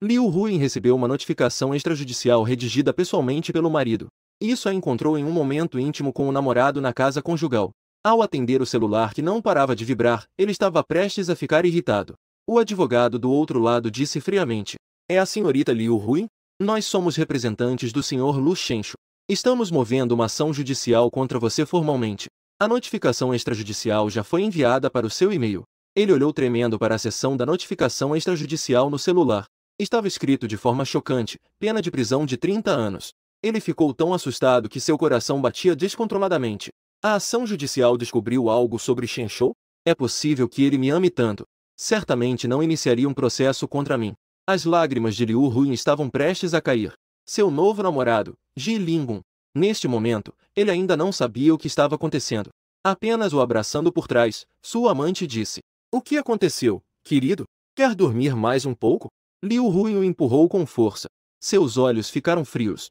Liu Huin recebeu uma notificação extrajudicial redigida pessoalmente pelo marido. Isso a encontrou em um momento íntimo com o namorado na casa conjugal. Ao atender o celular que não parava de vibrar, ele estava prestes a ficar irritado. O advogado do outro lado disse friamente: "É a senhorita Liu Huin? Nós somos representantes do Sr. Lu Shenshu. Estamos movendo uma ação judicial contra você formalmente. A notificação extrajudicial já foi enviada para o seu e-mail." Ele olhou tremendo para a seção da notificação extrajudicial no celular. Estava escrito de forma chocante: pena de prisão de 30 anos. Ele ficou tão assustado que seu coração batia descontroladamente. A ação judicial descobriu algo sobre Shenshu? É possível que ele me ame tanto. Certamente não iniciaria um processo contra mim. As lágrimas de Liu Huin estavam prestes a cair. Seu novo namorado, Ji Lingbun. Neste momento, ele ainda não sabia o que estava acontecendo. Apenas o abraçando por trás, sua amante disse: "O que aconteceu, querido? Quer dormir mais um pouco?" Liu Huin o empurrou com força. Seus olhos ficaram frios.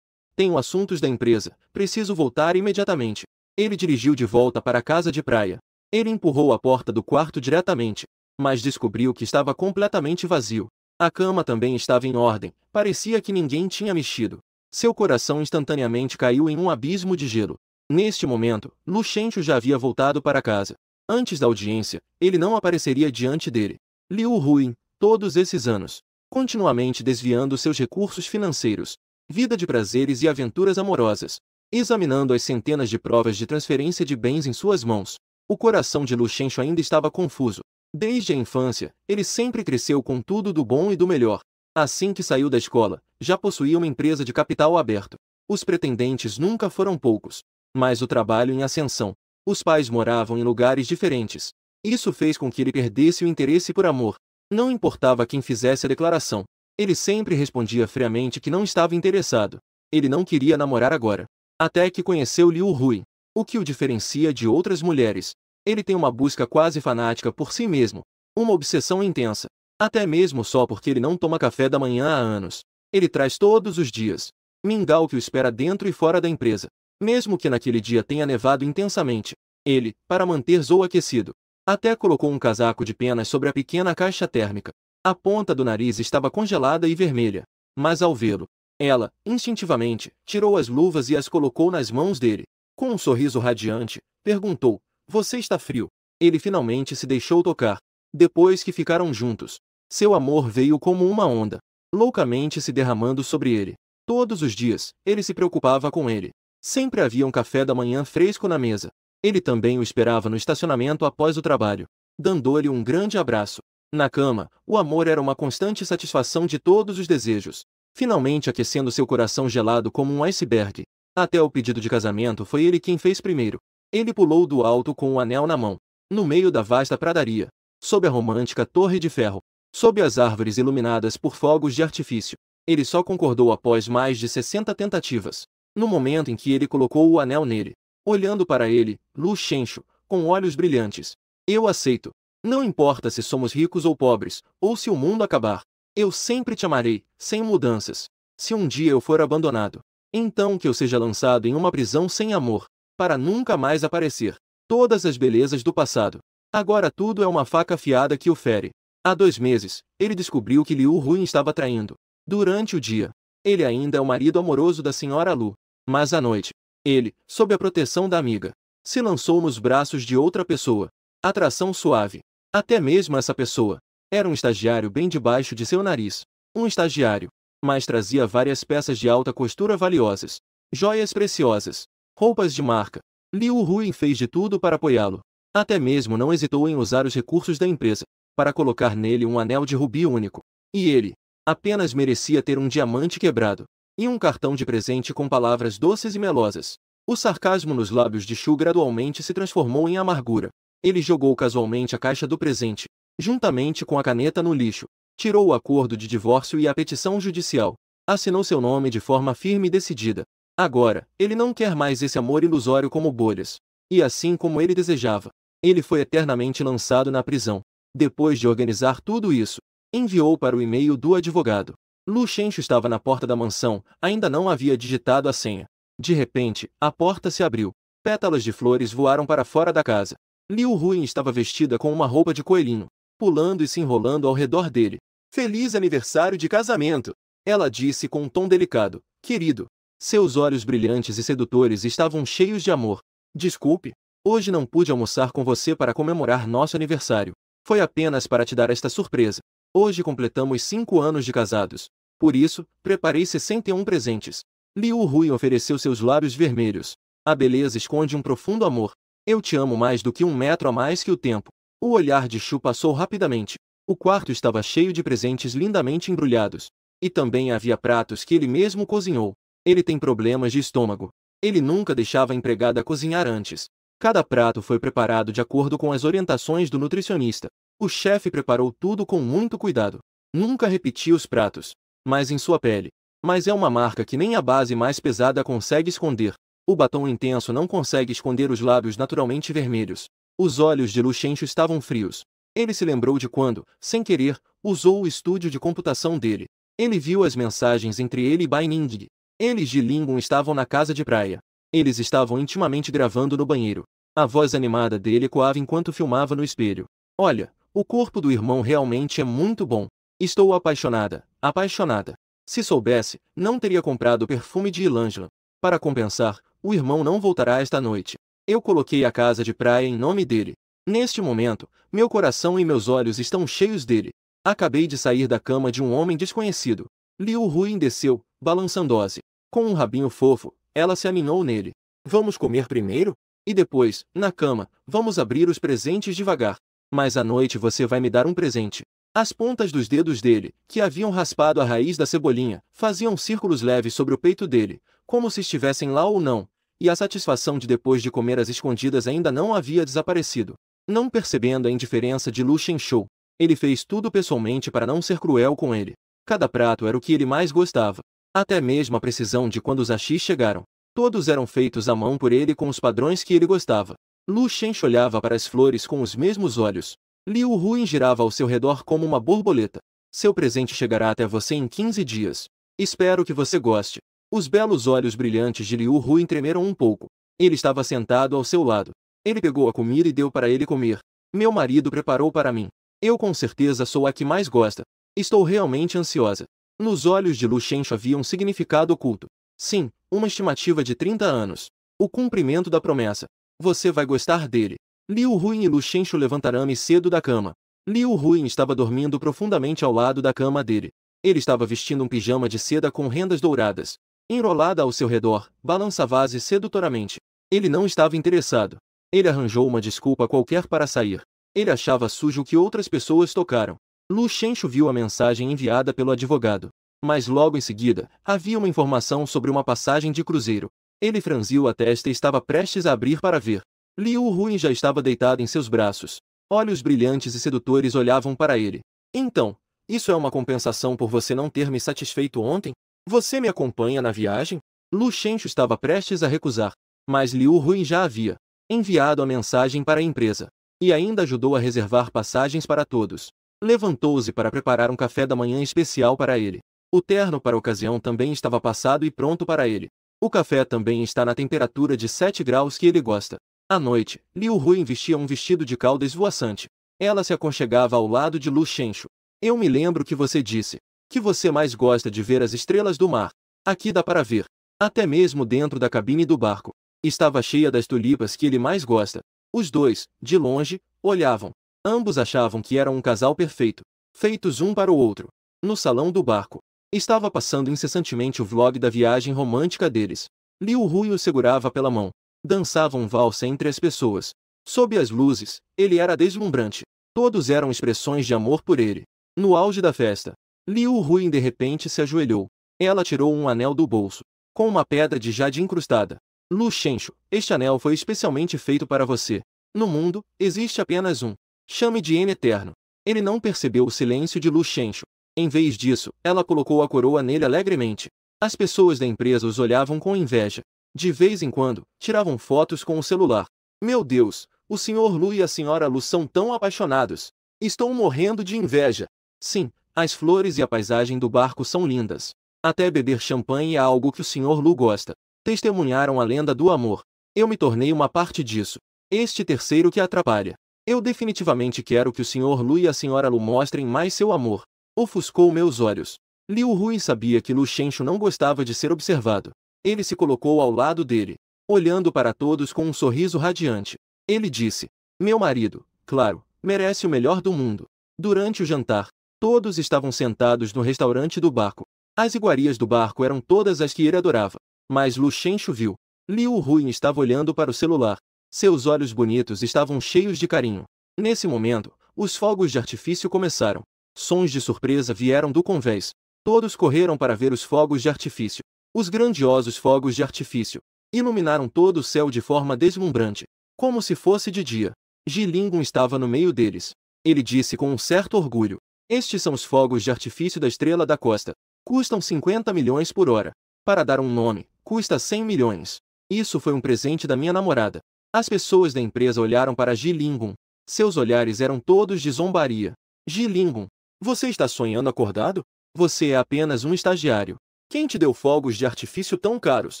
"Tenho assuntos da empresa, preciso voltar imediatamente." Ele dirigiu de volta para a casa de praia. Ele empurrou a porta do quarto diretamente, mas descobriu que estava completamente vazio. A cama também estava em ordem, parecia que ninguém tinha mexido. Seu coração instantaneamente caiu em um abismo de gelo. Neste momento, Lu Shenshu já havia voltado para casa. Antes da audiência, ele não apareceria diante dele. Liu Huin, todos esses anos, continuamente desviando seus recursos financeiros, vida de prazeres e aventuras amorosas, examinando as centenas de provas de transferência de bens em suas mãos. O coração de Lu Shenshu ainda estava confuso. Desde a infância, ele sempre cresceu com tudo do bom e do melhor. Assim que saiu da escola, já possuía uma empresa de capital aberto. Os pretendentes nunca foram poucos, mas o trabalho em ascensão. Os pais moravam em lugares diferentes. Isso fez com que ele perdesse o interesse por amor. Não importava quem fizesse a declaração. Ele sempre respondia friamente que não estava interessado. Ele não queria namorar agora. Até que conheceu Liu Huin. O que o diferencia de outras mulheres? Ele tem uma busca quase fanática por si mesmo. Uma obsessão intensa. Até mesmo só porque ele não toma café da manhã há anos. Ele traz todos os dias mingau que o espera dentro e fora da empresa. Mesmo que naquele dia tenha nevado intensamente, ele, para manter Zou aquecido, até colocou um casaco de penas sobre a pequena caixa térmica. A ponta do nariz estava congelada e vermelha. Mas ao vê-lo, ela, instintivamente, tirou as luvas e as colocou nas mãos dele. Com um sorriso radiante, perguntou: "Você está frio?" Ele finalmente se deixou tocar. Depois que ficaram juntos, seu amor veio como uma onda, loucamente se derramando sobre ele. Todos os dias, ele se preocupava com ele. Sempre havia um café da manhã fresco na mesa. Ele também o esperava no estacionamento após o trabalho, dando-lhe um grande abraço. Na cama, o amor era uma constante satisfação de todos os desejos, finalmente aquecendo seu coração gelado como um iceberg. Até o pedido de casamento foi ele quem fez primeiro. Ele pulou do alto com o anel na mão, no meio da vasta pradaria, sob a romântica torre de ferro, sob as árvores iluminadas por fogos de artifício. Ele só concordou após mais de 60 tentativas. No momento em que ele colocou o anel nele, olhando para ele, Lu Shenshu, com olhos brilhantes: "Eu aceito. Não importa se somos ricos ou pobres, ou se o mundo acabar. Eu sempre te amarei, sem mudanças. Se um dia eu for abandonado, então que eu seja lançado em uma prisão sem amor, para nunca mais aparecer. Todas as belezas do passado. Agora tudo é uma faca afiada que o fere." Há 2 meses, ele descobriu que Liu Huin estava traindo. Durante o dia, ele ainda é o marido amoroso da senhora Lu. Mas à noite, ele, sob a proteção da amiga, se lançou nos braços de outra pessoa. Atração suave. Até mesmo essa pessoa era um estagiário bem debaixo de seu nariz. Um estagiário, mas trazia várias peças de alta costura valiosas, joias preciosas, roupas de marca. Liu Huin fez de tudo para apoiá-lo. Até mesmo não hesitou em usar os recursos da empresa para colocar nele um anel de rubi único. E ele apenas merecia ter um diamante quebrado e um cartão de presente com palavras doces e melosas. O sarcasmo nos lábios de Shu gradualmente se transformou em amargura. Ele jogou casualmente a caixa do presente, juntamente com a caneta, no lixo. Tirou o acordo de divórcio e a petição judicial. Assinou seu nome de forma firme e decidida. Agora, ele não quer mais esse amor ilusório como bolhas. E assim como ele desejava, ele foi eternamente lançado na prisão. Depois de organizar tudo isso, enviou para o e-mail do advogado. Lu Shenshu estava na porta da mansão, ainda não havia digitado a senha. De repente, a porta se abriu. Pétalas de flores voaram para fora da casa. Liu Huin estava vestida com uma roupa de coelhinho, pulando e se enrolando ao redor dele. Feliz aniversário de casamento! Ela disse com um tom delicado. Querido. Seus olhos brilhantes e sedutores estavam cheios de amor. Desculpe, hoje não pude almoçar com você para comemorar nosso aniversário. Foi apenas para te dar esta surpresa. Hoje completamos 5 anos de casados. Por isso, preparei 61 presentes. Liu Hui ofereceu seus lábios vermelhos. A beleza esconde um profundo amor. Eu te amo mais do que 1 metro a mais que o tempo. O olhar de Shu passou rapidamente. O quarto estava cheio de presentes lindamente embrulhados. E também havia pratos que ele mesmo cozinhou. Ele tem problemas de estômago. Ele nunca deixava a empregada cozinhar antes. Cada prato foi preparado de acordo com as orientações do nutricionista. O chefe preparou tudo com muito cuidado. Nunca repetia os pratos. Mas em sua pele. Mas é uma marca que nem a base mais pesada consegue esconder. O batom intenso não consegue esconder os lábios naturalmente vermelhos. Os olhos de Lu Shenshu estavam frios. Ele se lembrou de quando, sem querer, usou o estúdio de computação dele. Ele viu as mensagens entre ele e Bai Ningyi. Eles de Lingun estavam na casa de praia. Eles estavam intimamente gravando no banheiro. A voz animada dele ecoava enquanto filmava no espelho. Olha, o corpo do irmão realmente é muito bom. Estou apaixonada, apaixonada. Se soubesse, não teria comprado o perfume de Ilangela. Para compensar, o irmão não voltará esta noite. Eu coloquei a casa de praia em nome dele. Neste momento, meu coração e meus olhos estão cheios dele. Acabei de sair da cama de um homem desconhecido. Liu Hui desceu, balançando-se. Com um rabinho fofo, ela se aninhou nele. Vamos comer primeiro? E depois, na cama, vamos abrir os presentes devagar. Mas à noite você vai me dar um presente. As pontas dos dedos dele, que haviam raspado a raiz da cebolinha, faziam círculos leves sobre o peito dele, como se estivessem lá ou não, e a satisfação de depois de comer às escondidas ainda não havia desaparecido. Não percebendo a indiferença de Lu Shenshu, ele fez tudo pessoalmente para não ser cruel com ele. Cada prato era o que ele mais gostava. Até mesmo a precisão de quando os hashis chegaram. Todos eram feitos à mão por ele com os padrões que ele gostava. Lu Shenshu olhava para as flores com os mesmos olhos. Liu Hui girava ao seu redor como uma borboleta. Seu presente chegará até você em 15 dias. Espero que você goste. Os belos olhos brilhantes de Liu Hui tremeram um pouco. Ele estava sentado ao seu lado. Ele pegou a comida e deu para ele comer. Meu marido preparou para mim. Eu com certeza sou a que mais gosta. Estou realmente ansiosa. Nos olhos de Lu Shenshu havia um significado oculto. Sim, uma estimativa de 30 anos. O cumprimento da promessa. Você vai gostar dele. Liu Hui e Lu Shenshu levantaram-me cedo da cama. Liu Hui estava dormindo profundamente ao lado da cama dele. Ele estava vestindo um pijama de seda com rendas douradas. Enrolada ao seu redor, balançava-se sedutoramente. Ele não estava interessado. Ele arranjou uma desculpa qualquer para sair. Ele achava sujo o que outras pessoas tocaram. Lu Shenshu viu a mensagem enviada pelo advogado. Mas logo em seguida, havia uma informação sobre uma passagem de cruzeiro. Ele franziu a testa e estava prestes a abrir para ver. Liu Hui já estava deitado em seus braços. Olhos brilhantes e sedutores olhavam para ele. Então, isso é uma compensação por você não ter me satisfeito ontem? Você me acompanha na viagem? Lu Shenshu estava prestes a recusar. Mas Liu Hui já havia enviado a mensagem para a empresa. E ainda ajudou a reservar passagens para todos. Levantou-se para preparar um café da manhã especial para ele. O terno para a ocasião também estava passado e pronto para ele. O café também está na temperatura de 7 graus que ele gosta. À noite, Liu Hui vestia um vestido de cauda esvoaçante. Ela se aconchegava ao lado de Lu Shenshu. Eu me lembro que você disse que você mais gosta de ver as estrelas do mar. Aqui dá para ver. Até mesmo dentro da cabine do barco. Estava cheia das tulipas que ele mais gosta. Os dois, de longe, olhavam. Ambos achavam que eram um casal perfeito. Feitos um para o outro. No salão do barco. Estava passando incessantemente o vlog da viagem romântica deles. Liu Hui o segurava pela mão. Dançavam valsa entre as pessoas. Sob as luzes, ele era deslumbrante. Todos eram expressões de amor por ele. No auge da festa, Liu Hui de repente se ajoelhou. Ela tirou um anel do bolso, com uma pedra de jade incrustada. Lu Shenshu, este anel foi especialmente feito para você. No mundo, existe apenas um. Chame de N eterno. Ele não percebeu o silêncio de Lu Shenshu. Em vez disso, ela colocou a coroa nele alegremente. As pessoas da empresa os olhavam com inveja. De vez em quando, tiravam fotos com o celular. Meu Deus, o Sr. Lu e a Sra. Lu são tão apaixonados. Estou morrendo de inveja. Sim, as flores e a paisagem do barco são lindas. Até beber champanhe é algo que o Sr. Lu gosta. Testemunharam a lenda do amor. Eu me tornei uma parte disso. Este terceiro que atrapalha. Eu definitivamente quero que o Sr. Lu e a Sra. Lu mostrem mais seu amor. Ofuscou meus olhos. Liu Hui sabia que Lu Shenshu não gostava de ser observado. Ele se colocou ao lado dele, olhando para todos com um sorriso radiante. Ele disse: meu marido, claro, merece o melhor do mundo. Durante o jantar, todos estavam sentados no restaurante do barco. As iguarias do barco eram todas as que ele adorava. Mas Lu Shenshu viu. Liu Hui estava olhando para o celular. Seus olhos bonitos estavam cheios de carinho. Nesse momento, os fogos de artifício começaram. Sons de surpresa vieram do convés. Todos correram para ver os fogos de artifício. Os grandiosos fogos de artifício iluminaram todo o céu de forma deslumbrante, como se fosse de dia. Ji Lingun estava no meio deles. Ele disse com um certo orgulho: estes são os fogos de artifício da Estrela da Costa. Custam 50 milhões por hora. Para dar um nome, custa 100 milhões. Isso foi um presente da minha namorada. As pessoas da empresa olharam para Ji Lingun. Seus olhares eram todos de zombaria. Ji Lingun, você está sonhando acordado? Você é apenas um estagiário. Quem te deu fogos de artifício tão caros?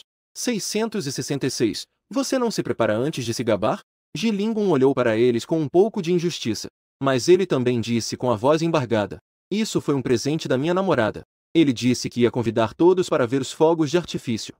666. Você não se prepara antes de se gabar? Ji Lingun olhou para eles com um pouco de injustiça. Mas ele também disse com a voz embargada: isso foi um presente da minha namorada. Ele disse que ia convidar todos para ver os fogos de artifício.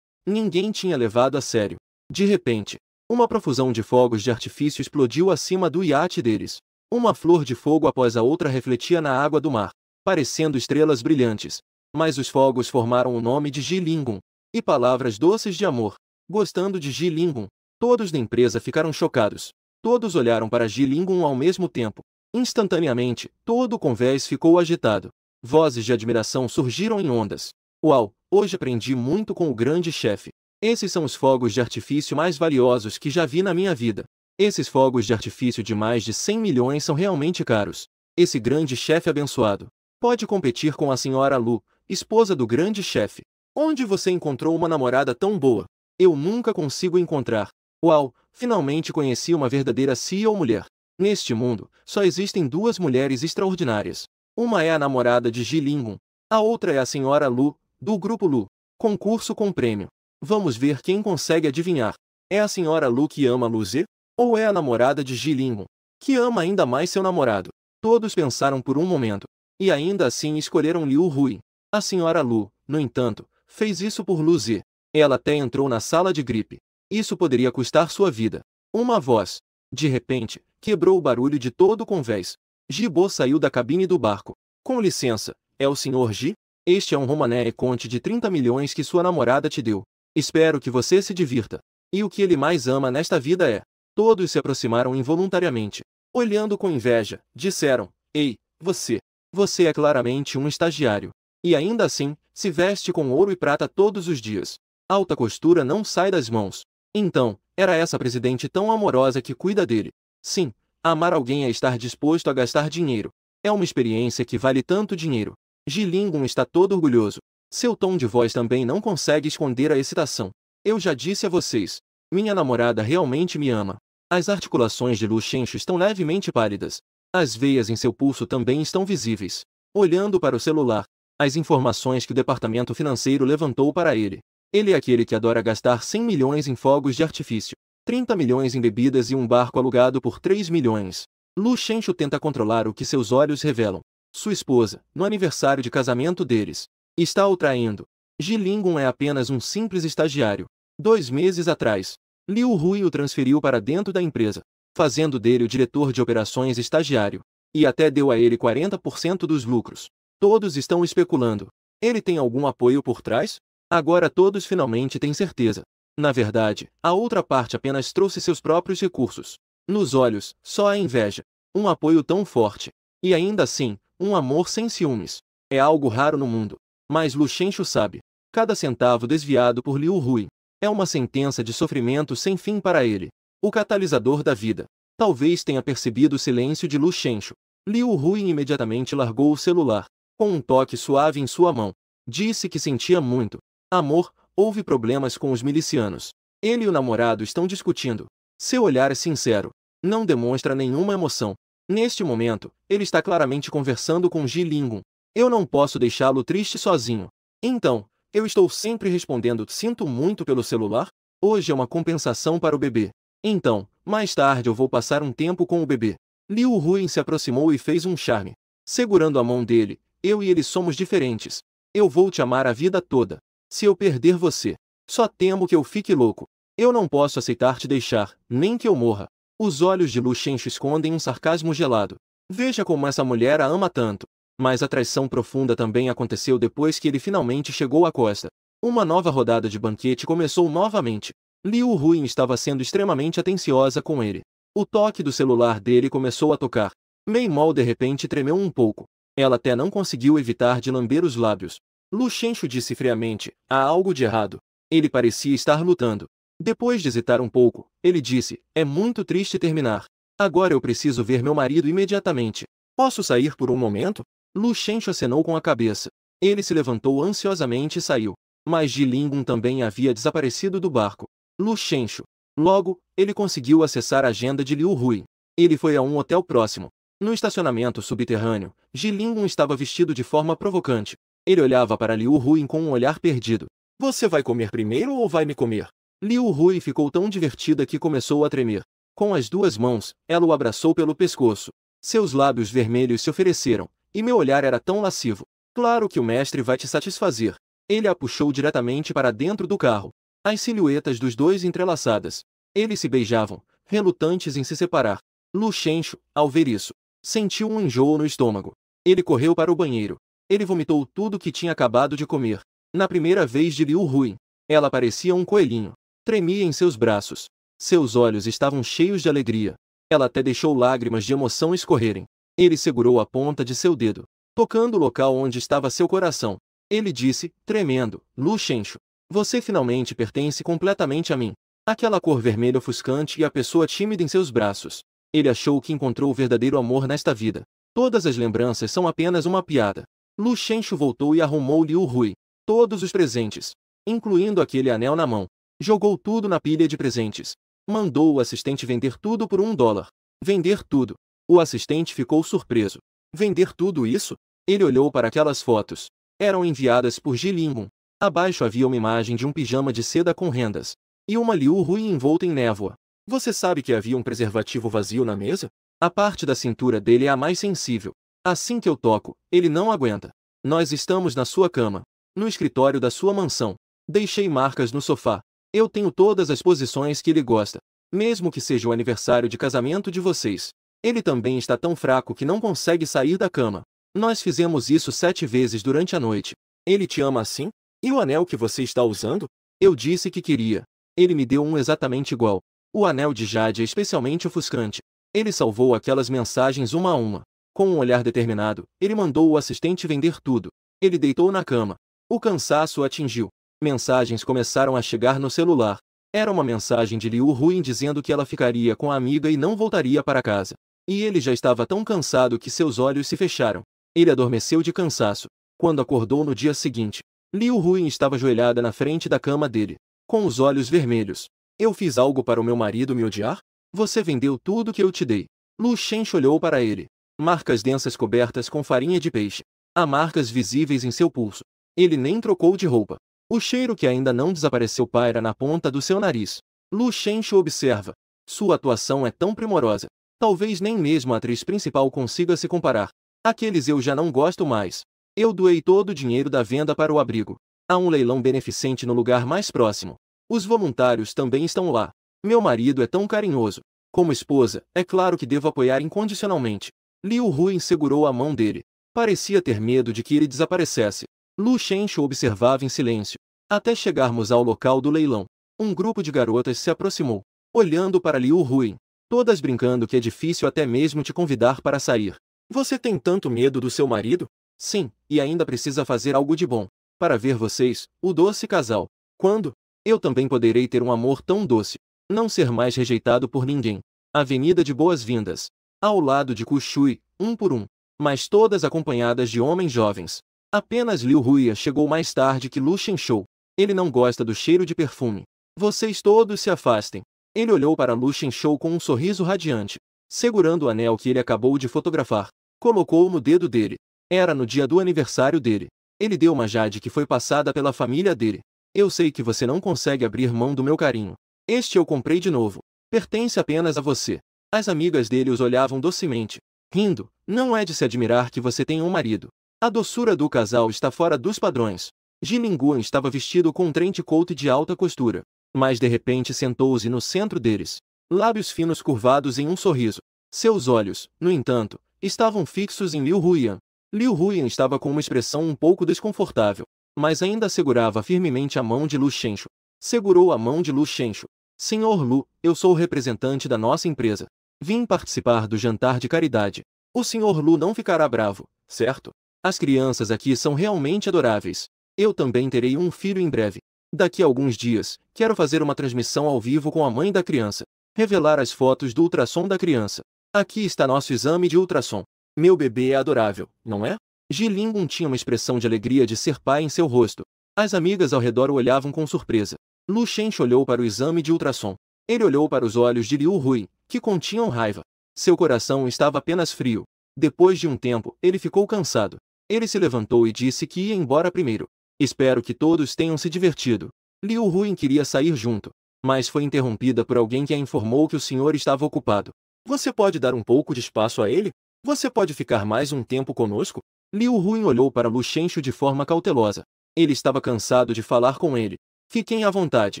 Ninguém tinha levado a sério. De repente, uma profusão de fogos de artifício explodiu acima do iate deles. Uma flor de fogo após a outra refletia na água do mar, parecendo estrelas brilhantes. Mas os fogos formaram o nome de Ji Lingun e palavras doces de amor. Gostando de Ji Lingun, todos da empresa ficaram chocados. Todos olharam para Ji Lingun ao mesmo tempo. Instantaneamente, todo o convés ficou agitado. Vozes de admiração surgiram em ondas. Uau, hoje aprendi muito com o grande chefe. Esses são os fogos de artifício mais valiosos que já vi na minha vida. Esses fogos de artifício de mais de 100 milhões são realmente caros. Esse grande chefe abençoado pode competir com a senhora Lu, esposa do grande chefe. Onde você encontrou uma namorada tão boa? Eu nunca consigo encontrar. Uau, finalmente conheci uma verdadeira CEO mulher. Neste mundo, só existem duas mulheres extraordinárias. Uma é a namorada de Ji Lingun. A outra é a senhora Lu, do grupo Lu. Concurso com prêmio. Vamos ver quem consegue adivinhar. É a senhora Lu que ama Luzi? Ou é a namorada de Ji Lingun, que ama ainda mais seu namorado? Todos pensaram por um momento. E ainda assim escolheram Liu Hui. A senhora Lu, no entanto, fez isso por Luzi. Ela até entrou na sala de gripe. Isso poderia custar sua vida. Uma voz, de repente, quebrou o barulho de todo o convés. Jibo saiu da cabine do barco. Com licença, é o senhor Ji? Este é um Romané Conte de 30 milhões que sua namorada te deu. Espero que você se divirta. E o que ele mais ama nesta vida é... Todos se aproximaram involuntariamente. Olhando com inveja, disseram: ei, você. Você é claramente um estagiário. E ainda assim, se veste com ouro e prata todos os dias. Alta costura não sai das mãos. Então, era essa presidente tão amorosa que cuida dele. Sim, amar alguém é estar disposto a gastar dinheiro. É uma experiência que vale tanto dinheiro. Ji Lingun está todo orgulhoso. Seu tom de voz também não consegue esconder a excitação. Eu já disse a vocês. Minha namorada realmente me ama. As articulações de Lu Shenshu estão levemente pálidas. As veias em seu pulso também estão visíveis. Olhando para o celular, as informações que o departamento financeiro levantou para ele. Ele é aquele que adora gastar 100 milhões em fogos de artifício, 30 milhões em bebidas e um barco alugado por 3 milhões. Lu Shenshu tenta controlar o que seus olhos revelam. Sua esposa, no aniversário de casamento deles, está o traindo. Ji Lingun é apenas um simples estagiário. 2 meses atrás, Liu Hui o transferiu para dentro da empresa, fazendo dele o diretor de operações estagiário. E até deu a ele 40% dos lucros. Todos estão especulando. Ele tem algum apoio por trás? Agora todos finalmente têm certeza. Na verdade, a outra parte apenas trouxe seus próprios recursos. Nos olhos, só a inveja. Um apoio tão forte. E ainda assim, um amor sem ciúmes. É algo raro no mundo. Mas Lu Shenshu sabe. Cada centavo desviado por Liu Hui é uma sentença de sofrimento sem fim para ele. O catalisador da vida. Talvez tenha percebido o silêncio de Lu Shenshu. Liu Hui imediatamente largou o celular. Com um toque suave em sua mão, disse que sentia muito. Amor, houve problemas com os milicianos. Ele e o namorado estão discutindo. Seu olhar é sincero. Não demonstra nenhuma emoção. Neste momento, ele está claramente conversando com Ji Lingun. Eu não posso deixá-lo triste sozinho. Então, eu estou sempre respondendo sinto muito pelo celular? Hoje é uma compensação para o bebê. Então, mais tarde eu vou passar um tempo com o bebê. Liu Hui se aproximou e fez um charme. segurando a mão dele. Eu e ele somos diferentes. Eu vou te amar a vida toda. Se eu perder você, só temo que eu fique louco. Eu não posso aceitar te deixar, nem que eu morra. Os olhos de Lu Shenxu escondem um sarcasmo gelado. Veja como essa mulher a ama tanto. Mas a traição profunda também aconteceu depois que ele finalmente chegou à costa. Uma nova rodada de banquete começou novamente. Liu Huin estava sendo extremamente atenciosa com ele. O toque do celular dele começou a tocar. Mei Mao de repente tremeu um pouco. Ela até não conseguiu evitar de lamber os lábios. Lu Shenxu disse friamente, há algo de errado. Ele parecia estar lutando. Depois de hesitar um pouco, ele disse, é muito triste terminar. Agora eu preciso ver meu marido imediatamente. Posso sair por um momento? Lu Shenxu acenou com a cabeça. Ele se levantou ansiosamente e saiu. Mas Ji Lingun também havia desaparecido do barco. Lu Shenxu. Logo, ele conseguiu acessar a agenda de Liu Huin. Ele foi a um hotel próximo. No estacionamento subterrâneo, Ji Lingun estava vestido de forma provocante. Ele olhava para Liu Huin com um olhar perdido. Você vai comer primeiro ou vai me comer? Liu Huin ficou tão divertida que começou a tremer. Com as duas mãos, ela o abraçou pelo pescoço. Seus lábios vermelhos se ofereceram, e meu olhar era tão lascivo. Claro que o mestre vai te satisfazer. Ele a puxou diretamente para dentro do carro. As silhuetas dos dois entrelaçadas. Eles se beijavam, relutantes em se separar. Lu Shenxu, ao ver isso, sentiu um enjoo no estômago. Ele correu para o banheiro. Ele vomitou tudo que tinha acabado de comer. Na primeira vez de Liu Huin, ela parecia um coelhinho. Tremia em seus braços. Seus olhos estavam cheios de alegria. Ela até deixou lágrimas de emoção escorrerem. Ele segurou a ponta de seu dedo, tocando o local onde estava seu coração. Ele disse, tremendo, Lu Shenxu, você finalmente pertence completamente a mim. Aquela cor vermelha ofuscante e a pessoa tímida em seus braços. Ele achou que encontrou o verdadeiro amor nesta vida. Todas as lembranças são apenas uma piada. Lu Shenxu voltou e arrumou Liu Huin. Todos os presentes, incluindo aquele anel na mão. Jogou tudo na pilha de presentes. Mandou o assistente vender tudo por $1. Vender tudo. O assistente ficou surpreso. Vender tudo isso? Ele olhou para aquelas fotos. Eram enviadas por Ji Lingun. Abaixo havia uma imagem de um pijama de seda com rendas. E uma Liu Huin envolta em névoa. Você sabe que havia um preservativo vazio na mesa? A parte da cintura dele é a mais sensível. Assim que eu toco, ele não aguenta. Nós estamos na sua cama. No escritório da sua mansão. Deixei marcas no sofá. Eu tenho todas as posições que ele gosta. Mesmo que seja o aniversário de casamento de vocês. Ele também está tão fraco que não consegue sair da cama. Nós fizemos isso 7 vezes durante a noite. Ele te ama assim? E o anel que você está usando? Eu disse que queria. Ele me deu um exatamente igual. O anel de jade é especialmente ofuscante. Ele salvou aquelas mensagens uma a uma. Com um olhar determinado, ele mandou o assistente vender tudo. Ele deitou na cama. O cansaço o atingiu. Mensagens começaram a chegar no celular. Era uma mensagem de Liu Huin dizendo que ela ficaria com a amiga e não voltaria para casa. E ele já estava tão cansado que seus olhos se fecharam. Ele adormeceu de cansaço. Quando acordou no dia seguinte, Liu Huin estava ajoelhada na frente da cama dele, com os olhos vermelhos. Eu fiz algo para o meu marido me odiar? Você vendeu tudo que eu te dei. Lu Shenxu olhou para ele. Marcas densas cobertas com farinha de peixe. Há marcas visíveis em seu pulso. Ele nem trocou de roupa. O cheiro que ainda não desapareceu paira na ponta do seu nariz. Lu Shenxu observa. Sua atuação é tão primorosa. Talvez nem mesmo a atriz principal consiga se comparar. Aqueles eu já não gosto mais. Eu doei todo o dinheiro da venda para o abrigo. Há um leilão beneficente no lugar mais próximo. Os voluntários também estão lá. Meu marido é tão carinhoso. Como esposa, é claro que devo apoiar incondicionalmente. Liu Huin segurou a mão dele. Parecia ter medo de que ele desaparecesse. Lu Shenxu observava em silêncio. Até chegarmos ao local do leilão. Um grupo de garotas se aproximou, olhando para Liu Huin. Todas brincando que é difícil até mesmo te convidar para sair. Você tem tanto medo do seu marido? Sim, e ainda precisa fazer algo de bom. Para ver vocês, o doce casal. Quando? Eu também poderei ter um amor tão doce. Não ser mais rejeitado por ninguém. Avenida de Boas-Vindas. Ao lado de Kushui, um por um. Mas todas acompanhadas de homens jovens. Apenas Liu Huia chegou mais tarde que Lu Shenxu. Ele não gosta do cheiro de perfume. Vocês todos se afastem. Ele olhou para Lu Shenxu com um sorriso radiante. Segurando o anel que ele acabou de fotografar. Colocou-o no dedo dele. Era no dia do aniversário dele. Ele deu uma jade que foi passada pela família dele. Eu sei que você não consegue abrir mão do meu carinho. Este eu comprei de novo. Pertence apenas a você. As amigas dele os olhavam docemente. rindo, não é de se admirar que você tenha um marido. A doçura do casal está fora dos padrões. Ji Lingguan estava vestido com um trench coat de alta costura, mas de repente sentou-se no centro deles, lábios finos curvados em um sorriso. Seus olhos, no entanto, estavam fixos em Liu Huyan. Liu Huyan estava com uma expressão um pouco desconfortável, mas ainda segurava firmemente a mão de Lu Shenshu. Segurou a mão de Lu Shenshu. Senhor Lu, eu sou o representante da nossa empresa. Vim participar do jantar de caridade. O Senhor Lu não ficará bravo, certo? As crianças aqui são realmente adoráveis. Eu também terei um filho em breve. Daqui a alguns dias, quero fazer uma transmissão ao vivo com a mãe da criança. Revelar as fotos do ultrassom da criança. Aqui está nosso exame de ultrassom. Meu bebê é adorável, não é? Ji Lingguan tinha uma expressão de alegria de ser pai em seu rosto. As amigas ao redor o olhavam com surpresa. Lu Shenshu olhou para o exame de ultrassom. Ele olhou para os olhos de Liu Huyan, que continham raiva. Seu coração estava apenas frio. Depois de um tempo, ele ficou cansado. Ele se levantou e disse que ia embora primeiro. Espero que todos tenham se divertido. Liu Huyan queria sair junto, mas foi interrompida por alguém que a informou que o senhor estava ocupado. Você pode dar um pouco de espaço a ele? Você pode ficar mais um tempo conosco? Liu Huyan olhou para Lu Shenshu de forma cautelosa. Ele estava cansado de falar com ele. Fiquem à vontade.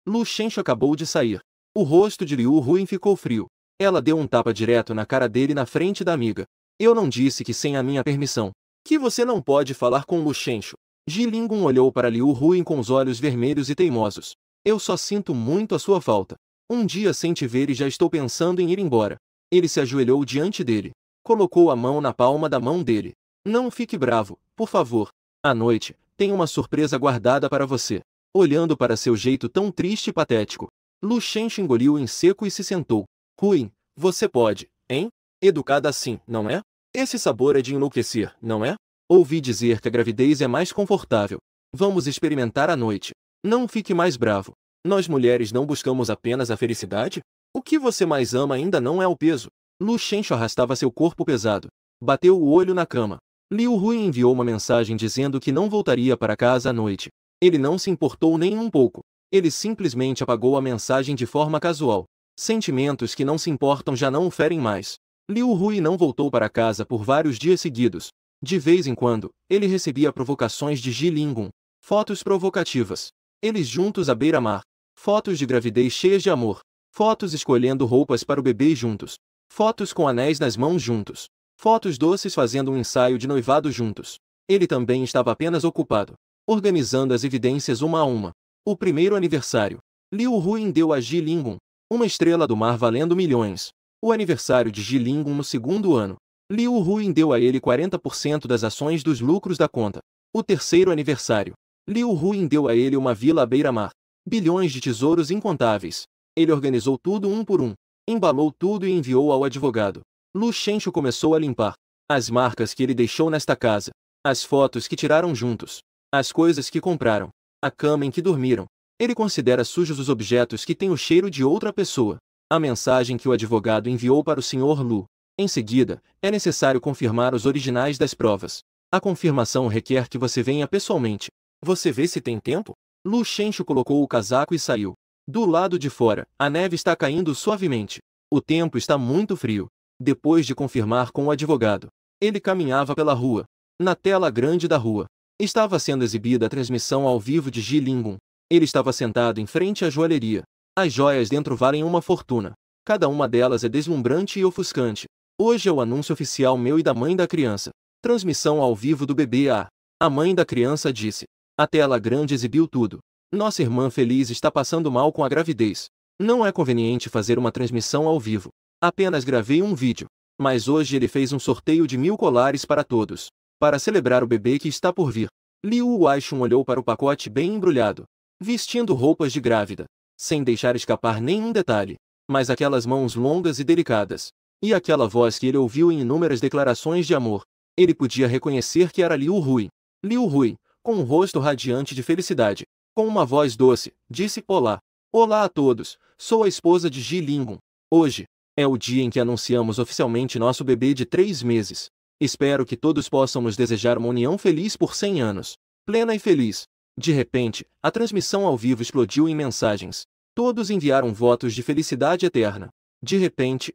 Lu Shenshu acabou de sair. O rosto de Liu Huyan ficou frio. Ela deu um tapa direto na cara dele na frente da amiga. Eu não disse que sem a minha permissão. Que você não pode falar com Lu Shenshu. Ji Lingguan olhou para Liu Huyan com os olhos vermelhos e teimosos. Eu só sinto muito a sua falta. Um dia sem te ver e já estou pensando em ir embora. Ele se ajoelhou diante dele. Colocou a mão na palma da mão dele. Não fique bravo, por favor. À noite, tenho uma surpresa guardada para você. Olhando para seu jeito tão triste e patético, Lu Shenshu engoliu em seco e se sentou. Huyan, você pode, hein? Educada assim, não é? Esse sabor é de enlouquecer, não é? Ouvi dizer que a gravidez é mais confortável. Vamos experimentar à noite. Não fique mais bravo. Nós mulheres não buscamos apenas a felicidade? O que você mais ama ainda não é o peso. Lu Shenshu arrastava seu corpo pesado. Bateu o olho na cama. Liu Huyan enviou uma mensagem dizendo que não voltaria para casa à noite. Ele não se importou nem um pouco. Ele simplesmente apagou a mensagem de forma casual. Sentimentos que não se importam já não o ferem mais. Liu Huyan não voltou para casa por vários dias seguidos. De vez em quando, ele recebia provocações de Ji Lingguan. Fotos provocativas. Eles juntos à beira-mar. Fotos de gravidez cheias de amor. Fotos escolhendo roupas para o bebê juntos. Fotos com anéis nas mãos juntos. Fotos doces fazendo um ensaio de noivado juntos. Ele também estava apenas ocupado, organizando as evidências uma a uma. O primeiro aniversário. Liu Huyan deu a Ji Lingguan uma estrela do mar valendo milhões. O aniversário de Ji Lingguan no segundo ano. Liu Huyan deu a ele 40% das ações dos lucros da conta. O terceiro aniversário. Liu Huyan deu a ele uma vila à beira-mar. Bilhões de tesouros incontáveis. Ele organizou tudo um por um. Embalou tudo e enviou ao advogado. Lu Shenshu começou a limpar as marcas que ele deixou nesta casa, as fotos que tiraram juntos, as coisas que compraram, a cama em que dormiram. Ele considera sujos os objetos que têm o cheiro de outra pessoa. A mensagem que o advogado enviou para o Sr. Lu. Em seguida, é necessário confirmar os originais das provas. A confirmação requer que você venha pessoalmente. Você vê se tem tempo? Lu Shenshu colocou o casaco e saiu. Do lado de fora, a neve está caindo suavemente. O tempo está muito frio. Depois de confirmar com o advogado, ele caminhava pela rua. Na tela grande da rua, estava sendo exibida a transmissão ao vivo de Ji Lingguan. Ele estava sentado em frente à joalheria. As joias dentro valem uma fortuna. Cada uma delas é deslumbrante e ofuscante. Hoje é o anúncio oficial meu e da mãe da criança. Transmissão ao vivo do bebê A. A mãe da criança disse. A tela grande exibiu tudo. Nossa irmã feliz está passando mal com a gravidez. Não é conveniente fazer uma transmissão ao vivo. Apenas gravei um vídeo. Mas hoje ele fez um sorteio de 1000 colares para todos. Para celebrar o bebê que está por vir. Liu Huaixun olhou para o pacote bem embrulhado. Vestindo roupas de grávida. Sem deixar escapar nenhum detalhe. Mas aquelas mãos longas e delicadas. E aquela voz que ele ouviu em inúmeras declarações de amor. Ele podia reconhecer que era Liu Huyan. Liu Huyan, com um rosto radiante de felicidade. Com uma voz doce, disse: Olá. Olá a todos, sou a esposa de Ji Lingguan. Hoje é o dia em que anunciamos oficialmente nosso bebê de 3 meses. Espero que todos possam nos desejar uma união feliz por 100 anos. Plena e feliz. De repente, a transmissão ao vivo explodiu em mensagens. Todos enviaram votos de felicidade eterna. De repente,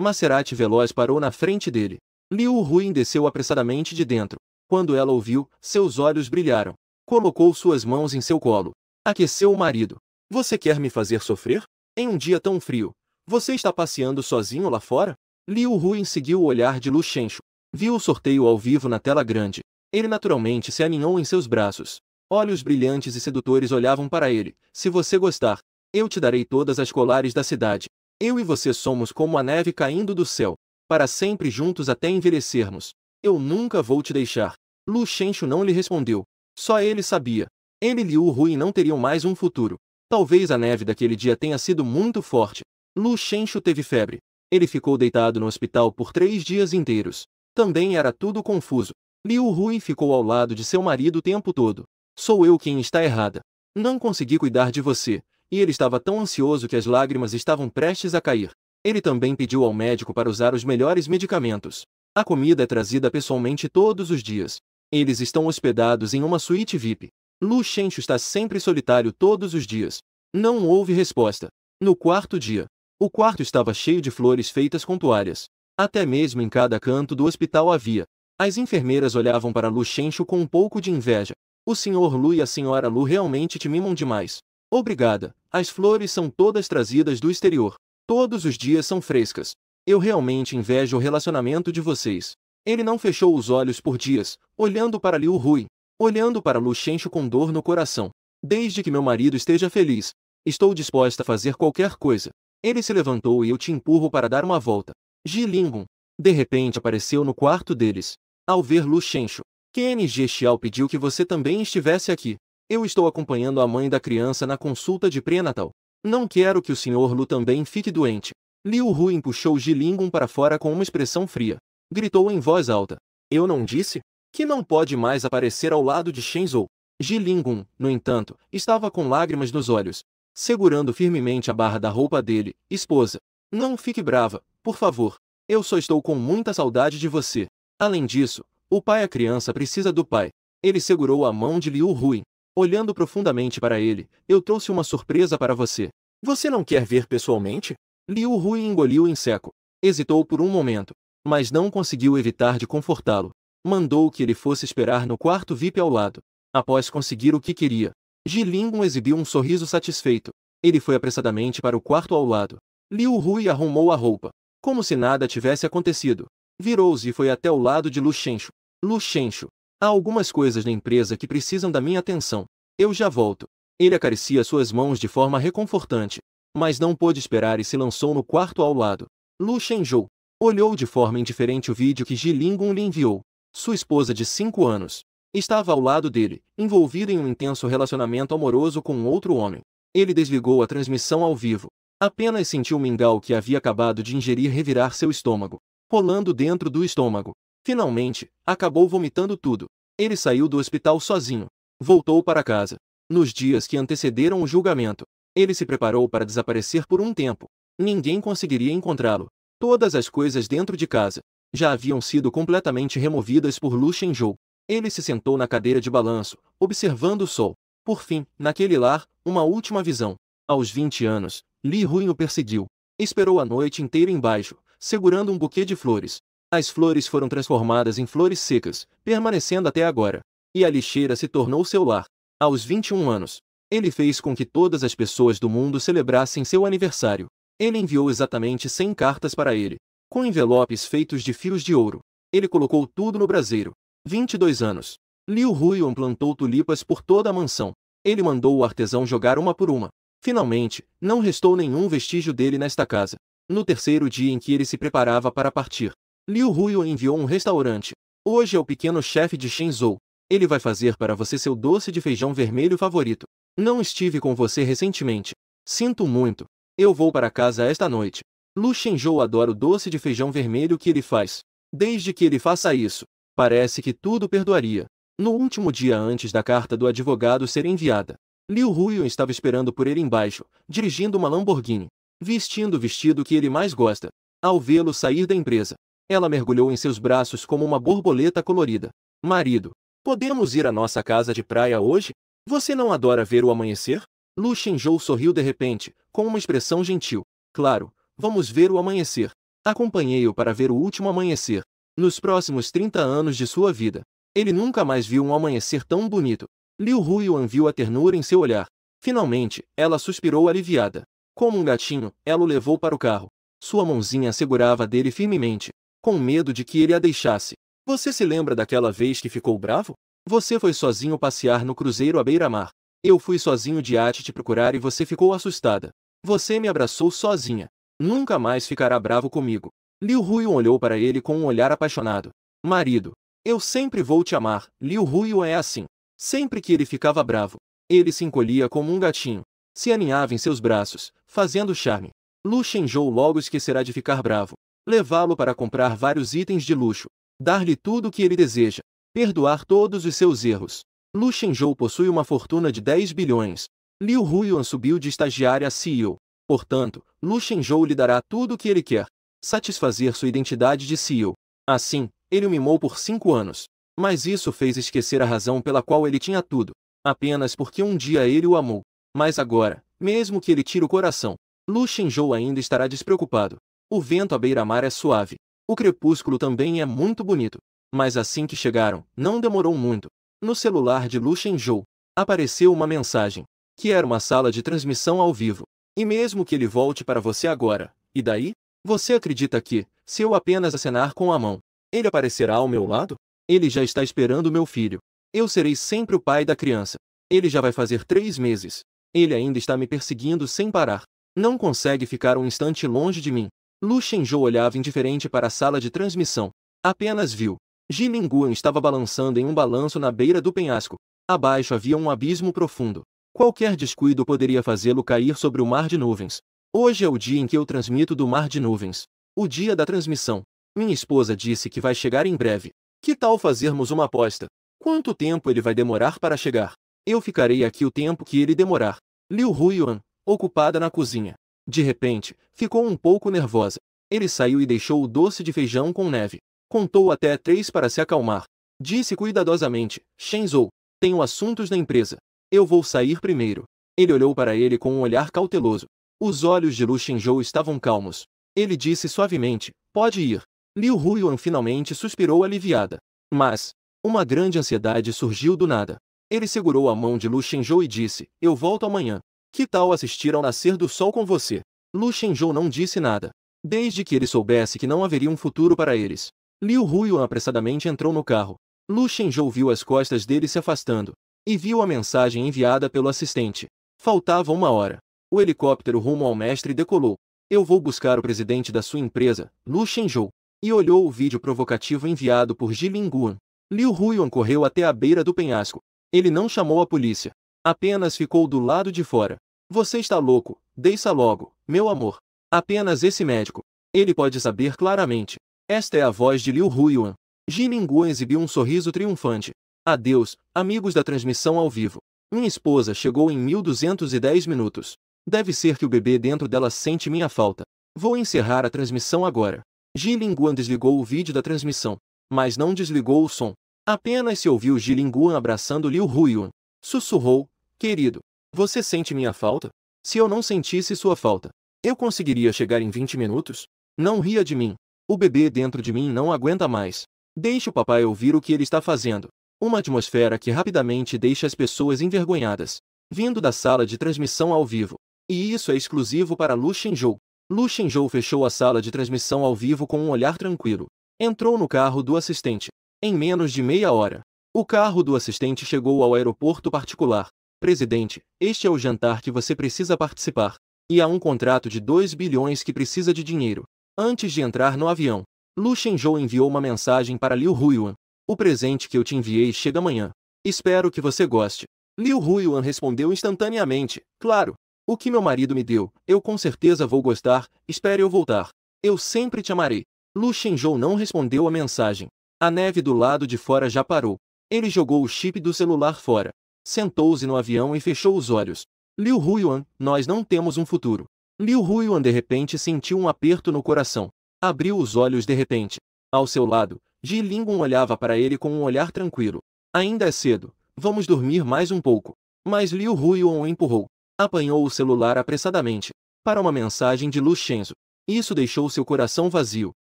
Maserati veloz parou na frente dele. Liu Huin desceu apressadamente de dentro. Quando ela ouviu, seus olhos brilharam. Colocou suas mãos em seu colo. Aqueceu o marido. Você quer me fazer sofrer? Em um dia tão frio, você está passeando sozinho lá fora? Liu Huin seguiu o olhar de Lu Shenshu. Viu o sorteio ao vivo na tela grande. Ele naturalmente se aninhou em seus braços. Olhos brilhantes e sedutores olhavam para ele. Se você gostar, eu te darei todas as colares da cidade. Eu e você somos como a neve caindo do céu, para sempre juntos até envelhecermos. Eu nunca vou te deixar. Lu Shenshu não lhe respondeu. Só ele sabia. Ele e Liu Huin não teriam mais um futuro. Talvez a neve daquele dia tenha sido muito forte. Lu Shenshu teve febre. Ele ficou deitado no hospital por 3 dias inteiros. Também era tudo confuso. Liu Huin ficou ao lado de seu marido o tempo todo. Sou eu quem está errada. Não consegui cuidar de você. E ele estava tão ansioso que as lágrimas estavam prestes a cair. Ele também pediu ao médico para usar os melhores medicamentos. A comida é trazida pessoalmente todos os dias. Eles estão hospedados em uma suíte VIP. Lu Shenshu está sempre solitário todos os dias. Não houve resposta. No quarto dia, o quarto estava cheio de flores feitas com toalhas. Até mesmo em cada canto do hospital havia. As enfermeiras olhavam para Lu Shenshu com um pouco de inveja. O Sr. Lu e a Sra. Lu realmente te mimam demais. Obrigada, as flores são todas trazidas do exterior. Todos os dias são frescas. Eu realmente invejo o relacionamento de vocês. Ele não fechou os olhos por dias, olhando para Liu Huin, olhando para Lu Shenshu com dor no coração. Desde que meu marido esteja feliz, estou disposta a fazer qualquer coisa. Ele se levantou e eu te empurro para dar uma volta. Ji Lingun, de repente apareceu no quarto deles. Ao ver Lu Shenshu, QNG Xiao pediu que você também estivesse aqui. Eu estou acompanhando a mãe da criança na consulta de pré-natal. Não quero que o Sr. Lu também fique doente. Liu Huin puxou Ji Lingun para fora com uma expressão fria. Gritou em voz alta. Eu não disse? Que não pode mais aparecer ao lado de Shenzhou. Ji Lingun, no entanto, estava com lágrimas nos olhos, segurando firmemente a barra da roupa dele. Esposa, não fique brava, por favor. Eu só estou com muita saudade de você. Além disso, o pai e a criança precisa do pai. Ele segurou a mão de Liu Huin. Olhando profundamente para ele, eu trouxe uma surpresa para você. Você não quer ver pessoalmente? Liu Huin engoliu em seco. Hesitou por um momento, mas não conseguiu evitar de confortá-lo. Mandou que ele fosse esperar no quarto VIP ao lado. Após conseguir o que queria, Ji Lingun exibiu um sorriso satisfeito. Ele foi apressadamente para o quarto ao lado. Liu Huin arrumou a roupa, como se nada tivesse acontecido. Virou-se e foi até o lado de Lu Shenshu. Lu Shenshu, há algumas coisas na empresa que precisam da minha atenção. Eu já volto. Ele acaricia suas mãos de forma reconfortante, mas não pôde esperar e se lançou no quarto ao lado. Lu Shenzhou olhou de forma indiferente o vídeo que Ji Lingun lhe enviou. Sua esposa de 5 anos estava ao lado dele, envolvida em um intenso relacionamento amoroso com um outro homem. Ele desligou a transmissão ao vivo. Apenas sentiu o mingau que havia acabado de ingerir revirar seu estômago, rolando dentro do estômago. Finalmente, acabou vomitando tudo. Ele saiu do hospital sozinho. Voltou para casa. Nos dias que antecederam o julgamento, ele se preparou para desaparecer por um tempo. Ninguém conseguiria encontrá-lo. Todas as coisas dentro de casa já haviam sido completamente removidas por Lu Shenzhou. Ele se sentou na cadeira de balanço, observando o sol. Por fim, naquele lar, uma última visão. Aos 20 anos, Li Huin o perseguiu. Esperou a noite inteira embaixo, segurando um buquê de flores. As flores foram transformadas em flores secas, permanecendo até agora. E a lixeira se tornou seu lar. Aos 21 anos, ele fez com que todas as pessoas do mundo celebrassem seu aniversário. Ele enviou exatamente 100 cartas para ele, com envelopes feitos de fios de ouro. Ele colocou tudo no braseiro. 22 anos. Liu Huion plantou tulipas por toda a mansão. Ele mandou o artesão jogar uma por uma. Finalmente, não restou nenhum vestígio dele nesta casa. No terceiro dia em que ele se preparava para partir, Liu Huion enviou um restaurante. Hoje é o pequeno chefe de Shenzhou. Ele vai fazer para você seu doce de feijão vermelho favorito. Não estive com você recentemente. Sinto muito. Eu vou para casa esta noite. Lu Shenzhou adora o doce de feijão vermelho que ele faz. Desde que ele faça isso, parece que tudo perdoaria. No último dia antes da carta do advogado ser enviada, Liu Huion estava esperando por ele embaixo, dirigindo uma Lamborghini, vestindo o vestido que ele mais gosta. Ao vê-lo sair da empresa, ela mergulhou em seus braços como uma borboleta colorida. Marido, podemos ir à nossa casa de praia hoje? Você não adora ver o amanhecer? Lu Shenzhou sorriu de repente, com uma expressão gentil. Claro, vamos ver o amanhecer. Acompanhei-o para ver o último amanhecer. Nos próximos 30 anos de sua vida, ele nunca mais viu um amanhecer tão bonito. Liu Huiyuan viu a ternura em seu olhar. Finalmente, ela suspirou aliviada. Como um gatinho, ela o levou para o carro. Sua mãozinha segurava dele firmemente, com medo de que ele a deixasse. Você se lembra daquela vez que ficou bravo? Você foi sozinho passear no cruzeiro à beira-mar. Eu fui sozinho de iate te procurar e você ficou assustada. Você me abraçou sozinha. Nunca mais ficará bravo comigo. Liu Huiyuan olhou para ele com um olhar apaixonado. Marido, eu sempre vou te amar. Liu Huiyuan é assim. Sempre que ele ficava bravo, ele se encolhia como um gatinho. Se aninhava em seus braços, fazendo charme. Lu Shenzhou logo esquecerá de ficar bravo. Levá-lo para comprar vários itens de luxo. Dar-lhe tudo o que ele deseja. Perdoar todos os seus erros. Lu Shenzhou possui uma fortuna de 10 bilhões. Liu Huiyuan subiu de estagiária a CEO. Portanto, Lu Shenzhou lhe dará tudo o que ele quer. Satisfazer sua identidade de CEO. Assim, ele o mimou por 5 anos. Mas isso fez esquecer a razão pela qual ele tinha tudo. Apenas porque um dia ele o amou. Mas agora, mesmo que ele tire o coração, Lu Shenzhou ainda estará despreocupado. O vento à beira-mar é suave. O crepúsculo também é muito bonito. Mas assim que chegaram, não demorou muito. No celular de Lu Shenzhou, apareceu uma mensagem. Que era uma sala de transmissão ao vivo. E mesmo que ele volte para você agora, e daí? Você acredita que, se eu apenas acenar com a mão, ele aparecerá ao meu lado? Ele já está esperando meu filho. Eu serei sempre o pai da criança. Ele já vai fazer 3 meses. Ele ainda está me perseguindo sem parar. Não consegue ficar um instante longe de mim. Lu Shenzhou olhava indiferente para a sala de transmissão. Apenas viu. Ji Linguan estava balançando em um balanço na beira do penhasco. Abaixo havia um abismo profundo. Qualquer descuido poderia fazê-lo cair sobre o mar de nuvens. Hoje é o dia em que eu transmito do mar de nuvens. O dia da transmissão. Minha esposa disse que vai chegar em breve. Que tal fazermos uma aposta? Quanto tempo ele vai demorar para chegar? Eu ficarei aqui o tempo que ele demorar. Liu Huiyuan, ocupada na cozinha. De repente, ficou um pouco nervosa. Ele saiu e deixou o doce de feijão com neve. Contou até 3 para se acalmar. Disse cuidadosamente: Shenzhou, tenho assuntos na empresa. Eu vou sair primeiro. Ele olhou para ele com um olhar cauteloso. Os olhos de Lu Shenzhou estavam calmos. Ele disse suavemente: pode ir. Liu Huiyuan finalmente suspirou aliviada. Mas, uma grande ansiedade surgiu do nada. Ele segurou a mão de Lu Shenzhou e disse: eu volto amanhã. Que tal assistir ao nascer do sol com você? Lu Shenzhou não disse nada. Desde que ele soubesse que não haveria um futuro para eles. Liu Huiyuan apressadamente entrou no carro. Lu Shenzhou viu as costas dele se afastando. E viu a mensagem enviada pelo assistente. Faltava 1 hora. O helicóptero rumo ao mestre decolou. Eu vou buscar o presidente da sua empresa, Lu Shenzhou. E olhou o vídeo provocativo enviado por Ji Linguan. Liu Huiyuan correu até a beira do penhasco. Ele não chamou a polícia. Apenas ficou do lado de fora. Você está louco, desça logo, meu amor. Apenas esse médico. Ele pode saber claramente. Esta é a voz de Liu Huiyuan. Ji Linguan exibiu um sorriso triunfante. Adeus, amigos da transmissão ao vivo. Minha esposa chegou em 1210 minutos. Deve ser que o bebê dentro dela sente minha falta. Vou encerrar a transmissão agora. Ji Linguan desligou o vídeo da transmissão, mas não desligou o som. Apenas se ouviu Ji Linguan abraçando Liu Huiyuan. Sussurrou: querido, você sente minha falta? Se eu não sentisse sua falta, eu conseguiria chegar em 20 minutos? Não ria de mim. O bebê dentro de mim não aguenta mais. Deixe o papai ouvir o que ele está fazendo. Uma atmosfera que rapidamente deixa as pessoas envergonhadas. Vindo da sala de transmissão ao vivo. E isso é exclusivo para Lu Shenzhou. Lu Shenzhou fechou a sala de transmissão ao vivo com um olhar tranquilo. Entrou no carro do assistente. Em menos de meia hora, o carro do assistente chegou ao aeroporto particular. Presidente, este é o jantar que você precisa participar. E há um contrato de 2 bilhões que precisa de dinheiro. Antes de entrar no avião, Lu Shenzhou enviou uma mensagem para Liu Huiyuan. O presente que eu te enviei chega amanhã. Espero que você goste. Liu Huiyuan respondeu instantaneamente: claro. O que meu marido me deu, eu com certeza vou gostar, espere eu voltar. Eu sempre te amarei. Lu Shenzhou não respondeu a mensagem. A neve do lado de fora já parou. Ele jogou o chip do celular fora. Sentou-se no avião e fechou os olhos. Liu Huiyuan, nós não temos um futuro. Liu Huiyuan de repente sentiu um aperto no coração. Abriu os olhos de repente. Ao seu lado, Ji Linguan olhava para ele com um olhar tranquilo. Ainda é cedo, vamos dormir mais um pouco. Mas Liu Huiyuan o empurrou. Apanhou o celular apressadamente. Para uma mensagem de Lu Shenzhou. Isso deixou seu coração vazio.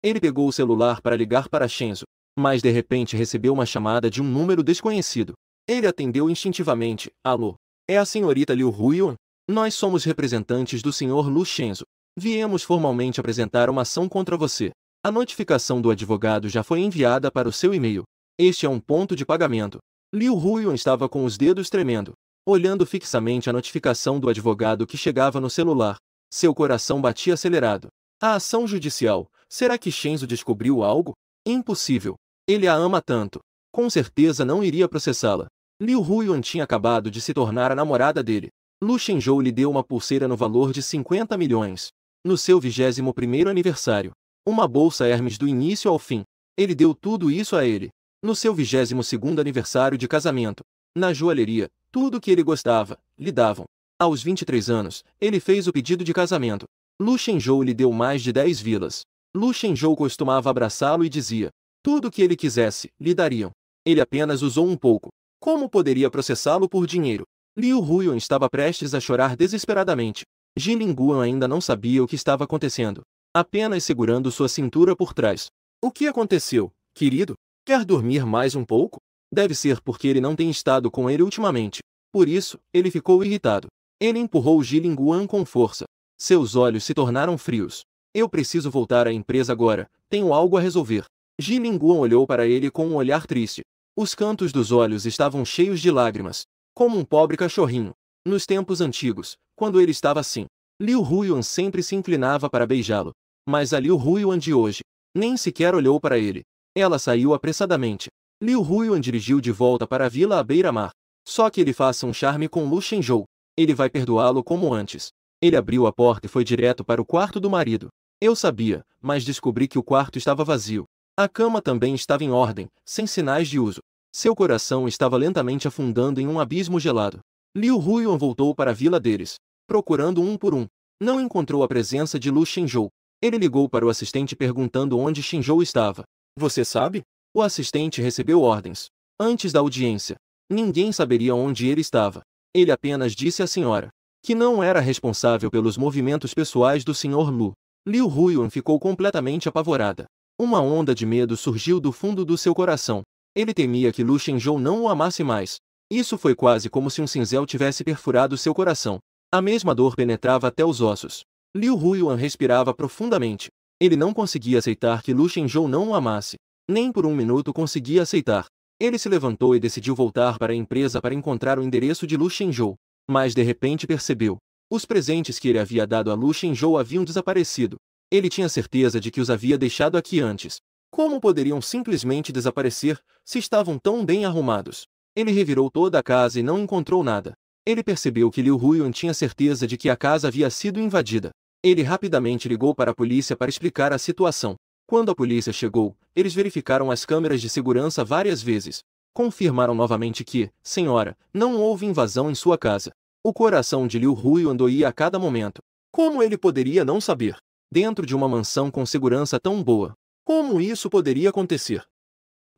Ele pegou o celular para ligar para Shenzo, mas de repente recebeu uma chamada de um número desconhecido. Ele atendeu instintivamente. Alô? É a senhorita Liu Huiyuan? Nós somos representantes do Sr. Lu Shenzo. Viemos formalmente apresentar uma ação contra você. A notificação do advogado já foi enviada para o seu e-mail. Este é um ponto de pagamento. Liu Huiyuan estava com os dedos tremendo, olhando fixamente a notificação do advogado que chegava no celular. Seu coração batia acelerado. A ação judicial. Será que Shenzo descobriu algo? Impossível. Ele a ama tanto. Com certeza não iria processá-la. Liu Huiyuan tinha acabado de se tornar a namorada dele. Lu Shenzhou lhe deu uma pulseira no valor de 50 milhões. No seu 21º aniversário. Uma bolsa Hermes do início ao fim. Ele deu tudo isso a ele. No seu 22º aniversário de casamento. Na joalheria, tudo o que ele gostava, lhe davam. Aos 23 anos, ele fez o pedido de casamento. Lu Shenzhou lhe deu mais de 10 vilas. Lu Shenzhou costumava abraçá-lo e dizia: tudo o que ele quisesse, lhe dariam. Ele apenas usou um pouco. Como poderia processá-lo por dinheiro? Liu Huiyuan estava prestes a chorar desesperadamente. Ji Lingguan ainda não sabia o que estava acontecendo, apenas segurando sua cintura por trás. O que aconteceu, querido? Quer dormir mais um pouco? Deve ser porque ele não tem estado com ele ultimamente. Por isso, ele ficou irritado. Ele empurrou Ji Lingguan com força. Seus olhos se tornaram frios. Eu preciso voltar à empresa agora, tenho algo a resolver. Ji Lingguan olhou para ele com um olhar triste. Os cantos dos olhos estavam cheios de lágrimas, como um pobre cachorrinho. Nos tempos antigos, quando ele estava assim, Liu Huiyuan sempre se inclinava para beijá-lo. Mas a Liu Huiyuan de hoje, nem sequer olhou para ele. Ela saiu apressadamente. Liu Huiyuan dirigiu de volta para a vila à beira-mar. Só que ele faça um charme com Lu Shenzhou. Ele vai perdoá-lo como antes. Ele abriu a porta e foi direto para o quarto do marido. Eu sabia, mas descobri que o quarto estava vazio. A cama também estava em ordem, sem sinais de uso. Seu coração estava lentamente afundando em um abismo gelado. Liu Huiyuan voltou para a vila deles, procurando um por um. Não encontrou a presença de Lu Shenzhou. Ele ligou para o assistente perguntando onde Shenzhou estava. Você sabe? O assistente recebeu ordens. Antes da audiência, ninguém saberia onde ele estava. Ele apenas disse à senhora que não era responsável pelos movimentos pessoais do Sr. Lu. Liu Huiyuan ficou completamente apavorada. Uma onda de medo surgiu do fundo do seu coração. Ele temia que Lu Shenzhou não o amasse mais. Isso foi quase como se um cinzel tivesse perfurado seu coração. A mesma dor penetrava até os ossos. Liu Huiyuan respirava profundamente. Ele não conseguia aceitar que Lu Shenzhou não o amasse. Nem por um minuto conseguia aceitar. Ele se levantou e decidiu voltar para a empresa para encontrar o endereço de Lu Shenzhou. Mas de repente percebeu. Os presentes que ele havia dado a Lu Shenzhou haviam desaparecido. Ele tinha certeza de que os havia deixado aqui antes. Como poderiam simplesmente desaparecer, se estavam tão bem arrumados? Ele revirou toda a casa e não encontrou nada. Ele percebeu que Liu Huiyuan tinha certeza de que a casa havia sido invadida. Ele rapidamente ligou para a polícia para explicar a situação. Quando a polícia chegou, eles verificaram as câmeras de segurança várias vezes. Confirmaram novamente que, senhora, não houve invasão em sua casa. O coração de Liu Huiyuan doía a cada momento. Como ele poderia não saber? Dentro de uma mansão com segurança tão boa. Como isso poderia acontecer?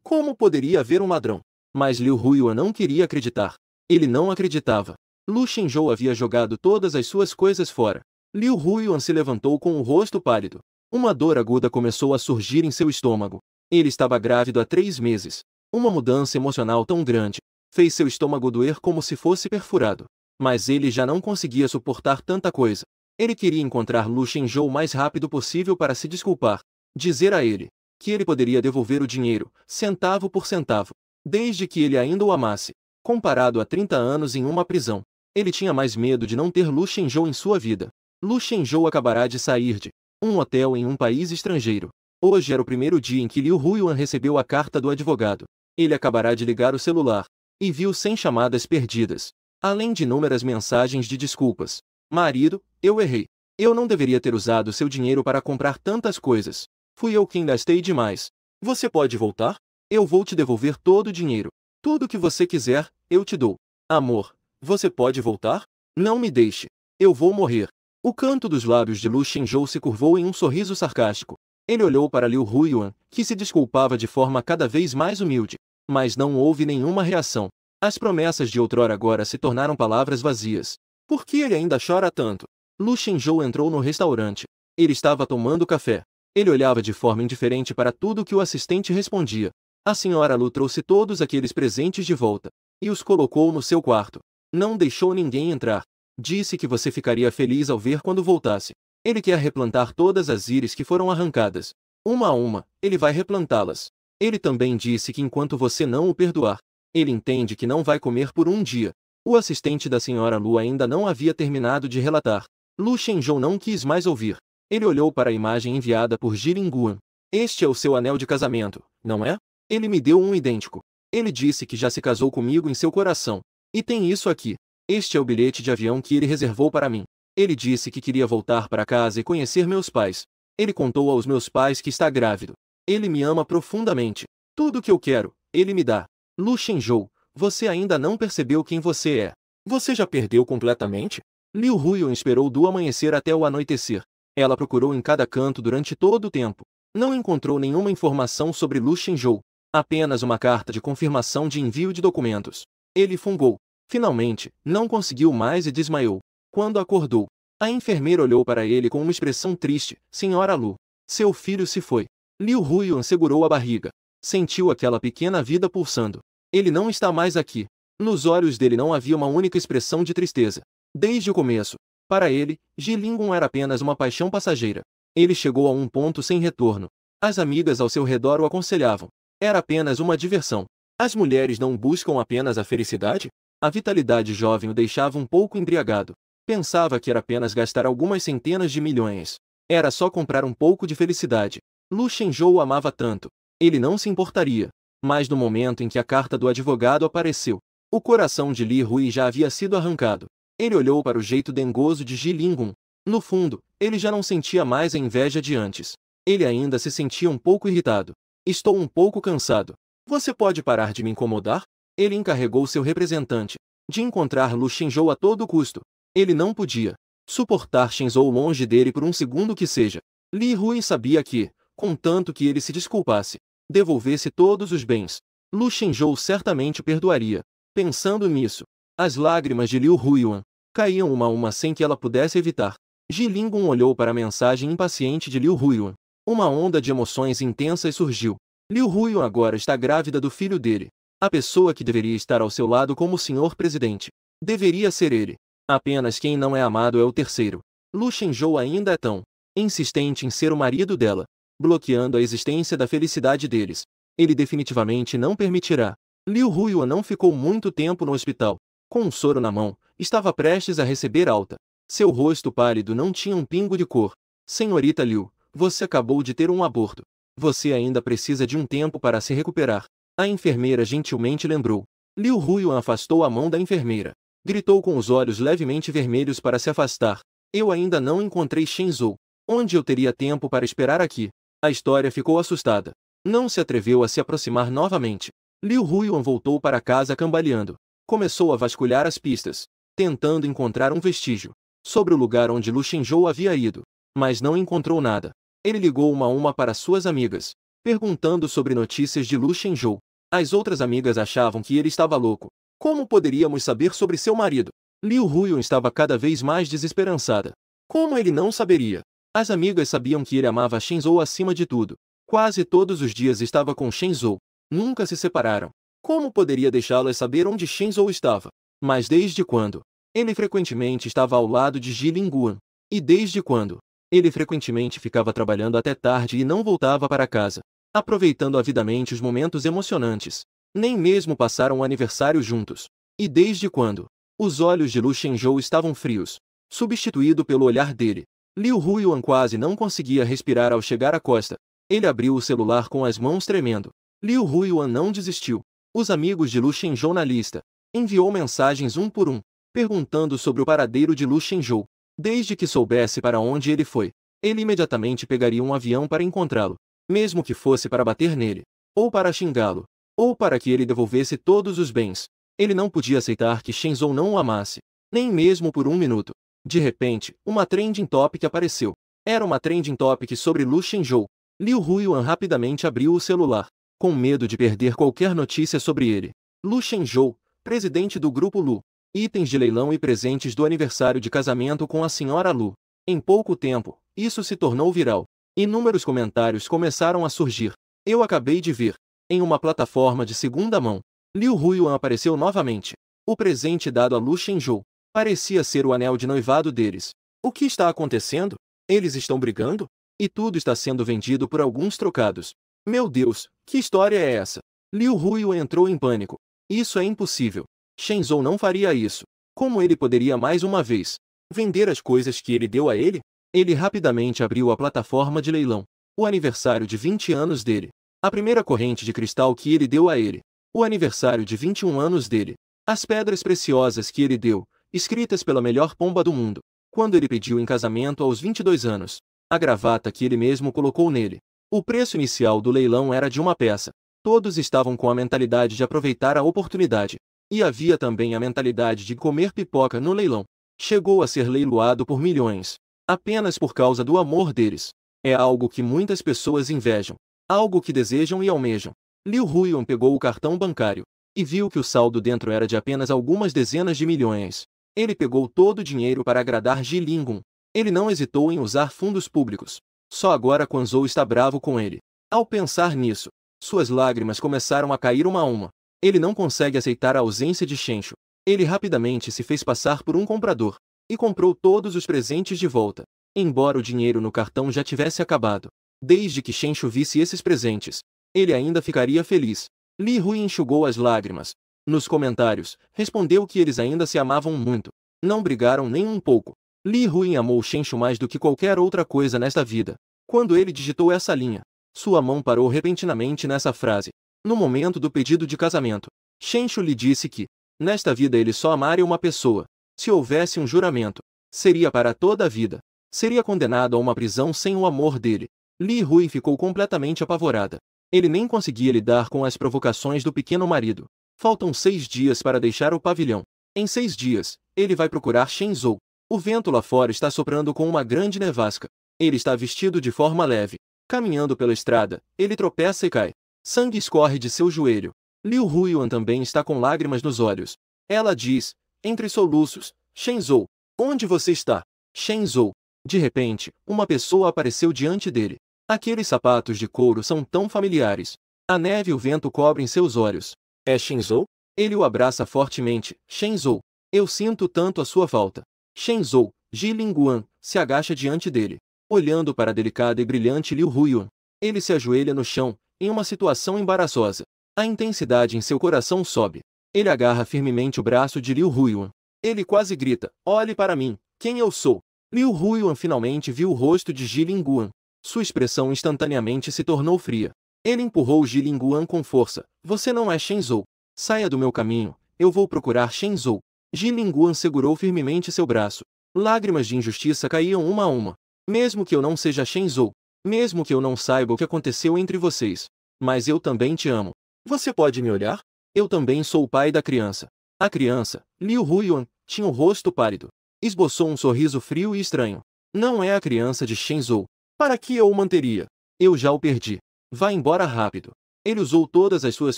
Como poderia haver um ladrão? Mas Liu Huiyuan não queria acreditar. Ele não acreditava. Lu Shenzhou havia jogado todas as suas coisas fora. Liu Huiyuan se levantou com o rosto pálido. Uma dor aguda começou a surgir em seu estômago. Ele estava grávido há 3 meses. Uma mudança emocional tão grande fez seu estômago doer como se fosse perfurado. Mas ele já não conseguia suportar tanta coisa. Ele queria encontrar Lu Shenzhou o mais rápido possível para se desculpar. Dizer a ele que ele poderia devolver o dinheiro, centavo por centavo, desde que ele ainda o amasse. Comparado a 30 anos em uma prisão, ele tinha mais medo de não ter Lu Shenzhou em sua vida. Lu Shenzhou acabará de sair de um hotel em um país estrangeiro. Hoje era o primeiro dia em que Liu Huiyuan recebeu a carta do advogado. Ele acabará de ligar o celular e viu 100 chamadas perdidas, além de inúmeras mensagens de desculpas. Marido, eu errei. Eu não deveria ter usado seu dinheiro para comprar tantas coisas. Fui eu quem gastei demais. Você pode voltar? Eu vou te devolver todo o dinheiro. Tudo que você quiser, eu te dou. Amor, você pode voltar? Não me deixe. Eu vou morrer. O canto dos lábios de Lu Shenzhou se curvou em um sorriso sarcástico. Ele olhou para Liu Huiyuan, que se desculpava de forma cada vez mais humilde. Mas não houve nenhuma reação. As promessas de outrora agora se tornaram palavras vazias. Por que ele ainda chora tanto? Lu Shenzhou entrou no restaurante. Ele estava tomando café. Ele olhava de forma indiferente para tudo que o assistente respondia. A senhora Lu trouxe todos aqueles presentes de volta e os colocou no seu quarto. Não deixou ninguém entrar. Disse que você ficaria feliz ao ver quando voltasse. Ele quer replantar todas as íris que foram arrancadas. Uma a uma, ele vai replantá-las. Ele também disse que enquanto você não o perdoar, ele entende que não vai comer por um dia. O assistente da senhora Lu ainda não havia terminado de relatar. Lu Shenzhou não quis mais ouvir. Ele olhou para a imagem enviada por Ji Lingguan. Este é o seu anel de casamento, não é? Ele me deu um idêntico. Ele disse que já se casou comigo em seu coração. E tem isso aqui. Este é o bilhete de avião que ele reservou para mim. Ele disse que queria voltar para casa e conhecer meus pais. Ele contou aos meus pais que está grávido. Ele me ama profundamente. Tudo o que eu quero, ele me dá. Lu Shenzhou, você ainda não percebeu quem você é. Você já perdeu completamente? Liu Huiyuan esperou do amanhecer até o anoitecer. Ela procurou em cada canto durante todo o tempo. Não encontrou nenhuma informação sobre Lu Shenzhou. Apenas uma carta de confirmação de envio de documentos. Ele fungou. Finalmente, não conseguiu mais e desmaiou. Quando acordou, a enfermeira olhou para ele com uma expressão triste. Senhora Lu, seu filho se foi. Liu Huiyuan segurou a barriga. Sentiu aquela pequena vida pulsando. Ele não está mais aqui. Nos olhos dele não havia uma única expressão de tristeza. Desde o começo, para ele, Ji Lingguan era apenas uma paixão passageira. Ele chegou a um ponto sem retorno. As amigas ao seu redor o aconselhavam. Era apenas uma diversão. As mulheres não buscam apenas a felicidade? A vitalidade jovem o deixava um pouco embriagado. Pensava que era apenas gastar algumas centenas de milhões. Era só comprar um pouco de felicidade. Lu Shenzhou o amava tanto. Ele não se importaria. Mas no momento em que a carta do advogado apareceu, o coração de Li Hui já havia sido arrancado. Ele olhou para o jeito dengoso de Ji Lingguan. No fundo, ele já não sentia mais a inveja de antes. Ele ainda se sentia um pouco irritado. Estou um pouco cansado. Você pode parar de me incomodar? Ele encarregou seu representante de encontrar Lu Shenzhou a todo custo. Ele não podia suportar Shenzhou longe dele por um segundo que seja. Li Hui sabia que, contanto que ele se desculpasse, devolvesse todos os bens, Lu Shenzhou certamente o perdoaria. Pensando nisso, as lágrimas de Liu Huiyuan caíam uma a uma sem que ela pudesse evitar. Ji Lingguan olhou para a mensagem impaciente de Liu Huiyuan. Uma onda de emoções intensas surgiu. Liu Huiyuan agora está grávida do filho dele. A pessoa que deveria estar ao seu lado como senhor presidente deveria ser ele. Apenas quem não é amado é o terceiro. Lu Shenzhou ainda é tão insistente em ser o marido dela, bloqueando a existência da felicidade deles. Ele definitivamente não permitirá. Liu Huiyuan não ficou muito tempo no hospital. Com um soro na mão, estava prestes a receber alta. Seu rosto pálido não tinha um pingo de cor. Senhorita Liu, você acabou de ter um aborto. Você ainda precisa de um tempo para se recuperar. A enfermeira gentilmente lembrou. Liu Huiyuan afastou a mão da enfermeira. Gritou com os olhos levemente vermelhos para se afastar. Eu ainda não encontrei Shenzhou. Onde eu teria tempo para esperar aqui? A história ficou assustada. Não se atreveu a se aproximar novamente. Liu Huiyuan voltou para casa cambaleando. Começou a vasculhar as pistas, tentando encontrar um vestígio sobre o lugar onde Lu Shenzhou havia ido. Mas não encontrou nada. Ele ligou uma a uma para suas amigas, perguntando sobre notícias de Lu Shenzhou. As outras amigas achavam que ele estava louco. Como poderíamos saber sobre seu marido? Liu Huiyuan estava cada vez mais desesperançada. Como ele não saberia? As amigas sabiam que ele amava Shenzhou acima de tudo. Quase todos os dias estava com Shenzhou. Nunca se separaram. Como poderia deixá-las saber onde Shenzhou estava? Mas desde quando? Ele frequentemente estava ao lado de Ji Lingguan. E desde quando? Ele frequentemente ficava trabalhando até tarde e não voltava para casa, aproveitando avidamente os momentos emocionantes. Nem mesmo passaram o aniversário juntos. E desde quando? Os olhos de Lu Shenzhou estavam frios, substituído pelo olhar dele. Liu Huiyuan quase não conseguia respirar ao chegar à costa. Ele abriu o celular com as mãos tremendo. Liu Huiyuan não desistiu. Os amigos de Lu Shenzhou na lista. Enviou mensagens um por um, perguntando sobre o paradeiro de Lu Shenzhou. Desde que soubesse para onde ele foi, ele imediatamente pegaria um avião para encontrá-lo, mesmo que fosse para bater nele, ou para xingá-lo, ou para que ele devolvesse todos os bens. Ele não podia aceitar que Shenzhou não o amasse, nem mesmo por um minuto. De repente, uma trending topic apareceu. Era uma trending topic sobre Lu Shenzhou. Liu Huiyuan rapidamente abriu o celular, com medo de perder qualquer notícia sobre ele. Lu Shenzhou, presidente do Grupo Lu. Itens de leilão e presentes do aniversário de casamento com a senhora Lu. Em pouco tempo, isso se tornou viral. Inúmeros comentários começaram a surgir. Eu acabei de ver. Em uma plataforma de segunda mão, Liu Huiyuan apareceu novamente. O presente dado a Lu Shenzhou parecia ser o anel de noivado deles. O que está acontecendo? Eles estão brigando? E tudo está sendo vendido por alguns trocados. Meu Deus, que história é essa? Liu Huiyuan entrou em pânico. Isso é impossível. Shenzhou não faria isso. Como ele poderia mais uma vez vender as coisas que ele deu a ele? Ele rapidamente abriu a plataforma de leilão. O aniversário de 20 anos dele. A primeira corrente de cristal que ele deu a ele. O aniversário de 21 anos dele. As pedras preciosas que ele deu, escritas pela melhor pomba do mundo. Quando ele pediu em casamento aos 22 anos. A gravata que ele mesmo colocou nele. O preço inicial do leilão era de uma peça. Todos estavam com a mentalidade de aproveitar a oportunidade. E havia também a mentalidade de comer pipoca no leilão. Chegou a ser leiloado por milhões. Apenas por causa do amor deles. É algo que muitas pessoas invejam. Algo que desejam e almejam. Liu Huiyuan pegou o cartão bancário. E viu que o saldo dentro era de apenas algumas dezenas de milhões. Ele pegou todo o dinheiro para agradar Ji Lingun. Ele não hesitou em usar fundos públicos. Só agora Quan Zhou está bravo com ele. Ao pensar nisso, suas lágrimas começaram a cair uma a uma. Ele não consegue aceitar a ausência de Shenzhou. Ele rapidamente se fez passar por um comprador. E comprou todos os presentes de volta. Embora o dinheiro no cartão já tivesse acabado. Desde que Shenzhou visse esses presentes, ele ainda ficaria feliz. Li Hui enxugou as lágrimas. Nos comentários, respondeu que eles ainda se amavam muito. Não brigaram nem um pouco. Li Hui amou Shenzhou mais do que qualquer outra coisa nesta vida. Quando ele digitou essa linha, sua mão parou repentinamente nessa frase. No momento do pedido de casamento, Shenzhou lhe disse que, nesta vida ele só amaria uma pessoa. Se houvesse um juramento, seria para toda a vida. Seria condenado a uma prisão sem o amor dele. Li Hui ficou completamente apavorada. Ele nem conseguia lidar com as provocações do pequeno marido. Faltam 6 dias para deixar o pavilhão. Em 6 dias, ele vai procurar Shenzhou. O vento lá fora está soprando com uma grande nevasca. Ele está vestido de forma leve. Caminhando pela estrada, ele tropeça e cai. Sangue escorre de seu joelho. Liu Huiyuan também está com lágrimas nos olhos. Ela diz, entre soluços, Shenzhou, onde você está? Shenzhou. De repente, uma pessoa apareceu diante dele. Aqueles sapatos de couro são tão familiares. A neve e o vento cobrem seus olhos. É Shenzhou? Ele o abraça fortemente. Shenzhou, eu sinto tanto a sua falta. Shenzhou, Ji Linguan, se agacha diante dele, olhando para a delicada e brilhante Liu Huiyuan. Ele se ajoelha no chão, em uma situação embaraçosa. A intensidade em seu coração sobe. Ele agarra firmemente o braço de Liu Huiyuan. Ele quase grita, olhe para mim, quem eu sou? Liu Huiyuan finalmente viu o rosto de Ji Linguan. Sua expressão instantaneamente se tornou fria. Ele empurrou Ji Linguan com força. Você não é Shenzhou. Saia do meu caminho, eu vou procurar Shenzhou. Ji Linguan segurou firmemente seu braço. Lágrimas de injustiça caíam uma a uma. Mesmo que eu não seja Shenzhou. Mesmo que eu não saiba o que aconteceu entre vocês. Mas eu também te amo. Você pode me olhar? Eu também sou o pai da criança. A criança, Liu Huiyuan, tinha o rosto pálido. Esboçou um sorriso frio e estranho. Não é a criança de Shenzhou. Para que eu o manteria? Eu já o perdi. Vá embora rápido. Ele usou todas as suas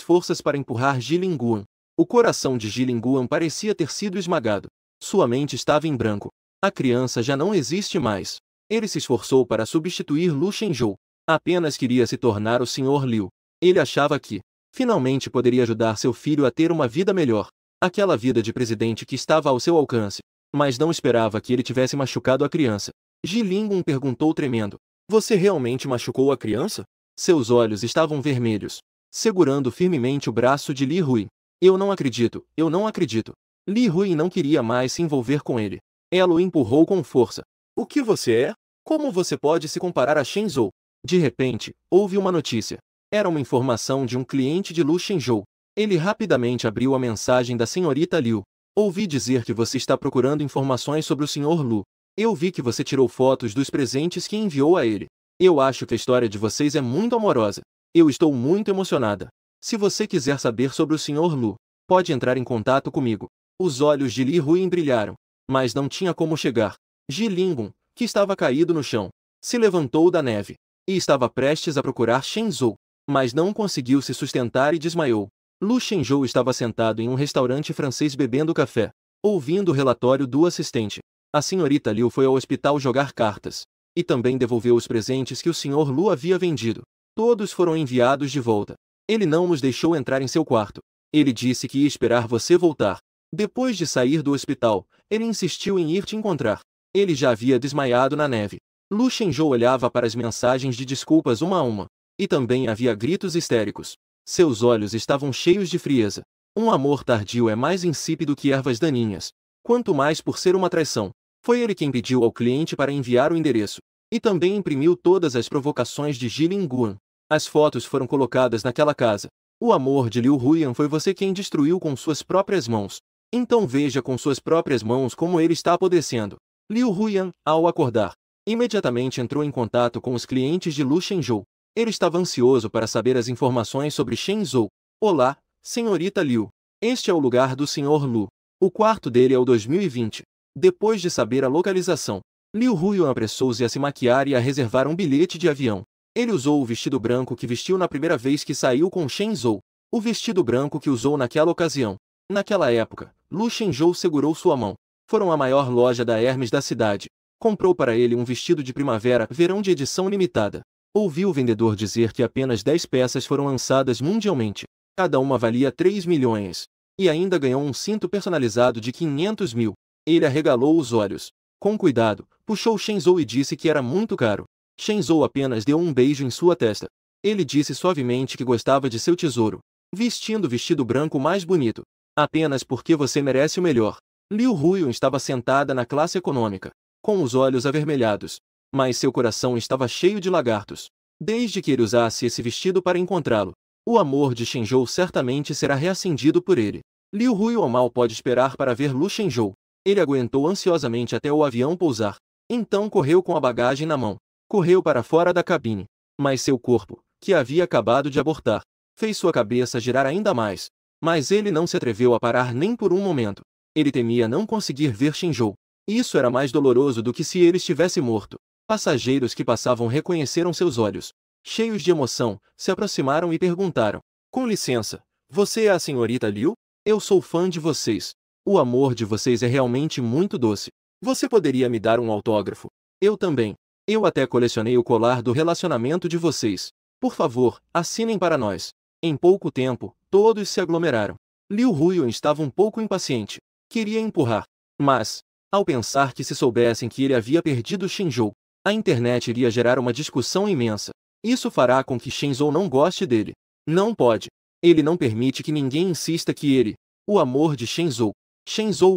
forças para empurrar Ji Linguan. O coração de Ji Linguan parecia ter sido esmagado. Sua mente estava em branco. A criança já não existe mais. Ele se esforçou para substituir Lu Shenzhou. Apenas queria se tornar o Sr. Liu. Ele achava que, finalmente poderia ajudar seu filho a ter uma vida melhor. Aquela vida de presidente que estava ao seu alcance. Mas não esperava que ele tivesse machucado a criança. Ji Lingun perguntou tremendo. Você realmente machucou a criança? Seus olhos estavam vermelhos, segurando firmemente o braço de Li Hui. Eu não acredito, eu não acredito. Li Hui não queria mais se envolver com ele. Ela o empurrou com força. O que você é? Como você pode se comparar a Shenzhou? De repente, houve uma notícia. Era uma informação de um cliente de Lu Shenzhou. Ele rapidamente abriu a mensagem da senhorita Liu. Ouvi dizer que você está procurando informações sobre o Sr. Lu. Eu vi que você tirou fotos dos presentes que enviou a ele. Eu acho que a história de vocês é muito amorosa. Eu estou muito emocionada. Se você quiser saber sobre o Sr. Lu, pode entrar em contato comigo. Os olhos de Li Hui brilharam, mas não tinha como chegar. Ji Lingun, que estava caído no chão, se levantou da neve e estava prestes a procurar Shenzhou, mas não conseguiu se sustentar e desmaiou. Lu Shenzhou estava sentado em um restaurante francês bebendo café, ouvindo o relatório do assistente. A senhorita Liu foi ao hospital jogar cartas. E também devolveu os presentes que o Sr. Lu havia vendido. Todos foram enviados de volta. Ele não nos deixou entrar em seu quarto. Ele disse que ia esperar você voltar. Depois de sair do hospital, ele insistiu em ir te encontrar. Ele já havia desmaiado na neve. Lu Shenzhou olhava para as mensagens de desculpas uma a uma. E também havia gritos histéricos. Seus olhos estavam cheios de frieza. Um amor tardio é mais insípido que ervas daninhas. Quanto mais por ser uma traição. Foi ele quem pediu ao cliente para enviar o endereço. E também imprimiu todas as provocações de Jilin Guan. As fotos foram colocadas naquela casa. O amor de Liu Huiyan foi você quem destruiu com suas próprias mãos. Então veja com suas próprias mãos como ele está apodrecendo. Liu Huiyan, ao acordar, imediatamente entrou em contato com os clientes de Lu Shenzhou. Ele estava ansioso para saber as informações sobre Shenzhou. Olá, senhorita Liu. Este é o lugar do Sr. Lu. O quarto dele é o 2020. Depois de saber a localização, Liu Huiyan apressou-se a se maquiar e a reservar um bilhete de avião. Ele usou o vestido branco que vestiu na primeira vez que saiu com Shenzhou. O vestido branco que usou naquela ocasião. Naquela época, Lu Shenzhou segurou sua mão. Foram à maior loja da Hermes da cidade. Comprou para ele um vestido de primavera-verão de edição limitada. Ouviu o vendedor dizer que apenas 10 peças foram lançadas mundialmente. Cada uma valia 3 milhões. E ainda ganhou um cinto personalizado de 500 mil. Ele arregalou os olhos. Com cuidado, puxou Shenzhou e disse que era muito caro. Shenzhou apenas deu um beijo em sua testa. Ele disse suavemente que gostava de seu tesouro. Vestindo o vestido branco mais bonito. Apenas porque você merece o melhor. Liu Huiyan estava sentada na classe econômica. Com os olhos avermelhados. Mas seu coração estava cheio de lagartos. Desde que ele usasse esse vestido para encontrá-lo, o amor de Shenzhou certamente será reacendido por ele. Liu Huiyan mal pode esperar para ver Lu Shenzhou. Ele aguentou ansiosamente até o avião pousar. Então correu com a bagagem na mão. Correu para fora da cabine. Mas seu corpo, que havia acabado de abortar, fez sua cabeça girar ainda mais. Mas ele não se atreveu a parar nem por um momento. Ele temia não conseguir ver Shenzhou. Isso era mais doloroso do que se ele estivesse morto. Passageiros que passavam reconheceram seus olhos. Cheios de emoção, se aproximaram e perguntaram. Com licença, você é a senhorita Liu? Eu sou fã de vocês. O amor de vocês é realmente muito doce. Você poderia me dar um autógrafo? Eu também. Eu até colecionei o colar do relacionamento de vocês. Por favor, assinem para nós. Em pouco tempo, todos se aglomeraram. Liu Huiyan estava um pouco impaciente. Queria empurrar. Mas, ao pensar que se soubessem que ele havia perdido Shenzhou, a internet iria gerar uma discussão imensa. Isso fará com que Shenzhou não goste dele. Não pode. Ele não permite que ninguém insista que ele, o amor de Shenzhou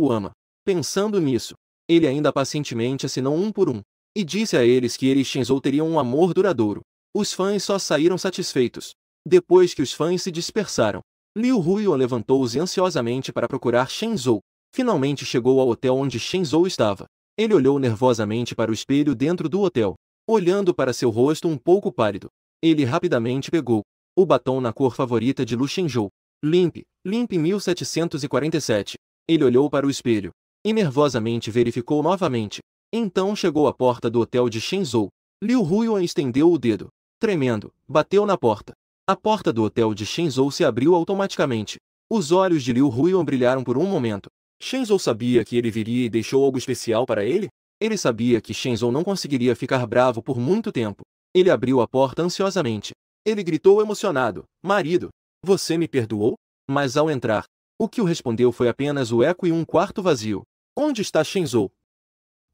o ama. Pensando nisso, ele ainda pacientemente assinou um por um. E disse a eles que ele e Shenzhou teriam um amor duradouro. Os fãs só saíram satisfeitos. Depois que os fãs se dispersaram, Liu Huiyan levantou-se ansiosamente para procurar Shenzhou. Finalmente chegou ao hotel onde Shenzhou estava. Ele olhou nervosamente para o espelho dentro do hotel. Olhando para seu rosto um pouco pálido, ele rapidamente pegou o batom na cor favorita de Lu Shenzhou. Limpe 1747. Ele olhou para o espelho e nervosamente verificou novamente. Então chegou à porta do hotel de Shenzhou. Liu Huiyan estendeu o dedo. Tremendo, bateu na porta. A porta do hotel de Shenzhou se abriu automaticamente. Os olhos de Liu Huiyan brilharam por um momento. Shenzhou sabia que ele viria e deixou algo especial para ele? Ele sabia que Shenzhou não conseguiria ficar bravo por muito tempo. Ele abriu a porta ansiosamente. Ele gritou emocionado: marido, você me perdoou? Mas ao entrar, o que o respondeu foi apenas o eco e um quarto vazio. Onde está Shenzhou?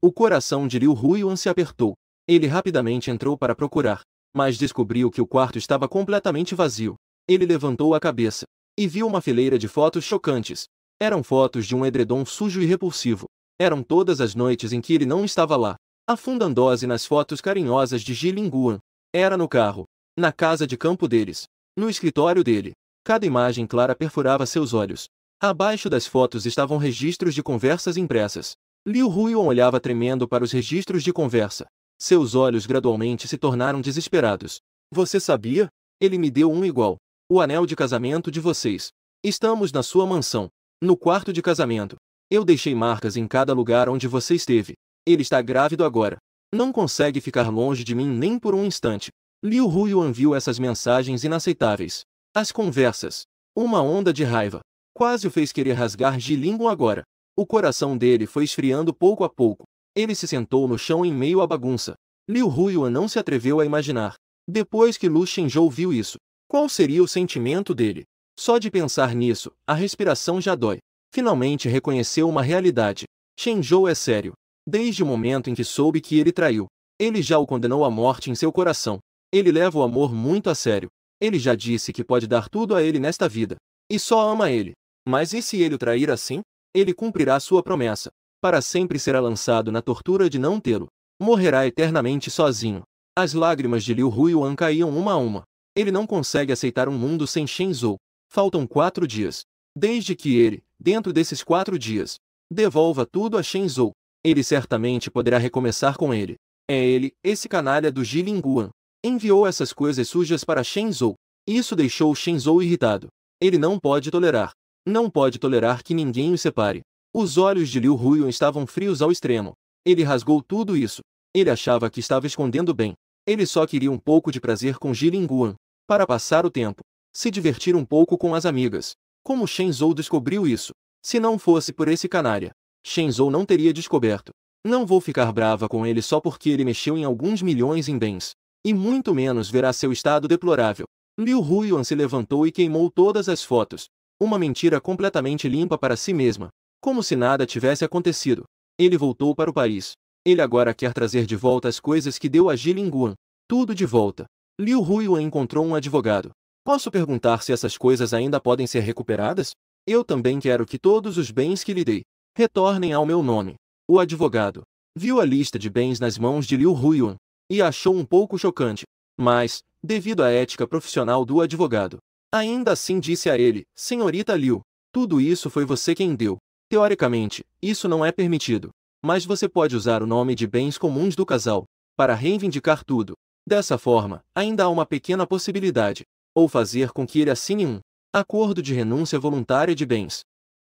O coração de Liu Huiyan se apertou. Ele rapidamente entrou para procurar, mas descobriu que o quarto estava completamente vazio. Ele levantou a cabeça e viu uma fileira de fotos chocantes. Eram fotos de um edredom sujo e repulsivo. Eram todas as noites em que ele não estava lá. Afundando-se nas fotos carinhosas de Jilin Guan. Era no carro, na casa de campo deles, no escritório dele. Cada imagem clara perfurava seus olhos. Abaixo das fotos estavam registros de conversas impressas. Liu Huiyan olhava tremendo para os registros de conversa. Seus olhos gradualmente se tornaram desesperados. Você sabia? Ele me deu um igual. O anel de casamento de vocês. Estamos na sua mansão. No quarto de casamento. Eu deixei marcas em cada lugar onde você esteve. Ele está grávido agora. Não consegue ficar longe de mim nem por um instante. Liu Huiyan viu essas mensagens inaceitáveis. As conversas. Uma onda de raiva. Quase o fez querer rasgar Jilin Guan agora. O coração dele foi esfriando pouco a pouco. Ele se sentou no chão em meio à bagunça. Liu Huiyuan não se atreveu a imaginar. Depois que Lu Shenzhou viu isso, qual seria o sentimento dele? Só de pensar nisso, a respiração já dói. Finalmente reconheceu uma realidade. Shenzhou é sério. Desde o momento em que soube que ele traiu, ele já o condenou à morte em seu coração. Ele leva o amor muito a sério. Ele já disse que pode dar tudo a ele nesta vida. E só ama ele. Mas e se ele o trair assim? Ele cumprirá sua promessa. Para sempre será lançado na tortura de não tê-lo. Morrerá eternamente sozinho. As lágrimas de Liu Huiyuan caíam uma a uma. Ele não consegue aceitar um mundo sem Shenzhou. Faltam 4 dias. Desde que ele, dentro desses 4 dias, devolva tudo a Shenzhou, ele certamente poderá recomeçar com ele. É ele, esse canalha do Jilinguan. Enviou essas coisas sujas para Shenzhou. Isso deixou Shenzhou irritado. Ele não pode tolerar. Não pode tolerar que ninguém o separe. Os olhos de Liu Huiyuan estavam frios ao extremo. Ele rasgou tudo isso. Ele achava que estava escondendo bem. Ele só queria um pouco de prazer com Jilinguan. Para passar o tempo. Se divertir um pouco com as amigas. Como Shenzhou descobriu isso? Se não fosse por esse canalha, Shenzhou não teria descoberto. Não vou ficar brava com ele só porque ele mexeu em alguns milhões em bens. E muito menos verá seu estado deplorável. Liu Huiyuan se levantou e queimou todas as fotos. Uma mentira completamente limpa para si mesma. Como se nada tivesse acontecido. Ele voltou para o país. Ele agora quer trazer de volta as coisas que deu a Jilinguan. Tudo de volta. Liu Huiyuan encontrou um advogado. Posso perguntar se essas coisas ainda podem ser recuperadas? Eu também quero que todos os bens que lhe dei retornem ao meu nome. O advogado viu a lista de bens nas mãos de Liu Huiyuan e achou um pouco chocante. Mas, devido à ética profissional do advogado, ainda assim disse a ele: Senhorita Liu, tudo isso foi você quem deu. Teoricamente, isso não é permitido. Mas você pode usar o nome de bens comuns do casal para reivindicar tudo. Dessa forma, ainda há uma pequena possibilidade. Ou fazer com que ele assine um acordo de renúncia voluntária de bens.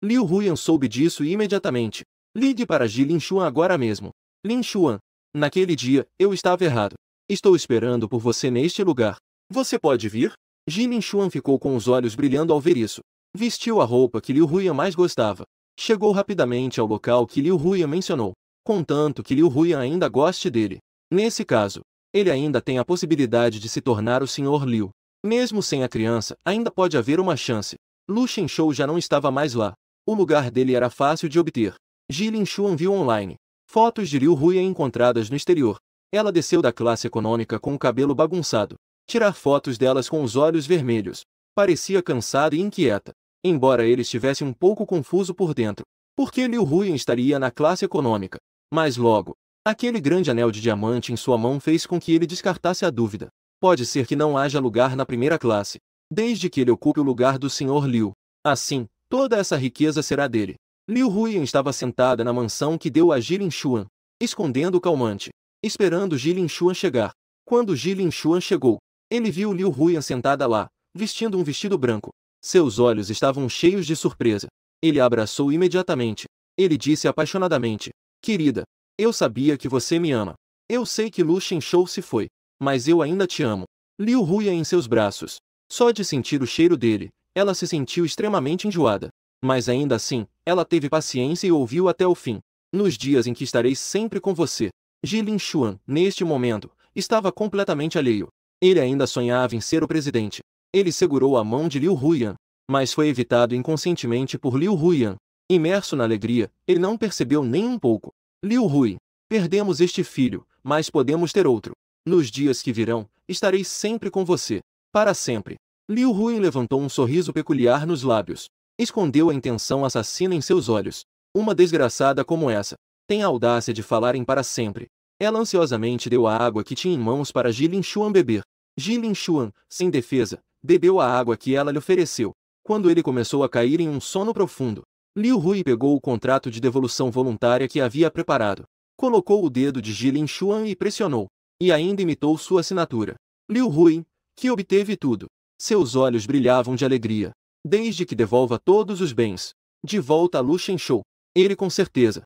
Liu Huiyuan soube disso imediatamente. Ligue para Ji Linshuan agora mesmo. Linshuan, naquele dia, eu estava errado. Estou esperando por você neste lugar. Você pode vir? Ji Linshuan ficou com os olhos brilhando ao ver isso. Vestiu a roupa que Liu Huiyuan mais gostava. Chegou rapidamente ao local que Liu Huiyuan mencionou. Contanto que Liu Huiyuan ainda goste dele. Nesse caso, ele ainda tem a possibilidade de se tornar o Sr. Liu. Mesmo sem a criança, ainda pode haver uma chance. Lu Shenzhou já não estava mais lá. O lugar dele era fácil de obter. Ji Linshuan viu online fotos de Liu Huiyuan encontradas no exterior. Ela desceu da classe econômica com o cabelo bagunçado. Tirar fotos delas com os olhos vermelhos. Parecia cansada e inquieta. Embora ele estivesse um pouco confuso por dentro. Por que Liu Huiyuan estaria na classe econômica? Mas logo, aquele grande anel de diamante em sua mão fez com que ele descartasse a dúvida. Pode ser que não haja lugar na primeira classe, desde que ele ocupe o lugar do Sr. Liu. Assim, toda essa riqueza será dele. Liu Huiyuan estava sentada na mansão que deu a Ji Linshuan, escondendo o calmante, esperando Ji Linshuan chegar. Quando Ji Linshuan chegou, ele viu Liu Huiyuan sentada lá, vestindo um vestido branco. Seus olhos estavam cheios de surpresa. Ele a abraçou imediatamente. Ele disse apaixonadamente: Querida, eu sabia que você me ama. Eu sei que Lu Shenzhou se foi. Mas eu ainda te amo. Liu Huiyuan em seus braços. Só de sentir o cheiro dele, ela se sentiu extremamente enjoada. Mas ainda assim, ela teve paciência e ouviu até o fim. Nos dias em que estarei sempre com você. Ji Linshuan, neste momento, estava completamente alheio. Ele ainda sonhava em ser o presidente. Ele segurou a mão de Liu Huiyuan, mas foi evitado inconscientemente por Liu Huiyuan. Imerso na alegria, ele não percebeu nem um pouco. Liu Hui, perdemos este filho, mas podemos ter outro. Nos dias que virão, estarei sempre com você. Para sempre. Liu Huiyuan levantou um sorriso peculiar nos lábios. Escondeu a intenção assassina em seus olhos. Uma desgraçada como essa tem a audácia de falar em para sempre. Ela ansiosamente deu a água que tinha em mãos para Ji Linshuan beber. Ji Linshuan, sem defesa, bebeu a água que ela lhe ofereceu. Quando ele começou a cair em um sono profundo, Liu Hui pegou o contrato de devolução voluntária que havia preparado. Colocou o dedo de Ji Linshuan e pressionou. E ainda imitou sua assinatura. Liu Hui, que obteve tudo. Seus olhos brilhavam de alegria. Desde que devolva todos os bens. De volta a Lu Shenzhou. Ele com certeza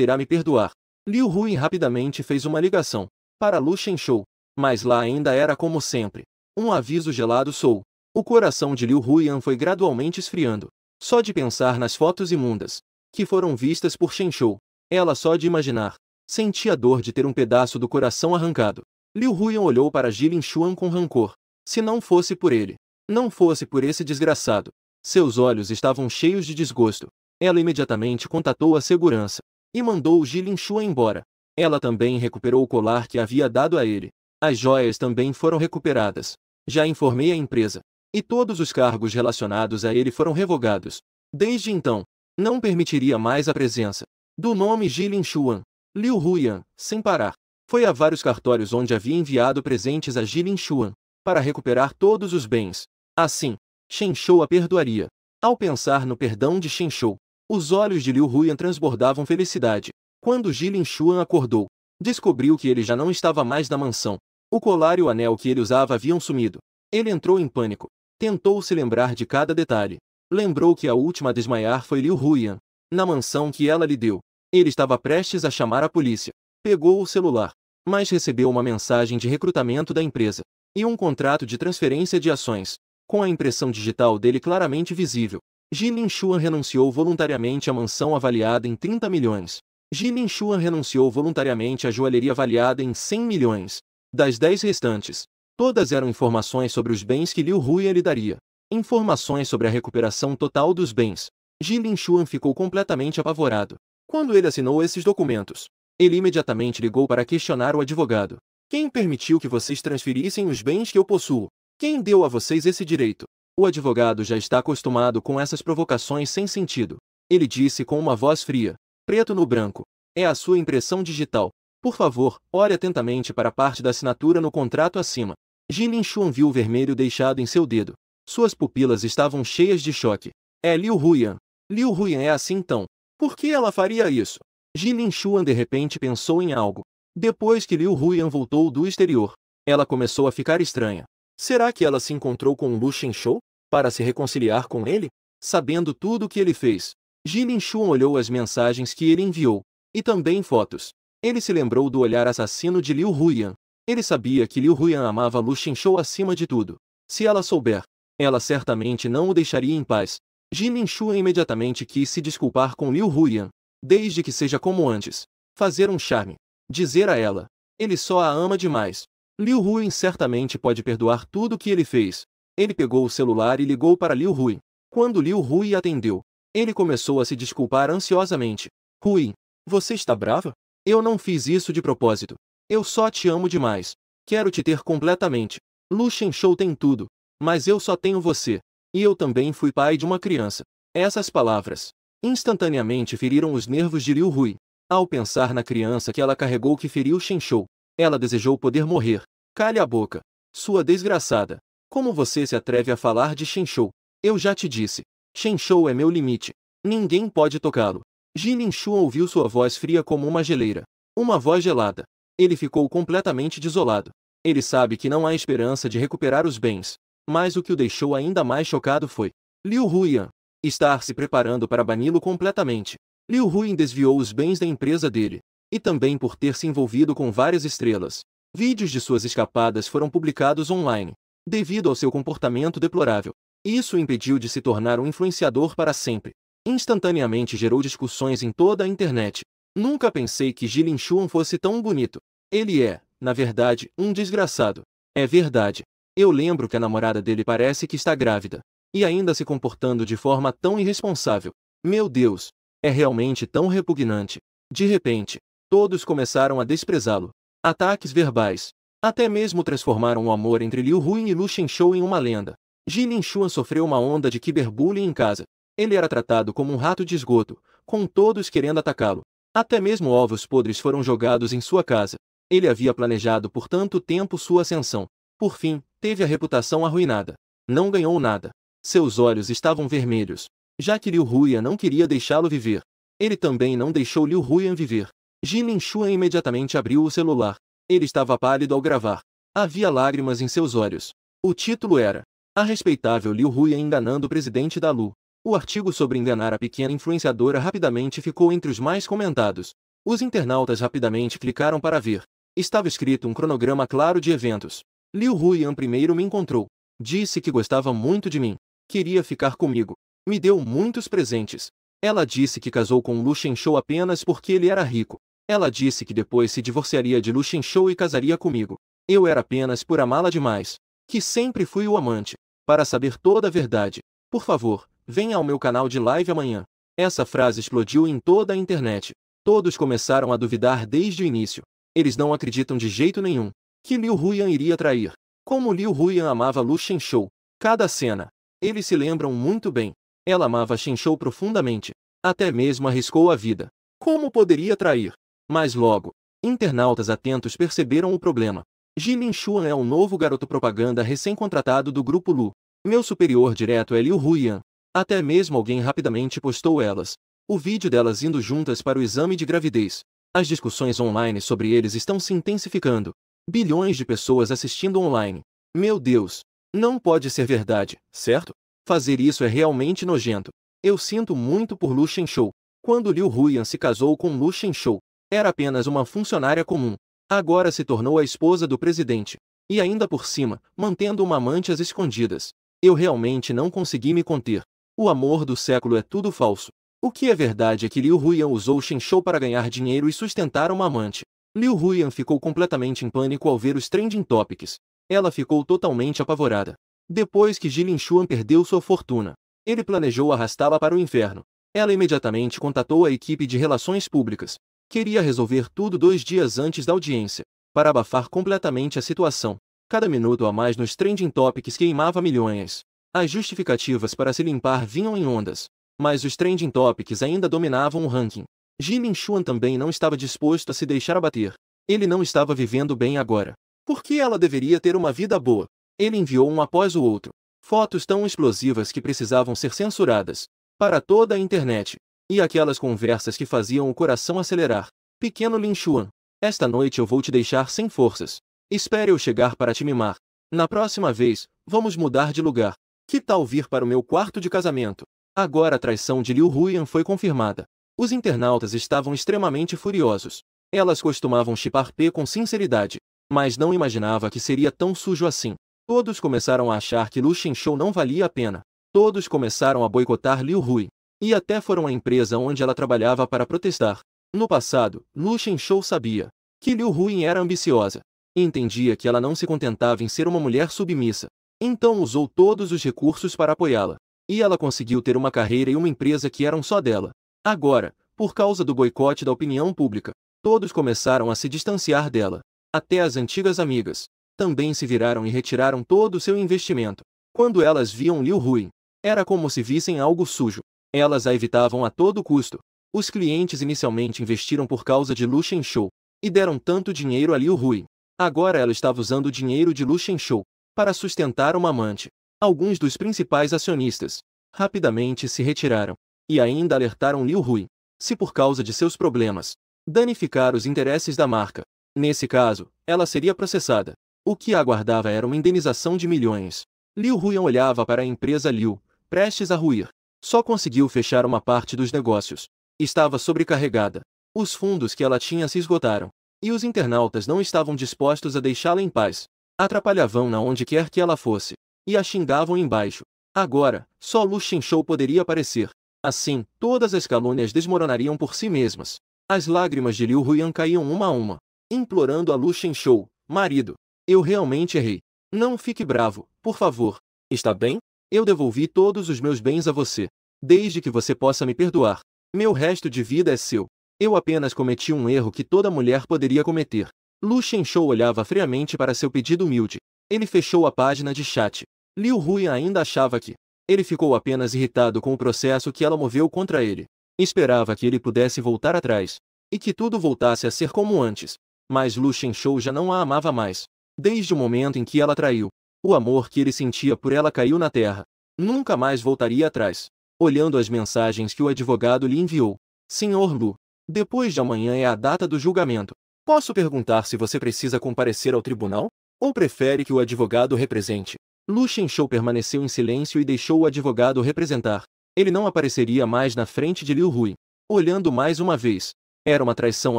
irá me perdoar. Liu Hui rapidamente fez uma ligação para Lu Shenzhou. Mas lá ainda era como sempre. Um aviso gelado soou. O coração de Liu Huiyuan foi gradualmente esfriando. Só de pensar nas fotos imundas que foram vistas por Shenzhou, Ela só de imaginar. Sentia a dor de ter um pedaço do coração arrancado. Liu Huyan olhou para Jilin Xuan com rancor. Se não fosse por ele. Não fosse por esse desgraçado. Seus olhos estavam cheios de desgosto. Ela imediatamente contatou a segurança. E mandou Jilin Xuan embora. Ela também recuperou o colar que havia dado a ele. As joias também foram recuperadas. Já informei a empresa. E todos os cargos relacionados a ele foram revogados. Desde então, não permitiria mais a presença do nome Jilin Xuan. Liu Huyan, sem parar, foi a vários cartórios onde havia enviado presentes a Jilin Xuan, para recuperar todos os bens. Assim, Shen Shou a perdoaria. Ao pensar no perdão de Shen Shou, os olhos de Liu Huyan transbordavam felicidade. Quando Jilin Xuan acordou, descobriu que ele já não estava mais na mansão. O colar e o anel que ele usava haviam sumido. Ele entrou em pânico. Tentou se lembrar de cada detalhe. Lembrou que a última a desmaiar foi Liu Huyan, na mansão que ela lhe deu. Ele estava prestes a chamar a polícia. Pegou o celular, mas recebeu uma mensagem de recrutamento da empresa e um contrato de transferência de ações, com a impressão digital dele claramente visível. Jilin Xuan renunciou voluntariamente à mansão avaliada em 30 milhões. Jilin Xuan renunciou voluntariamente à joalheria avaliada em 100 milhões. Das 10 restantes, todas eram informações sobre os bens que Liu Huyan lhe daria. Informações sobre a recuperação total dos bens. Jilin Xuan ficou completamente apavorado. Quando ele assinou esses documentos, ele imediatamente ligou para questionar o advogado. Quem permitiu que vocês transferissem os bens que eu possuo? Quem deu a vocês esse direito? O advogado já está acostumado com essas provocações sem sentido. Ele disse com uma voz fria, preto no branco. É a sua impressão digital. Por favor, olhe atentamente para a parte da assinatura no contrato acima. Jilin Xuan viu o vermelho deixado em seu dedo. Suas pupilas estavam cheias de choque. É Liu Huyan. Liu Huyan é assim então. Por que ela faria isso? Jilin Xuan de repente pensou em algo. Depois que Liu Huyan voltou do exterior, ela começou a ficar estranha. Será que ela se encontrou com Lu Shenshou para se reconciliar com ele? Sabendo tudo o que ele fez, Jilin Xuan olhou as mensagens que ele enviou, e também fotos. Ele se lembrou do olhar assassino de Liu Huyan. Ele sabia que Liu Huyan amava Lu Shenshou acima de tudo. Se ela souber, ela certamente não o deixaria em paz. Jilin Xuan imediatamente quis se desculpar com Liu Huyan, desde que seja como antes. Fazer um charme. Dizer a ela, ele só a ama demais. Liu Huyan certamente pode perdoar tudo o que ele fez. Ele pegou o celular e ligou para Liu Huyan. Quando Liu Huyan atendeu, ele começou a se desculpar ansiosamente. Huyan, você está brava? Eu não fiz isso de propósito. Eu só te amo demais. Quero te ter completamente. Lu Shenshou tem tudo, mas eu só tenho você. E eu também fui pai de uma criança. Essas palavras, instantaneamente feriram os nervos de Liu Huyan. Ao pensar na criança que ela carregou que feriu Shenshou, ela desejou poder morrer. Cale a boca. Sua desgraçada. Como você se atreve a falar de Shenshou? Eu já te disse. Shenshou é meu limite. Ninguém pode tocá-lo. Jilin Xuan ouviu sua voz fria como uma geleira. Uma voz gelada. Ele ficou completamente desolado. Ele sabe que não há esperança de recuperar os bens. Mas o que o deixou ainda mais chocado foi Liu Huyan estar se preparando para bani-lo completamente. Liu Huyan desviou os bens da empresa dele, e também por ter se envolvido com várias estrelas. Vídeos de suas escapadas foram publicados online, devido ao seu comportamento deplorável. Isso o impediu de se tornar um influenciador para sempre. Instantaneamente gerou discussões em toda a internet. Nunca pensei que Jilin Xuan fosse tão bonito. Ele é, na verdade, um desgraçado. É verdade. Eu lembro que a namorada dele parece que está grávida. E ainda se comportando de forma tão irresponsável. Meu Deus! É realmente tão repugnante. De repente, todos começaram a desprezá-lo. Ataques verbais. Até mesmo transformaram o amor entre Liu Huyan e Lu Shenshou em uma lenda. Jilin Xuan sofreu uma onda de cyberbullying em casa. Ele era tratado como um rato de esgoto, com todos querendo atacá-lo. Até mesmo ovos podres foram jogados em sua casa. Ele havia planejado por tanto tempo sua ascensão. Por fim, teve a reputação arruinada. Não ganhou nada. Seus olhos estavam vermelhos. Já que Liu Huyan não queria deixá-lo viver, ele também não deixou Liu Huyan viver. Jilin Xuan imediatamente abriu o celular. Ele estava pálido ao gravar. Havia lágrimas em seus olhos. O título era A respeitável Liu Huyan enganando o presidente da Lu. O artigo sobre enganar a pequena influenciadora rapidamente ficou entre os mais comentados. Os internautas rapidamente clicaram para ver. Estava escrito um cronograma claro de eventos. Liu Huyan primeiro me encontrou. Disse que gostava muito de mim. Queria ficar comigo. Me deu muitos presentes. Ela disse que casou com Lu Shenshou apenas porque ele era rico. Ela disse que depois se divorciaria de Lu Shenshou e casaria comigo. Eu era apenas por amá-la demais. Que sempre fui o amante. Para saber toda a verdade, por favor, venha ao meu canal de live amanhã. Essa frase explodiu em toda a internet. Todos começaram a duvidar desde o início. Eles não acreditam de jeito nenhum que Liu Huyan iria trair. Como Liu Huyan amava Lu Shenshou. Cada cena. Eles se lembram muito bem. Ela amava Shenshou profundamente. Até mesmo arriscou a vida. Como poderia trair? Mas logo, internautas atentos perceberam o problema. Jilin Xuan é o novo garoto propaganda recém-contratado do Grupo Lu. Meu superior direto é Liu Huyan. Até mesmo alguém rapidamente postou elas. O vídeo delas indo juntas para o exame de gravidez. As discussões online sobre eles estão se intensificando. Bilhões de pessoas assistindo online. Meu Deus! Não pode ser verdade, certo? Fazer isso é realmente nojento. Eu sinto muito por Lu Shenshou. Quando Liu Huyan se casou com Lu Shenshou, era apenas uma funcionária comum. Agora se tornou a esposa do presidente. E ainda por cima, mantendo uma amante às escondidas. Eu realmente não consegui me conter. O amor do século é tudo falso. O que é verdade é que Liu Huyan usou Shenshou para ganhar dinheiro e sustentar uma amante. Liu Huyan ficou completamente em pânico ao ver os trending topics. Ela ficou totalmente apavorada. Depois que Jilin Xuan perdeu sua fortuna, ele planejou arrastá-la para o inferno. Ela imediatamente contatou a equipe de relações públicas. Queria resolver tudo 2 dias antes da audiência, para abafar completamente a situação. Cada minuto a mais nos trending topics queimava milhões. As justificativas para se limpar vinham em ondas. Mas os trending topics ainda dominavam o ranking. Jilin Xuan também não estava disposto a se deixar abater. Ele não estava vivendo bem agora. Por que ela deveria ter uma vida boa? Ele enviou um após o outro. Fotos tão explosivas que precisavam ser censuradas. Para toda a internet. E aquelas conversas que faziam o coração acelerar. Pequeno Lin Xuan, esta noite eu vou te deixar sem forças. Espere eu chegar para te mimar. Na próxima vez, vamos mudar de lugar. Que tal vir para o meu quarto de casamento? Agora a traição de Liu Huyan foi confirmada. Os internautas estavam extremamente furiosos. Elas costumavam shippar P com sinceridade. Mas não imaginava que seria tão sujo assim. Todos começaram a achar que Lu Shenshou não valia a pena. Todos começaram a boicotar Liu Huyan. E até foram à empresa onde ela trabalhava para protestar. No passado, Lu Shenshou sabia que Liu Huyan era ambiciosa. E entendia que ela não se contentava em ser uma mulher submissa. Então usou todos os recursos para apoiá-la. E ela conseguiu ter uma carreira e uma empresa que eram só dela. Agora, por causa do boicote da opinião pública, todos começaram a se distanciar dela. Até as antigas amigas também se viraram e retiraram todo o seu investimento. Quando elas viam Liu Huyan, era como se vissem algo sujo. Elas a evitavam a todo custo. Os clientes inicialmente investiram por causa de Lu Shenshou e deram tanto dinheiro a Liu Huyan. Agora ela estava usando o dinheiro de Lu Shenshou para sustentar uma amante. Alguns dos principais acionistas rapidamente se retiraram e ainda alertaram Liu Huyan se por causa de seus problemas danificar os interesses da marca. Nesse caso, ela seria processada. O que a aguardava era uma indenização de milhões. Liu Huyan olhava para a empresa Liu, prestes a ruir. Só conseguiu fechar uma parte dos negócios. Estava sobrecarregada. Os fundos que ela tinha se esgotaram. E os internautas não estavam dispostos a deixá-la em paz. Atrapalhavam-na onde quer que ela fosse. E a xingavam embaixo. Agora, só Lu Shenshou poderia aparecer. Assim, todas as calúnias desmoronariam por si mesmas. As lágrimas de Liu Huyan caíam uma a uma, implorando a Lu Shenshou: marido, eu realmente errei. Não fique bravo, por favor. Está bem? Eu devolvi todos os meus bens a você. Desde que você possa me perdoar. Meu resto de vida é seu. Eu apenas cometi um erro que toda mulher poderia cometer. Lu Shenshou olhava friamente para seu pedido humilde. Ele fechou a página de chat. Liu Huyan ainda achava que ele ficou apenas irritado com o processo que ela moveu contra ele. Esperava que ele pudesse voltar atrás e que tudo voltasse a ser como antes. Mas Lu Shenshou já não a amava mais. Desde o momento em que ela traiu, o amor que ele sentia por ela caiu na terra. Nunca mais voltaria atrás. Olhando as mensagens que o advogado lhe enviou. Senhor Lu, depois de amanhã é a data do julgamento. Posso perguntar se você precisa comparecer ao tribunal? Ou prefere que o advogado represente? Lu Shenshou permaneceu em silêncio e deixou o advogado representar. Ele não apareceria mais na frente de Liu Huyan. Olhando mais uma vez. Era uma traição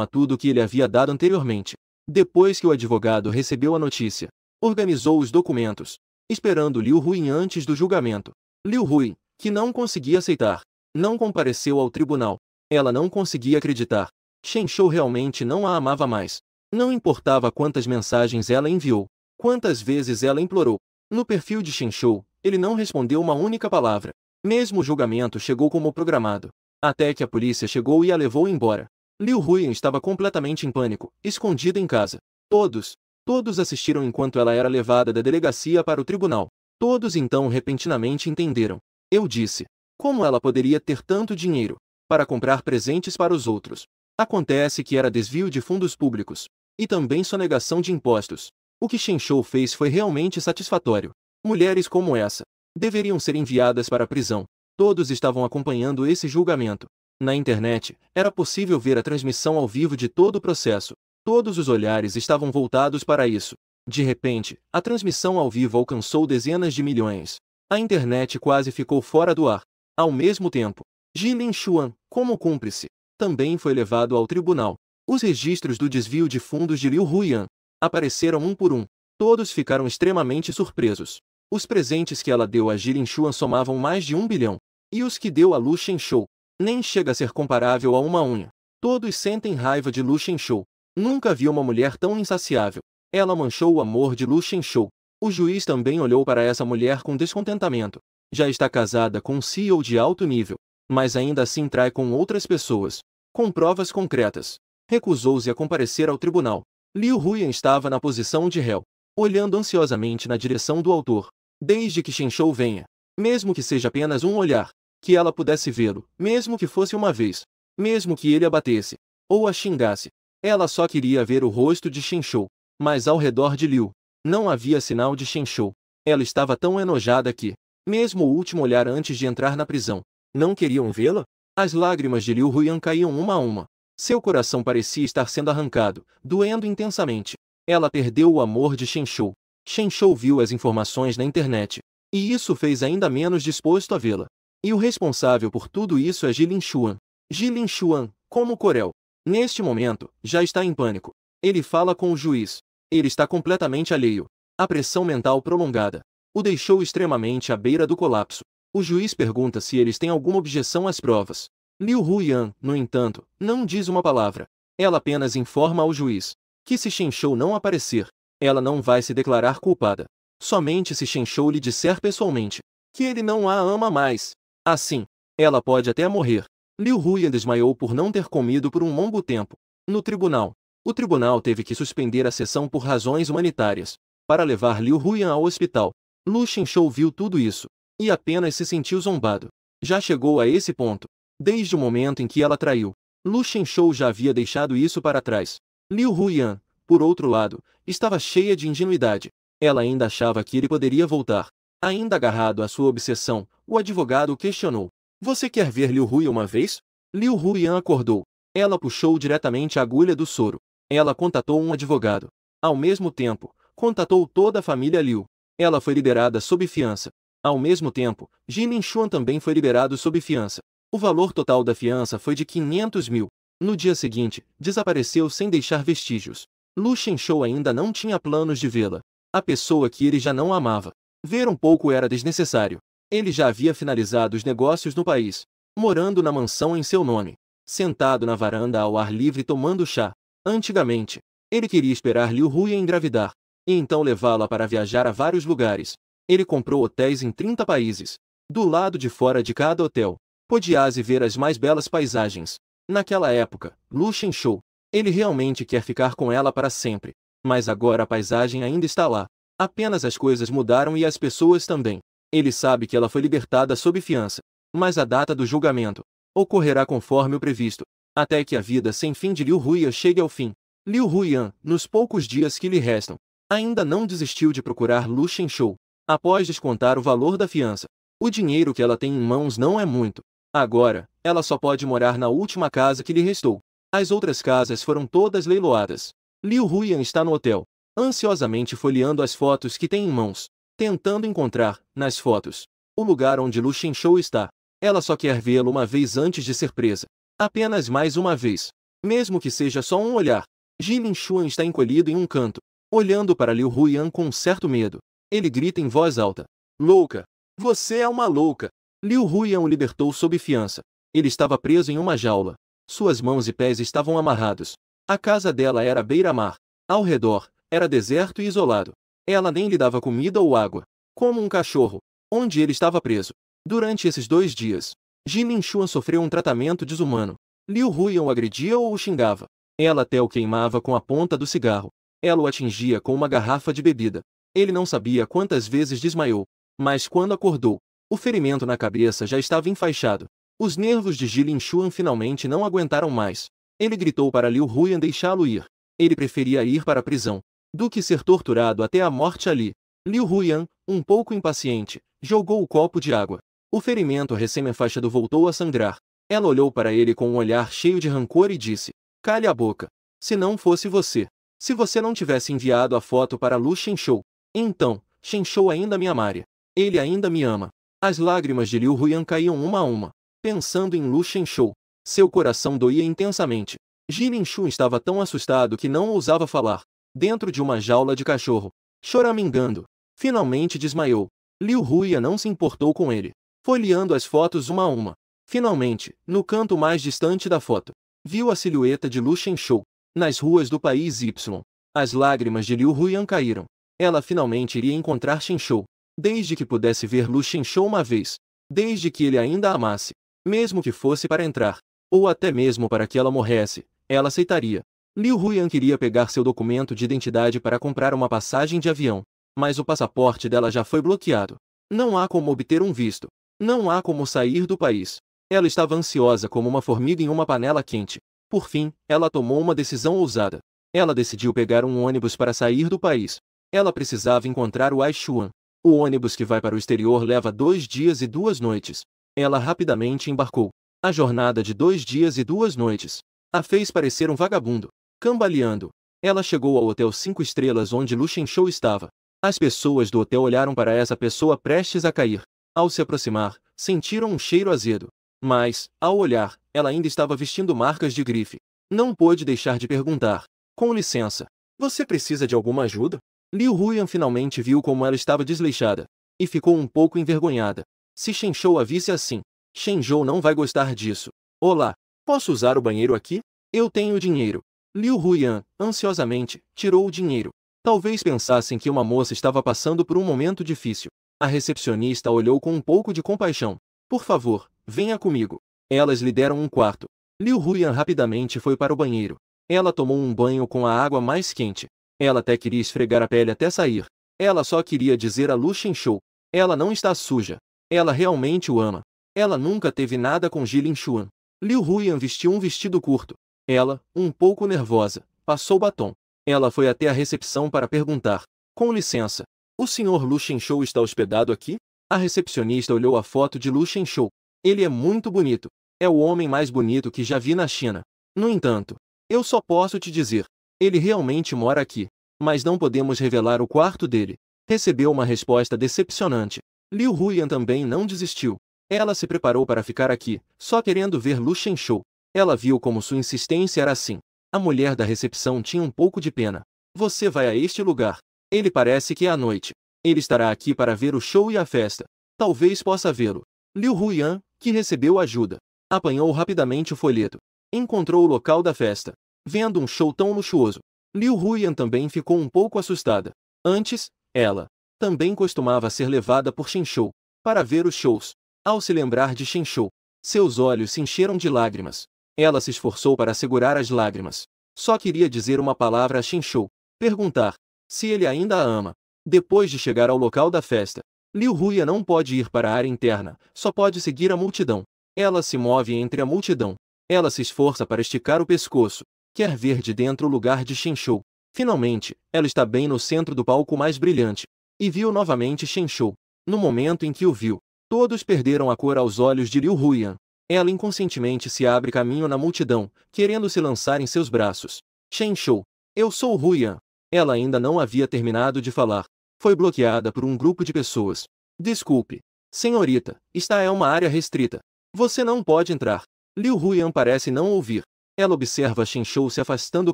a tudo que ele havia dado anteriormente. Depois que o advogado recebeu a notícia, organizou os documentos, esperando Liu Huyan antes do julgamento. Liu Huyan, que não conseguia aceitar Não compareceu ao tribunal. Ela não conseguia acreditar. Shen Shou realmente não a amava mais. Não importava quantas mensagens ela enviou, quantas vezes ela implorou. No perfil de Shen Shou, ele não respondeu uma única palavra. Mesmo o julgamento chegou como programado. Até que a polícia chegou e a levou embora. Liu Huyan estava completamente em pânico, escondida em casa. Todos assistiram enquanto ela era levada da delegacia para o tribunal. Todos então repentinamente entenderam. Eu disse. Como ela poderia ter tanto dinheiro para comprar presentes para os outros? Acontece que era desvio de fundos públicos. E também sonegação de impostos. O que Shen Shou fez foi realmente satisfatório. Mulheres como essa deveriam ser enviadas para a prisão. Todos estavam acompanhando esse julgamento. Na internet, era possível ver a transmissão ao vivo de todo o processo. Todos os olhares estavam voltados para isso. De repente, a transmissão ao vivo alcançou dezenas de milhões. A internet quase ficou fora do ar. Ao mesmo tempo, Jilin Xuan, como cúmplice, também foi levado ao tribunal. Os registros do desvio de fundos de Liu Huyan apareceram um por um. Todos ficaram extremamente surpresos. Os presentes que ela deu a Jilin Xuan somavam mais de 1 bilhão. E os que deu a Lu Shenshou nem chega a ser comparável a uma unha. Todos sentem raiva de Lu Shenshou. Nunca vi uma mulher tão insaciável. Ela manchou o amor de Lu Shenshou. O juiz também olhou para essa mulher com descontentamento. Já está casada com um CEO de alto nível, mas ainda assim trai com outras pessoas. Com provas concretas. Recusou-se a comparecer ao tribunal. Liu Huyan estava na posição de réu, olhando ansiosamente na direção do autor. Desde que Shen Shou venha, mesmo que seja apenas um olhar, que ela pudesse vê-lo, mesmo que fosse uma vez, mesmo que ele a batesse, ou a xingasse, ela só queria ver o rosto de Shen Shou. Mas ao redor de Liu, não havia sinal de Shen Shou. Ela estava tão enojada que, mesmo o último olhar antes de entrar na prisão, não queriam vê-la? As lágrimas de Liu Huyan caíam uma a uma. Seu coração parecia estar sendo arrancado, doendo intensamente. Ela perdeu o amor de Shen Shou. Shen Shou viu as informações na internet, e isso fez ainda menos disposto a vê-la. E o responsável por tudo isso é Jilin Xuan. Jilin Xuan, como Corel, neste momento, já está em pânico. Ele fala com o juiz. Ele está completamente alheio. A pressão mental prolongada o deixou extremamente à beira do colapso. O juiz pergunta se eles têm alguma objeção às provas. Liu Huyan, no entanto, não diz uma palavra. Ela apenas informa ao juiz que se Shen Shou não aparecer, ela não vai se declarar culpada. Somente se Shen Shou lhe disser pessoalmente que ele não a ama mais. Assim, ela pode até morrer. Liu Huyan desmaiou por não ter comido por um longo tempo. No tribunal, o tribunal teve que suspender a sessão por razões humanitárias, para levar Liu Huyan ao hospital. Lu Shenshou viu tudo isso, e apenas se sentiu zombado. Já chegou a esse ponto. Desde o momento em que ela traiu, Lu Shenshou já havia deixado isso para trás. Liu Huyan, por outro lado, estava cheia de ingenuidade. Ela ainda achava que ele poderia voltar. Ainda agarrado à sua obsessão, o advogado o questionou. Você quer ver Liu Huyan uma vez? Liu Huyan acordou. Ela puxou diretamente a agulha do soro. Ela contatou um advogado. Ao mesmo tempo, contatou toda a família Liu. Ela foi liberada sob fiança. Ao mesmo tempo, Jilin Xuan também foi liberado sob fiança. O valor total da fiança foi de 500 mil. No dia seguinte, desapareceu sem deixar vestígios. Lu Shenshou ainda não tinha planos de vê-la. A pessoa que ele já não amava. Ver um pouco era desnecessário. Ele já havia finalizado os negócios no país, morando na mansão em seu nome, sentado na varanda ao ar livre tomando chá. Antigamente, ele queria esperar Liu Huyan engravidar, e então levá-la para viajar a vários lugares. Ele comprou hotéis em 30 países. Do lado de fora de cada hotel, podia-se ver as mais belas paisagens. Naquela época, Lu Shenshou, ele realmente quer ficar com ela para sempre. Mas agora a paisagem ainda está lá. Apenas as coisas mudaram e as pessoas também. Ele sabe que ela foi libertada sob fiança. Mas a data do julgamento ocorrerá conforme o previsto, até que a vida sem fim de Liu Huyan chegue ao fim. Liu Huyan, nos poucos dias que lhe restam, ainda não desistiu de procurar Lu Shenshou. Após descontar o valor da fiança, o dinheiro que ela tem em mãos não é muito. Agora, ela só pode morar na última casa que lhe restou. As outras casas foram todas leiloadas. Liu Huyan está no hotel, ansiosamente folheando as fotos que tem em mãos, tentando encontrar, nas fotos, o lugar onde Lu Shenshou está. Ela só quer vê-lo uma vez antes de ser presa. Apenas mais uma vez. Mesmo que seja só um olhar. Jilin Xuan está encolhido em um canto, olhando para Liu Huyan com um certo medo. Ele grita em voz alta. Louca! Você é uma louca! Liu Huyan o libertou sob fiança. Ele estava preso em uma jaula. Suas mãos e pés estavam amarrados. A casa dela era à beira-mar. Ao redor, era deserto e isolado. Ela nem lhe dava comida ou água. Como um cachorro, onde ele estava preso. Durante esses 2 dias, Jilin Chuan sofreu um tratamento desumano. Liu Huyan o agredia ou o xingava. Ela até o queimava com a ponta do cigarro. Ela o atingia com uma garrafa de bebida. Ele não sabia quantas vezes desmaiou. Mas quando acordou, o ferimento na cabeça já estava enfaixado. Os nervos de Jilin Chuan finalmente não aguentaram mais. Ele gritou para Liu Huyan deixá-lo ir. Ele preferia ir para a prisão do que ser torturado até a morte ali. Liu Huyan, um pouco impaciente, jogou o copo de água. O ferimento recém-enfaixado voltou a sangrar. Ela olhou para ele com um olhar cheio de rancor e disse: "Cale a boca. Se não fosse você. Se você não tivesse enviado a foto para Lu Shenshou, então, Shenshou ainda me amaria. Ele ainda me ama." As lágrimas de Liu Huyan caíam uma a uma. Pensando em Lu Shenshou, seu coração doía intensamente. Jilin Chuan estava tão assustado que não ousava falar. Dentro de uma jaula de cachorro, choramingando, finalmente desmaiou. Liu Huyan não se importou com ele, folheando as fotos uma a uma. Finalmente, no canto mais distante da foto, viu a silhueta de Lu Shenshou, nas ruas do país Y. As lágrimas de Liu Huyan caíram. Ela finalmente iria encontrar Shenshou. Desde que pudesse ver Lu Shenshou uma vez. Desde que ele ainda a amasse. Mesmo que fosse para entrar, ou até mesmo para que ela morresse, ela aceitaria. Liu Huyan queria pegar seu documento de identidade para comprar uma passagem de avião, mas o passaporte dela já foi bloqueado. Não há como obter um visto. Não há como sair do país. Ela estava ansiosa como uma formiga em uma panela quente. Por fim, ela tomou uma decisão ousada. Ela decidiu pegar um ônibus para sair do país. Ela precisava encontrar o Aishuan. O ônibus que vai para o exterior leva 2 dias e 2 noites. Ela rapidamente embarcou. A jornada de 2 dias e 2 noites a fez parecer um vagabundo. Cambaleando, ela chegou ao hotel 5 estrelas onde Lu Shenshou estava. As pessoas do hotel olharam para essa pessoa prestes a cair. Ao se aproximar, sentiram um cheiro azedo. Mas, ao olhar, ela ainda estava vestindo marcas de grife. Não pôde deixar de perguntar: "Com licença, você precisa de alguma ajuda?" Liu Huyan finalmente viu como ela estava desleixada, e ficou um pouco envergonhada. Se Shenshou a visse assim, Shenshou não vai gostar disso. "Olá, posso usar o banheiro aqui? Eu tenho dinheiro." Liu Huyan, ansiosamente, tirou o dinheiro. Talvez pensassem que uma moça estava passando por um momento difícil. A recepcionista olhou com um pouco de compaixão. "Por favor, venha comigo." Elas lhe deram um quarto. Liu Huyan rapidamente foi para o banheiro. Ela tomou um banho com a água mais quente. Ela até queria esfregar a pele até sair. Ela só queria dizer a Lu Shenshou: "Ela não está suja. Ela realmente o ama." Ela nunca teve nada com Jilin Chuan. Liu Huyan vestiu um vestido curto. Ela, um pouco nervosa, passou batom. Ela foi até a recepção para perguntar: "Com licença, o Sr. Lu Shenshou está hospedado aqui?" A recepcionista olhou a foto de Lu Shenshou. "Ele é muito bonito. É o homem mais bonito que já vi na China. No entanto, eu só posso te dizer, ele realmente mora aqui. Mas não podemos revelar o quarto dele." Recebeu uma resposta decepcionante. Liu Huyan também não desistiu. Ela se preparou para ficar aqui, só querendo ver Lu Shenshou. Ela viu como sua insistência era assim. A mulher da recepção tinha um pouco de pena. "Você vai a este lugar. Ele parece que é à noite. Ele estará aqui para ver o show e a festa. Talvez possa vê-lo." Liu Huyan, que recebeu ajuda, apanhou rapidamente o folheto. Encontrou o local da festa. Vendo um show tão luxuoso, Liu Huyan também ficou um pouco assustada. Antes, ela também costumava ser levada por Shenshou para ver os shows. Ao se lembrar de Shenshou, seus olhos se encheram de lágrimas. Ela se esforçou para segurar as lágrimas. Só queria dizer uma palavra a Shenshou. Perguntar se ele ainda a ama. Depois de chegar ao local da festa, Liu Huyan não pode ir para a área interna, só pode seguir a multidão. Ela se move entre a multidão. Ela se esforça para esticar o pescoço. Quer ver de dentro o lugar de Shenshou. Finalmente, ela está bem no centro do palco mais brilhante. E viu novamente Shenshou. No momento em que o viu, todos perderam a cor aos olhos de Liu Huyan. Ela inconscientemente se abre caminho na multidão, querendo se lançar em seus braços. "Shenshou, eu sou Huyan." Ela ainda não havia terminado de falar. Foi bloqueada por um grupo de pessoas. "Desculpe, senhorita, esta é uma área restrita. Você não pode entrar." Liu Huyan parece não ouvir. Ela observa Shenshou se afastando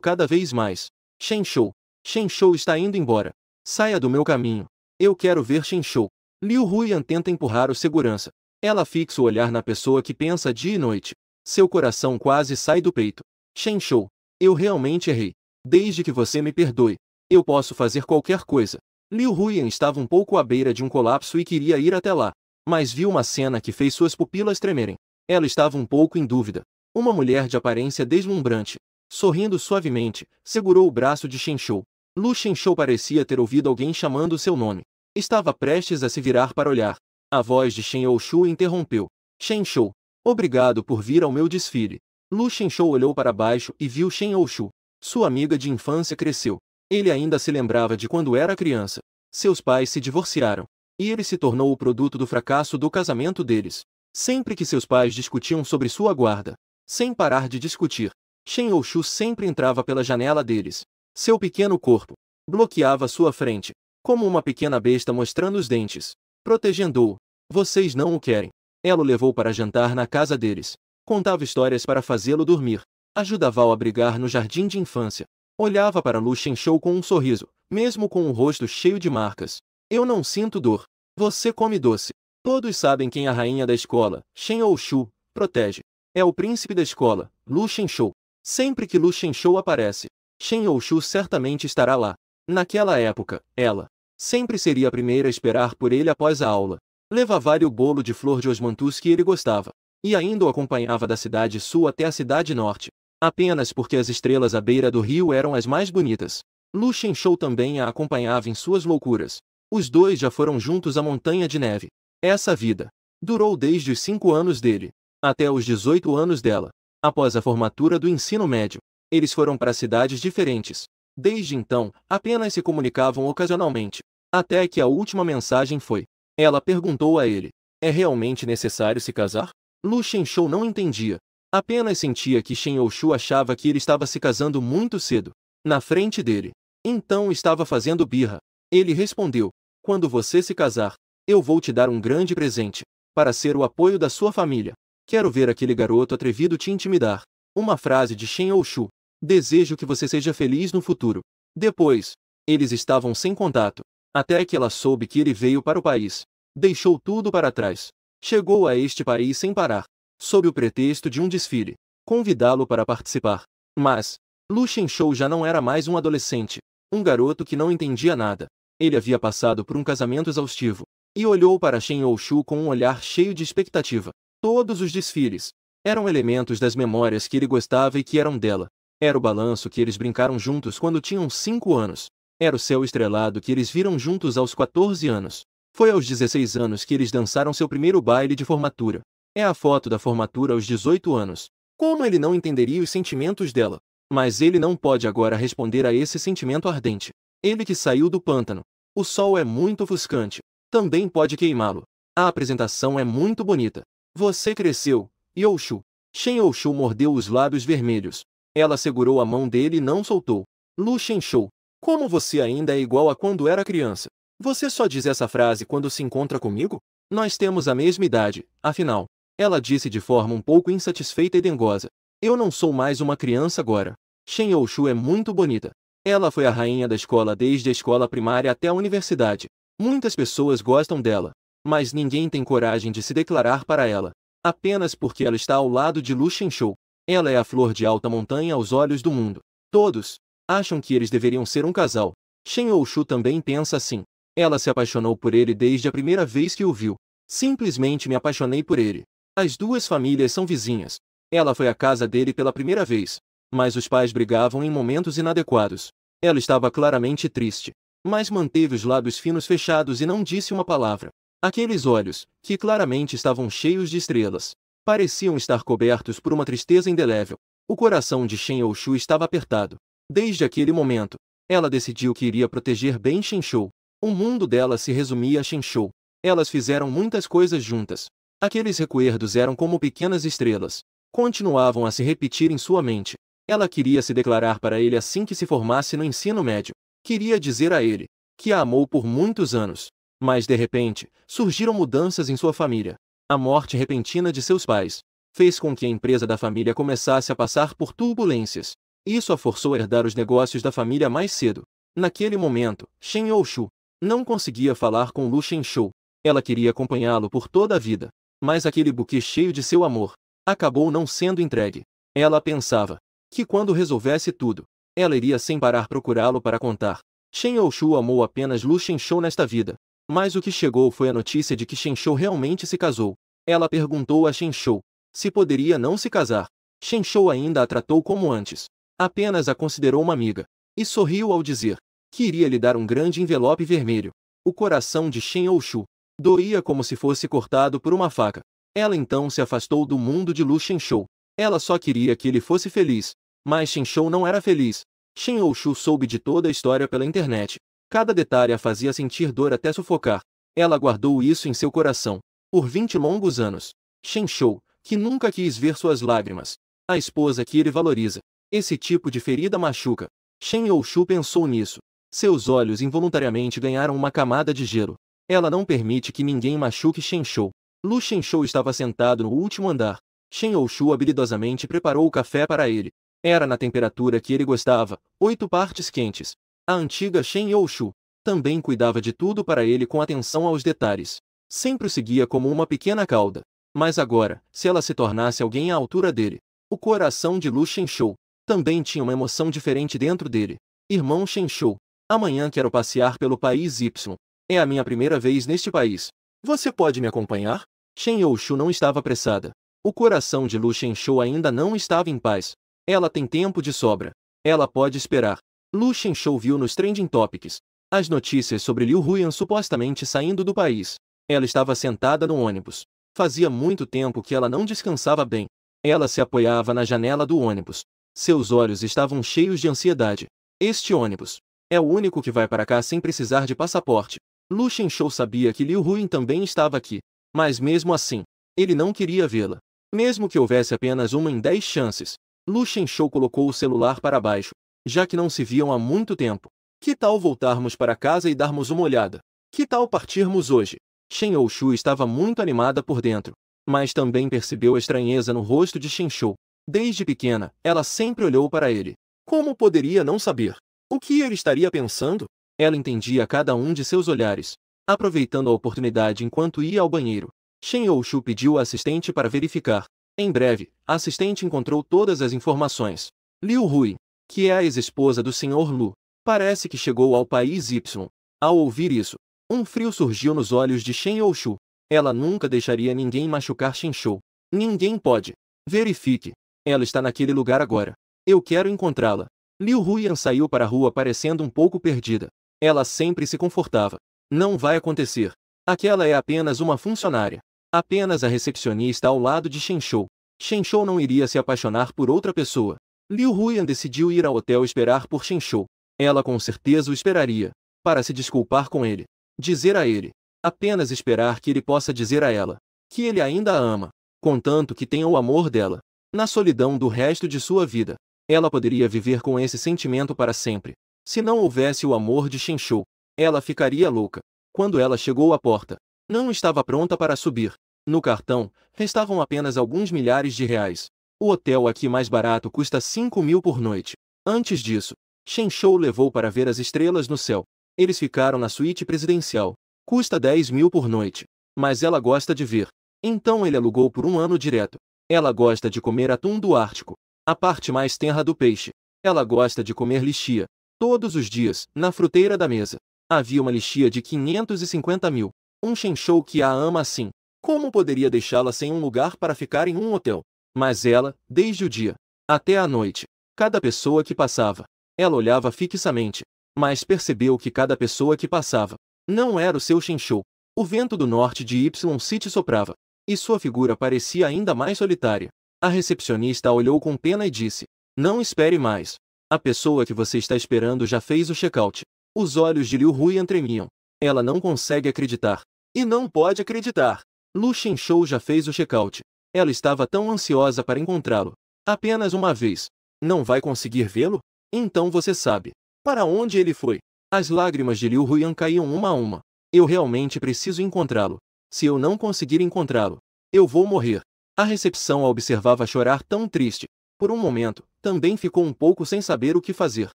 cada vez mais. "Shenshou, Shenshou está indo embora. Saia do meu caminho. Eu quero ver Shenshou." Liu Huyan tenta empurrar o segurança. Ela fixa o olhar na pessoa que pensa dia e noite. Seu coração quase sai do peito. Shen Shou, eu realmente errei. Desde que você me perdoe, eu posso fazer qualquer coisa. Liu Huyan estava um pouco à beira de um colapso e queria ir até lá, mas viu uma cena que fez suas pupilas tremerem. Ela estava um pouco em dúvida. Uma mulher de aparência deslumbrante, sorrindo suavemente, segurou o braço de Shen Shou. Lu Shenshou parecia ter ouvido alguém chamando seu nome. Estava prestes a se virar para olhar. A voz de Shen Youxu interrompeu. Shen Shou, obrigado por vir ao meu desfile. Lu Shenshou olhou para baixo e viu Shen Youxu. Sua amiga de infância cresceu. Ele ainda se lembrava de quando era criança. Seus pais se divorciaram. E ele se tornou o produto do fracasso do casamento deles. Sempre que seus pais discutiam sobre sua guarda, sem parar de discutir, Shen Youxu sempre entrava pela janela deles. Seu pequeno corpo bloqueava sua frente, como uma pequena besta mostrando os dentes. Protegendo-o. Vocês não o querem. Ela o levou para jantar na casa deles. Contava histórias para fazê-lo dormir. Ajudava-o a brigar no jardim de infância. Olhava para Lu Shenshou com um sorriso, mesmo com o rosto cheio de marcas. Eu não sinto dor. Você come doce. Todos sabem quem é a rainha da escola, Shen Youxu, protege. É o príncipe da escola, Lu Shenshou. Sempre que Lu Shenshou aparece, Shen Youxu certamente estará lá. Naquela época, ela sempre seria a primeira a esperar por ele após a aula. Levava-lhe o bolo de flor de osmanthus que ele gostava. E ainda o acompanhava da cidade sul até a cidade norte. Apenas porque as estrelas à beira do rio eram as mais bonitas. Lu Shenshou também a acompanhava em suas loucuras. Os dois já foram juntos à Montanha de Neve. Essa vida durou desde os 5 anos dele até os 18 anos dela. Após a formatura do ensino médio, eles foram para cidades diferentes. Desde então, apenas se comunicavam ocasionalmente. Até que a última mensagem foi. Ela perguntou a ele: é realmente necessário se casar? Lu Shenshou não entendia. Apenas sentia que Shen Youxu achava que ele estava se casando muito cedo. Na frente dele. Então estava fazendo birra. Ele respondeu: quando você se casar, eu vou te dar um grande presente. Para ser o apoio da sua família. Quero ver aquele garoto atrevido te intimidar. Uma frase de Shen Youxu. Desejo que você seja feliz no futuro. Depois, eles estavam sem contato. Até que ela soube que ele veio para o país. Deixou tudo para trás. Chegou a este país sem parar. Sob o pretexto de um desfile. Convidá-lo para participar. Mas, Lu Shenshou já não era mais um adolescente. Um garoto que não entendia nada. Ele havia passado por um casamento exaustivo. E olhou para Shen Youxu com um olhar cheio de expectativa. Todos os desfiles eram elementos das memórias que ele gostava e que eram dela. Era o balanço que eles brincaram juntos quando tinham 5 anos. Era o céu estrelado que eles viram juntos aos 14 anos. Foi aos 16 anos que eles dançaram seu primeiro baile de formatura. É a foto da formatura aos 18 anos. Como ele não entenderia os sentimentos dela? Mas ele não pode agora responder a esse sentimento ardente. Ele que saiu do pântano. O sol é muito ofuscante. Também pode queimá-lo. A apresentação é muito bonita. Você cresceu, Youxu. Shen Youxu mordeu os lábios vermelhos. Ela segurou a mão dele e não soltou. Lu Shenshou, como você ainda é igual a quando era criança. Você só diz essa frase quando se encontra comigo? Nós temos a mesma idade, afinal. Ela disse de forma um pouco insatisfeita e dengosa. Eu não sou mais uma criança agora. Shen Youxu é muito bonita. Ela foi a rainha da escola desde a escola primária até a universidade. Muitas pessoas gostam dela. Mas ninguém tem coragem de se declarar para ela. Apenas porque ela está ao lado de Lu Shenshou. Ela é a flor de alta montanha aos olhos do mundo. Todos acham que eles deveriam ser um casal. Shen Youxu também pensa assim. Ela se apaixonou por ele desde a primeira vez que o viu. Simplesmente me apaixonei por ele. As duas famílias são vizinhas. Ela foi à casa dele pela primeira vez. Mas os pais brigavam em momentos inadequados. Ela estava claramente triste. Mas manteve os lábios finos fechados e não disse uma palavra. Aqueles olhos, que claramente estavam cheios de estrelas, pareciam estar cobertos por uma tristeza indelével. O coração de Shen Youxu estava apertado. Desde aquele momento, ela decidiu que iria proteger bem Shen Shou. O mundo dela se resumia a Shen Shou. Elas fizeram muitas coisas juntas. Aqueles recuerdos eram como pequenas estrelas. Continuavam a se repetir em sua mente. Ela queria se declarar para ele assim que se formasse no ensino médio. Queria dizer a ele que a amou por muitos anos. Mas de repente, surgiram mudanças em sua família. A morte repentina de seus pais fez com que a empresa da família começasse a passar por turbulências. Isso a forçou a herdar os negócios da família mais cedo. Naquele momento, Shen Youxu não conseguia falar com Lu Shenshou. Ela queria acompanhá-lo por toda a vida. Mas aquele buquê cheio de seu amor acabou não sendo entregue. Ela pensava que quando resolvesse tudo, ela iria sem parar procurá-lo para contar. Shen Youxu amou apenas Lu Shenshou nesta vida. Mas o que chegou foi a notícia de que Shenshou realmente se casou. Ela perguntou a Shenshou se poderia não se casar. Shenshou ainda a tratou como antes. Apenas a considerou uma amiga. E sorriu ao dizer que iria lhe dar um grande envelope vermelho. O coração de Shen Youxu doía como se fosse cortado por uma faca. Ela então se afastou do mundo de Lu Shenshou. Ela só queria que ele fosse feliz. Mas Shenshou não era feliz. Shen Youxu soube de toda a história pela internet. Cada detalhe a fazia sentir dor até sufocar. Ela guardou isso em seu coração por 20 longos anos. Shenshou, que nunca quis ver suas lágrimas. A esposa que ele valoriza. Esse tipo de ferida machuca. Shen Youxu pensou nisso. Seus olhos involuntariamente ganharam uma camada de gelo. Ela não permite que ninguém machuque Shenshou. Lu Shenshou estava sentado no último andar. Shen Youxu habilidosamente preparou o café para ele. Era na temperatura que ele gostava, 8 partes quentes. A antiga Shen Youxu também cuidava de tudo para ele com atenção aos detalhes. Sempre o seguia como uma pequena cauda. Mas agora, se ela se tornasse alguém à altura dele, o coração de Lu Shenshou também tinha uma emoção diferente dentro dele. Irmão Shenshou, amanhã quero passear pelo país Y. É a minha primeira vez neste país. Você pode me acompanhar? Shen Youxu não estava apressada. O coração de Lu Shenshou ainda não estava em paz. Ela tem tempo de sobra. Ela pode esperar. Lu Shenshou viu nos Trending Topics as notícias sobre Liu Huyan supostamente saindo do país. Ela estava sentada no ônibus. Fazia muito tempo que ela não descansava bem. Ela se apoiava na janela do ônibus. Seus olhos estavam cheios de ansiedade. Este ônibus é o único que vai para cá sem precisar de passaporte. Lu Shenshou sabia que Liu Huyan também estava aqui. Mas mesmo assim, ele não queria vê-la. Mesmo que houvesse apenas uma em 10 chances. Lu Shenshou colocou o celular para baixo, já que não se viam há muito tempo. Que tal voltarmos para casa e darmos uma olhada? Que tal partirmos hoje? Shen Youxu estava muito animada por dentro, mas também percebeu a estranheza no rosto de Shenshou. Desde pequena, ela sempre olhou para ele. Como poderia não saber o que ele estaria pensando? Ela entendia cada um de seus olhares. Aproveitando a oportunidade enquanto ia ao banheiro, Shen Youxu pediu ao assistente para verificar. Em breve, a assistente encontrou todas as informações. Liu Hui, que é a ex-esposa do Sr. Lu, parece que chegou ao país Y. Ao ouvir isso, um frio surgiu nos olhos de Shen Youxu. Ela nunca deixaria ninguém machucar Shenshou. Ninguém pode. Verifique. Ela está naquele lugar agora. Eu quero encontrá-la. Liu Huyan saiu para a rua parecendo um pouco perdida. Ela sempre se confortava. Não vai acontecer. Aquela é apenas uma funcionária. Apenas a recepcionista ao lado de Shenshou. Shenshou não iria se apaixonar por outra pessoa. Liu Huyan decidiu ir ao hotel esperar por Shenshou. Ela com certeza o esperaria. Para se desculpar com ele. Dizer a ele. Apenas esperar que ele possa dizer a ela que ele ainda a ama. Contanto que tenha o amor dela. Na solidão do resto de sua vida. Ela poderia viver com esse sentimento para sempre. Se não houvesse o amor de Shenshou, ela ficaria louca. Quando ela chegou à porta, não estava pronta para subir. No cartão, restavam apenas alguns milhares de reais. O hotel aqui mais barato custa 5.000 por noite. Antes disso, Shenshou levou para ver as estrelas no céu. Eles ficaram na suíte presidencial. Custa 10.000 por noite. Mas ela gosta de ver. Então ele alugou por um ano direto. Ela gosta de comer atum do Ártico. A parte mais tenra do peixe. Ela gosta de comer lixia. Todos os dias, na fruteira da mesa. Havia uma lixia de 550.000. Um Shenshou que a ama assim. Como poderia deixá-la sem um lugar para ficar em um hotel? Mas ela, desde o dia até a noite, cada pessoa que passava, ela olhava fixamente. Mas percebeu que cada pessoa que passava não era o seu Shenshou. O vento do norte de Y-City soprava. E sua figura parecia ainda mais solitária. A recepcionista a olhou com pena e disse: Não espere mais. A pessoa que você está esperando já fez o check-out. Os olhos de Liu Huyan tremiam. Ela não consegue acreditar. E não pode acreditar. Lu Shenshou já fez o check-out. Ela estava tão ansiosa para encontrá-lo. Apenas uma vez. Não vai conseguir vê-lo? Então você sabe para onde ele foi. As lágrimas de Liu Huyan caíam uma a uma. Eu realmente preciso encontrá-lo. Se eu não conseguir encontrá-lo, eu vou morrer. A recepção a observava chorar tão triste. Por um momento, também ficou um pouco sem saber o que fazer.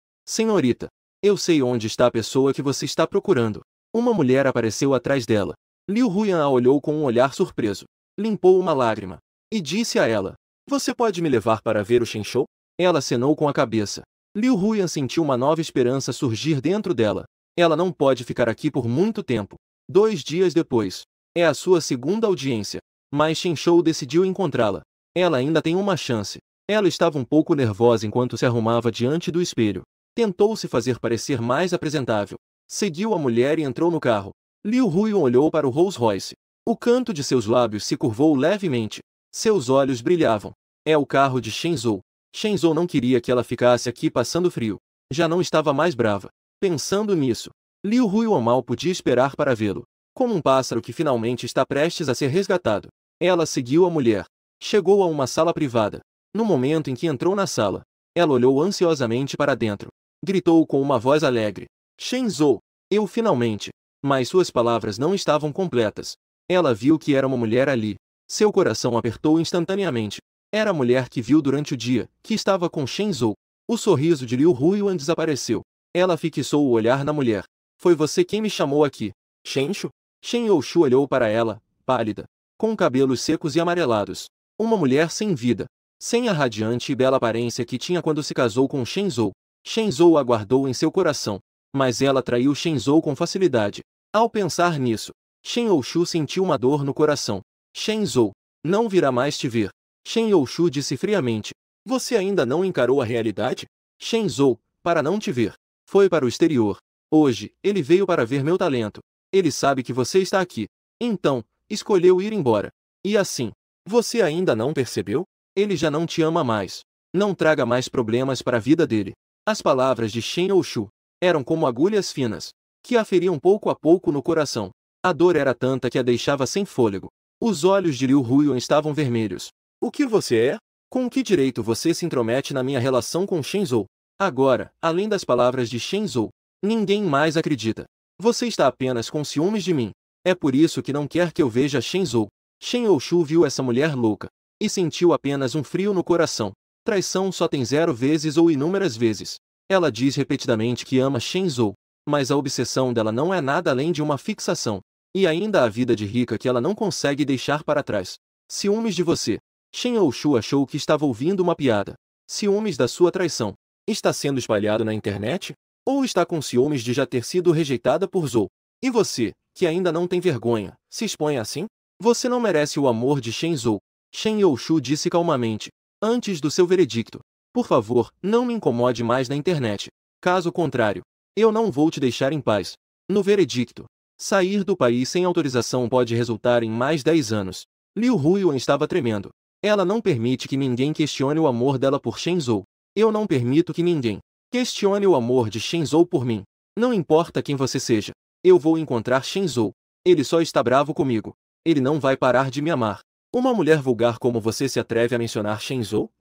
Senhorita, eu sei onde está a pessoa que você está procurando. Uma mulher apareceu atrás dela. Liu Huyan a olhou com um olhar surpreso. limpou uma lágrima e disse a ela: Você pode me levar para ver o Shenshou? Ela acenou com a cabeça. Liu Huyan sentiu uma nova esperança surgir dentro dela. Ela não pode ficar aqui por muito tempo. 2 dias depois. É a sua segunda audiência. Mas Shenshou decidiu encontrá-la. Ela ainda tem uma chance. Ela estava um pouco nervosa enquanto se arrumava diante do espelho. Tentou se fazer parecer mais apresentável. Seguiu a mulher e entrou no carro. Liu Huyan olhou para o Rolls Royce. O canto de seus lábios se curvou levemente. Seus olhos brilhavam. É o carro de Shenzhou. Shenzhou não queria que ela ficasse aqui passando frio. Já não estava mais brava. Pensando nisso, Liu Huyan mal podia esperar para vê-lo. Como um pássaro que finalmente está prestes a ser resgatado. Ela seguiu a mulher. Chegou a uma sala privada. No momento em que entrou na sala, ela olhou ansiosamente para dentro. Gritou com uma voz alegre: Shenzhou, eu finalmente. Mas suas palavras não estavam completas. Ela viu que era uma mulher ali. Seu coração apertou instantaneamente. Era a mulher que viu durante o dia, que estava com Shenzhou. O sorriso de Liu Huyan desapareceu. Ela fixou o olhar na mulher. Foi você quem me chamou aqui, Shenshu? Shen Youshu olhou para ela, pálida, com cabelos secos e amarelados. Uma mulher sem vida, sem a radiante e bela aparência que tinha quando se casou com Shenzhou. Shenzhou a guardou em seu coração, mas ela traiu Shenzhou com facilidade. Ao pensar nisso, Shen Youshu sentiu uma dor no coração. Shenzhou, não virá mais te ver. Shen Youshu disse friamente. Você ainda não encarou a realidade? Shenzhou, para não te ver. Foi para o exterior. Hoje, ele veio para ver meu talento. Ele sabe que você está aqui. Então, escolheu ir embora. E assim, você ainda não percebeu? Ele já não te ama mais. Não traga mais problemas para a vida dele. As palavras de Shen Youshu eram como agulhas finas, que a feriam pouco a pouco no coração. A dor era tanta que a deixava sem fôlego. Os olhos de Liu Huyan estavam vermelhos. O que você é? Com que direito você se intromete na minha relação com Shenzhou? Agora, além das palavras de Shenzhou, ninguém mais acredita. Você está apenas com ciúmes de mim. É por isso que não quer que eu veja Shenzhou. Shen Youshu viu essa mulher louca e sentiu apenas um frio no coração. Traição só tem 0 vezes ou inúmeras vezes. Ela diz repetidamente que ama Shenzhou, mas a obsessão dela não é nada além de uma fixação. E ainda a vida de rica que ela não consegue deixar para trás. Ciúmes de você. Shen Youshu achou que estava ouvindo uma piada. Ciúmes da sua traição. Está sendo espalhado na internet? Ou está com ciúmes de já ter sido rejeitada por Zhou? E você, que ainda não tem vergonha, se expõe assim? Você não merece o amor de Shenzhou. Shen Youshu disse calmamente, antes do seu veredicto. Por favor, não me incomode mais na internet. Caso contrário, eu não vou te deixar em paz. No veredicto, sair do país sem autorização pode resultar em mais 10 anos. Liu Huyan estava tremendo. Ela não permite que ninguém questione o amor dela por Shenzhou. Eu não permito que ninguém questione o amor de Shenzhou por mim. Não importa quem você seja. Eu vou encontrar Shenzhou. Ele só está bravo comigo. Ele não vai parar de me amar. Uma mulher vulgar como você se atreve a mencionar Shenzhou?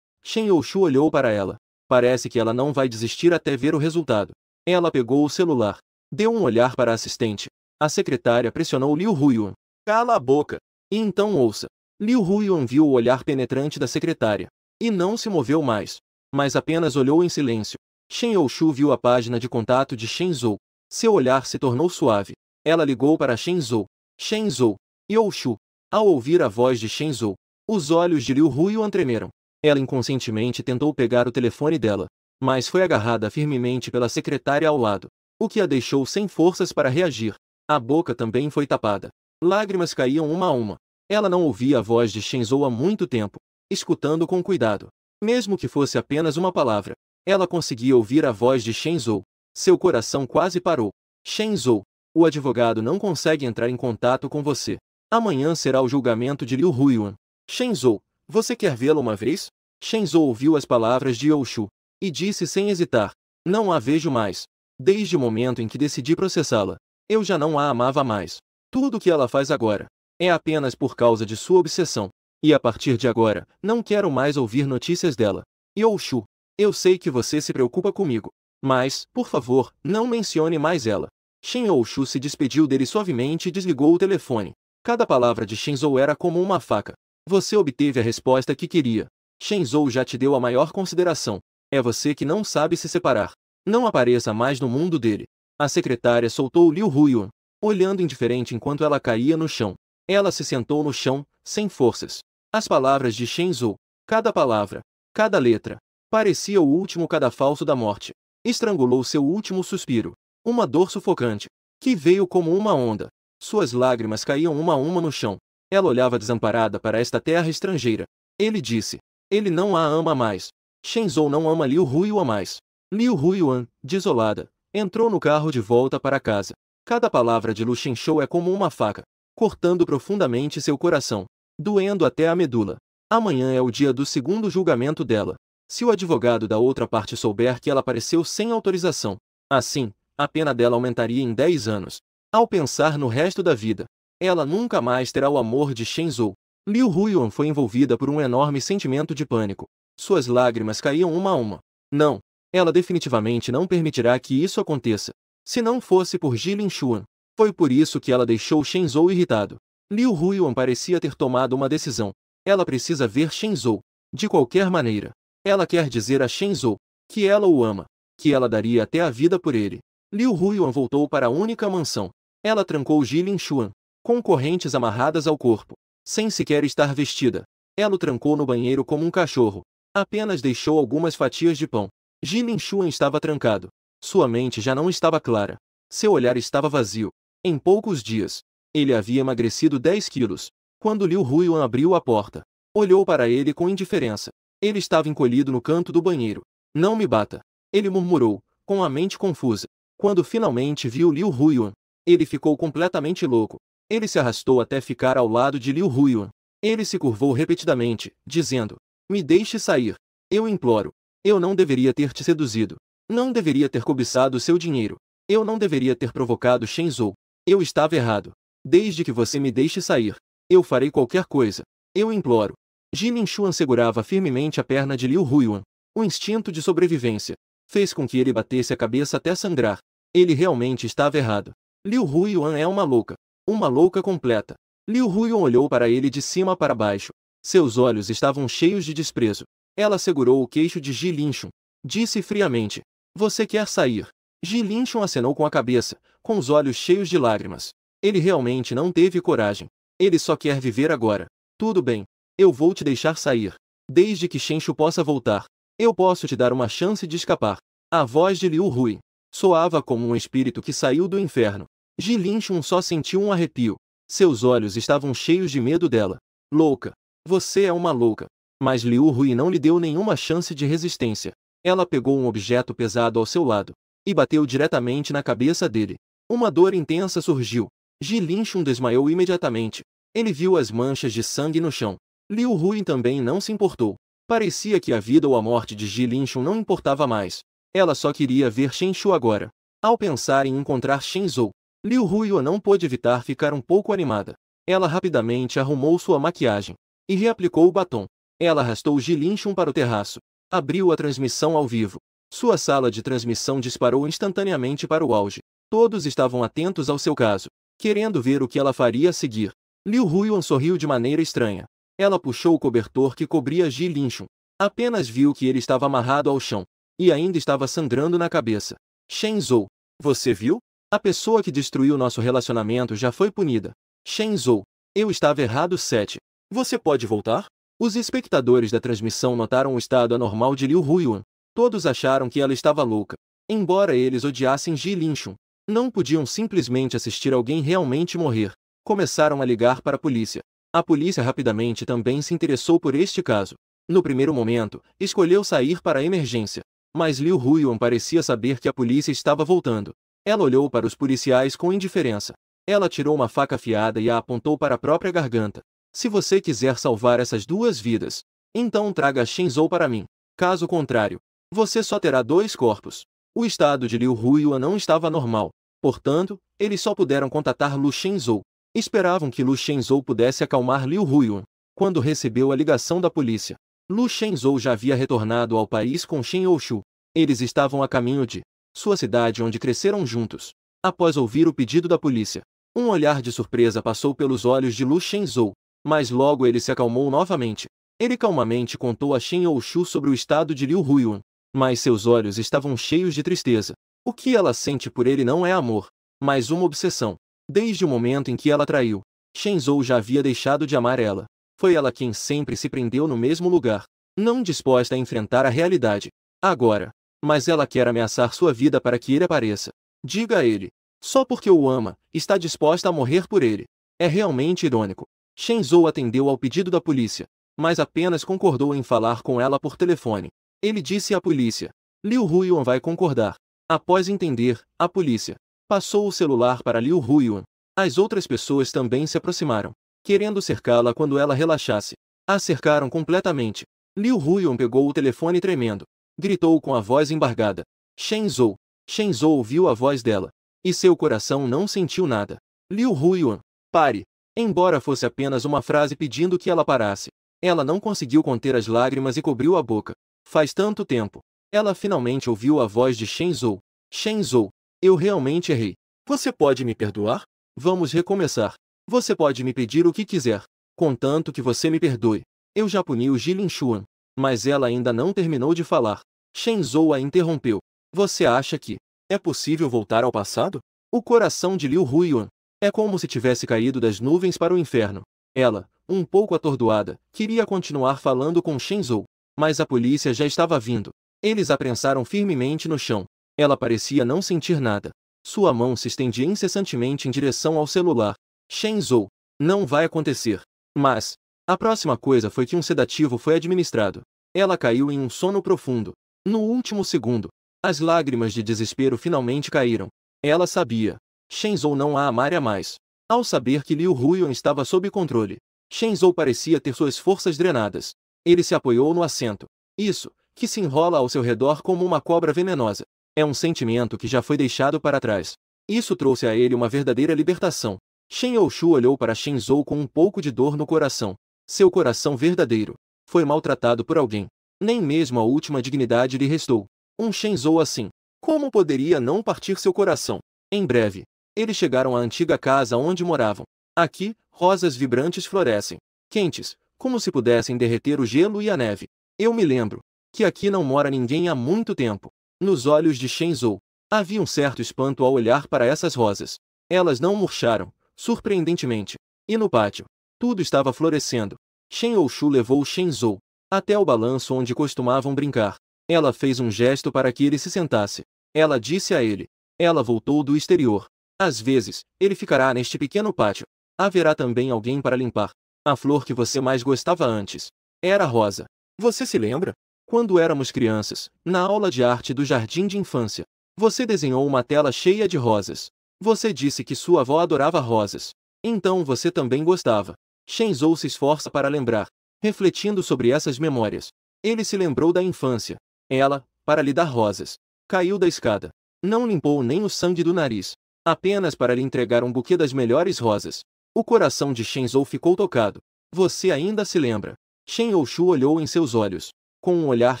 Shen Youshu olhou para ela. Parece que ela não vai desistir até ver o resultado. Ela pegou o celular. Deu um olhar para a assistente. A secretária pressionou Liu Huyan. Cala a boca. E então ouça. Liu Huyan viu o olhar penetrante da secretária. E não se moveu mais. Mas apenas olhou em silêncio. Shen Youshu viu a página de contato de Shenzhou. Seu olhar se tornou suave. Ela ligou para Shenzhou. Shenzhou. Youshu. Ao ouvir a voz de Shenzhou, os olhos de Liu Huyan tremeram. Ela inconscientemente tentou pegar o telefone dela, mas foi agarrada firmemente pela secretária ao lado, o que a deixou sem forças para reagir. A boca também foi tapada. Lágrimas caíam uma a uma. Ela não ouvia a voz de Shenzhou há muito tempo, escutando com cuidado. Mesmo que fosse apenas uma palavra, ela conseguia ouvir a voz de Shenzhou. Seu coração quase parou. Shenzhou, o advogado não consegue entrar em contato com você. Amanhã será o julgamento de Liu Huyan. Shenzhou, você quer vê-la uma vez? Shenzhou ouviu as palavras de Youshu e disse sem hesitar: não a vejo mais. Desde o momento em que decidi processá-la, eu já não a amava mais. Tudo o que ela faz agora é apenas por causa de sua obsessão. E a partir de agora, não quero mais ouvir notícias dela. Youshu, eu sei que você se preocupa comigo. Mas, por favor, não mencione mais ela. Shen Youshu se despediu dele suavemente e desligou o telefone. Cada palavra de Shenzhou era como uma faca. Você obteve a resposta que queria. Shenzhou já te deu a maior consideração. É você que não sabe se separar. Não apareça mais no mundo dele. A secretária soltou Liu Huyan, olhando indiferente enquanto ela caía no chão. Ela se sentou no chão, sem forças. As palavras de Shen Zhou, cada palavra, cada letra, parecia o último cadafalso da morte. Estrangulou seu último suspiro. Uma dor sufocante, que veio como uma onda. Suas lágrimas caíam uma a uma no chão. Ela olhava desamparada para esta terra estrangeira. Ele disse: ele não a ama mais. Shen Zhou não ama Liu Huiyuan mais. Liu Huiyuan, desolada, entrou no carro de volta para casa. Cada palavra de Lu Shenshou é como uma faca, cortando profundamente seu coração, doendo até a medula. Amanhã é o dia do segundo julgamento dela. Se o advogado da outra parte souber que ela apareceu sem autorização, assim, a pena dela aumentaria em 10 anos. Ao pensar no resto da vida, ela nunca mais terá o amor de Shen Zhou. Liu Huiyuan foi envolvida por um enorme sentimento de pânico. Suas lágrimas caíam uma a uma. Não, ela definitivamente não permitirá que isso aconteça. Se não fosse por Jilin Xuan, foi por isso que ela deixou Shen Zhou irritado. Liu Huiyuan parecia ter tomado uma decisão. Ela precisa ver Shen Zhou, de qualquer maneira. Ela quer dizer a Shen Zhou que ela o ama, que ela daria até a vida por ele. Liu Huiyuan voltou para a única mansão. Ela trancou Jilin Xuan, com correntes amarradas ao corpo, sem sequer estar vestida. Ela o trancou no banheiro como um cachorro. Apenas deixou algumas fatias de pão. Jilin Xuan estava trancado. Sua mente já não estava clara. Seu olhar estava vazio. Em poucos dias, ele havia emagrecido 10 quilos. Quando Liu Huiyuan abriu a porta, olhou para ele com indiferença. Ele estava encolhido no canto do banheiro. Não me bata, ele murmurou, com a mente confusa. Quando finalmente viu Liu Huiyuan, ele ficou completamente louco. Ele se arrastou até ficar ao lado de Liu Huiyuan. Ele se curvou repetidamente, dizendo: me deixe sair. Eu imploro. Eu não deveria ter te seduzido. Não deveria ter cobiçado seu dinheiro. Eu não deveria ter provocado Shen Zhou. Eu estava errado. Desde que você me deixe sair, eu farei qualquer coisa. Eu imploro. Jilin Xuan segurava firmemente a perna de Liu Huiyuan. O instinto de sobrevivência fez com que ele batesse a cabeça até sangrar. Ele realmente estava errado. Liu Huiyuan é uma louca completa. Liu Huiyuan olhou para ele de cima para baixo. Seus olhos estavam cheios de desprezo. Ela segurou o queixo de Jilin Xuan. Disse friamente: você quer sair? Jilin Xuan acenou com a cabeça, com os olhos cheios de lágrimas. Ele realmente não teve coragem. Ele só quer viver agora. Tudo bem. Eu vou te deixar sair. Desde que Shen Shu possa voltar, eu posso te dar uma chance de escapar. A voz de Liu Hui soava como um espírito que saiu do inferno. Jilin Xuan só sentiu um arrepio. Seus olhos estavam cheios de medo dela. Louca. Você é uma louca. Mas Liu Hui não lhe deu nenhuma chance de resistência. Ela pegou um objeto pesado ao seu lado e bateu diretamente na cabeça dele. Uma dor intensa surgiu. Jilin Xuan desmaiou imediatamente. Ele viu as manchas de sangue no chão. Liu Hui também não se importou. Parecia que a vida ou a morte de Jilin Xuan não importava mais. Ela só queria ver Shen Shu agora. Ao pensar em encontrar Shen Zhou, Liu Huiyuan não pôde evitar ficar um pouco animada. Ela rapidamente arrumou sua maquiagem e reaplicou o batom. Ela arrastou Jilin Xuan para o terraço. Abriu a transmissão ao vivo. Sua sala de transmissão disparou instantaneamente para o auge. Todos estavam atentos ao seu caso, querendo ver o que ela faria a seguir. Liu Huiyuan sorriu de maneira estranha. Ela puxou o cobertor que cobria Jilin Xuan. Apenas viu que ele estava amarrado ao chão e ainda estava sangrando na cabeça. Shen Zhou, você viu? A pessoa que destruiu nosso relacionamento já foi punida. Shen Zhou, eu estava errado 7. Você pode voltar? Os espectadores da transmissão notaram o estado anormal de Liu Huiyuan. Todos acharam que ela estava louca. Embora eles odiassem Jilin Xuan, não podiam simplesmente assistir alguém realmente morrer. Começaram a ligar para a polícia. A polícia rapidamente também se interessou por este caso. No primeiro momento, escolheu sair para a emergência. Mas Liu Huiyuan parecia saber que a polícia estava voltando. Ela olhou para os policiais com indiferença. Ela tirou uma faca afiada e a apontou para a própria garganta. Se você quiser salvar essas 2 vidas, então traga Shen Zhou para mim. Caso contrário, você só terá 2 corpos. O estado de Liu Huiyuan não estava normal. Portanto, eles só puderam contatar Lu Shenzhou. Esperavam que Lu Shenzhou pudesse acalmar Liu Huiyuan. Quando recebeu a ligação da polícia, Lu Shenzhou já havia retornado ao país com Shen Youxu. Eles estavam a caminho de sua cidade onde cresceram juntos. Após ouvir o pedido da polícia, um olhar de surpresa passou pelos olhos de Lu Shenzhou, mas logo ele se acalmou novamente. Ele calmamente contou a Shen Youxu sobre o estado de Liu Huiyuan, mas seus olhos estavam cheios de tristeza. O que ela sente por ele não é amor, mas uma obsessão. Desde o momento em que ela traiu, Shen Zhou já havia deixado de amar ela. Foi ela quem sempre se prendeu no mesmo lugar, não disposta a enfrentar a realidade. Agora. Mas ela quer ameaçar sua vida para que ele apareça. Diga a ele. Só porque o ama, está disposta a morrer por ele. É realmente irônico. Shenzhou atendeu ao pedido da polícia, mas apenas concordou em falar com ela por telefone. Ele disse à polícia. Liu Huiyuan vai concordar. Após entender, a polícia passou o celular para Liu Huiyuan. As outras pessoas também se aproximaram, querendo cercá-la quando ela relaxasse. A cercaram completamente. Liu Huiyuan pegou o telefone tremendo. Gritou com a voz embargada. Shenzhou. Shenzhou ouviu a voz dela. E seu coração não sentiu nada. Liu Huiyuan. Pare. Embora fosse apenas uma frase pedindo que ela parasse, ela não conseguiu conter as lágrimas e cobriu a boca. Faz tanto tempo. Ela finalmente ouviu a voz de Shenzhou. Shenzhou. Eu realmente errei. Você pode me perdoar? Vamos recomeçar. Você pode me pedir o que quiser, contanto que você me perdoe. Eu já puni o Jilin Xuan. Mas ela ainda não terminou de falar. Shenzhou a interrompeu. Você acha que é possível voltar ao passado? O coração de Liu Huiyuan é como se tivesse caído das nuvens para o inferno. Ela, um pouco atordoada, queria continuar falando com Shenzhou, mas a polícia já estava vindo. Eles a prensaram firmemente no chão. Ela parecia não sentir nada. Sua mão se estendia incessantemente em direção ao celular. Shenzhou. Não vai acontecer. Mas a próxima coisa foi que um sedativo foi administrado. Ela caiu em um sono profundo. No último segundo, as lágrimas de desespero finalmente caíram. Ela sabia. Shenzhou não a amaria mais. Ao saber que Liu Huiyuan estava sob controle, Shenzhou parecia ter suas forças drenadas. Ele se apoiou no assento. Isso, que se enrola ao seu redor como uma cobra venenosa, é um sentimento que já foi deixado para trás. Isso trouxe a ele uma verdadeira libertação. Shen Youxu olhou para Shenzhou com um pouco de dor no coração. Seu coração verdadeiro foi maltratado por alguém. Nem mesmo a última dignidade lhe restou. Um Shenzhou assim. Como poderia não partir seu coração? Em breve, eles chegaram à antiga casa onde moravam. Aqui, rosas vibrantes florescem, quentes, como se pudessem derreter o gelo e a neve. Eu me lembro que aqui não mora ninguém há muito tempo. Nos olhos de Shenzhou havia um certo espanto ao olhar para essas rosas. Elas não murcharam, surpreendentemente. E no pátio, tudo estava florescendo. Shen Youxu levou Shenzhou até o balanço onde costumavam brincar. Ela fez um gesto para que ele se sentasse. Ela disse a ele. Ela voltou do exterior. Às vezes, ele ficará neste pequeno pátio. Haverá também alguém para limpar. A flor que você mais gostava antes era rosa. Você se lembra? Quando éramos crianças, na aula de arte do jardim de infância, você desenhou uma tela cheia de rosas. Você disse que sua avó adorava rosas. Então você também gostava. Shenzhou se esforça para lembrar, refletindo sobre essas memórias. Ele se lembrou da infância. Ela, para lhe dar rosas, caiu da escada. Não limpou nem o sangue do nariz, apenas para lhe entregar um buquê das melhores rosas. O coração de Shenzhou ficou tocado. Você ainda se lembra? Shen Youxu olhou em seus olhos, com um olhar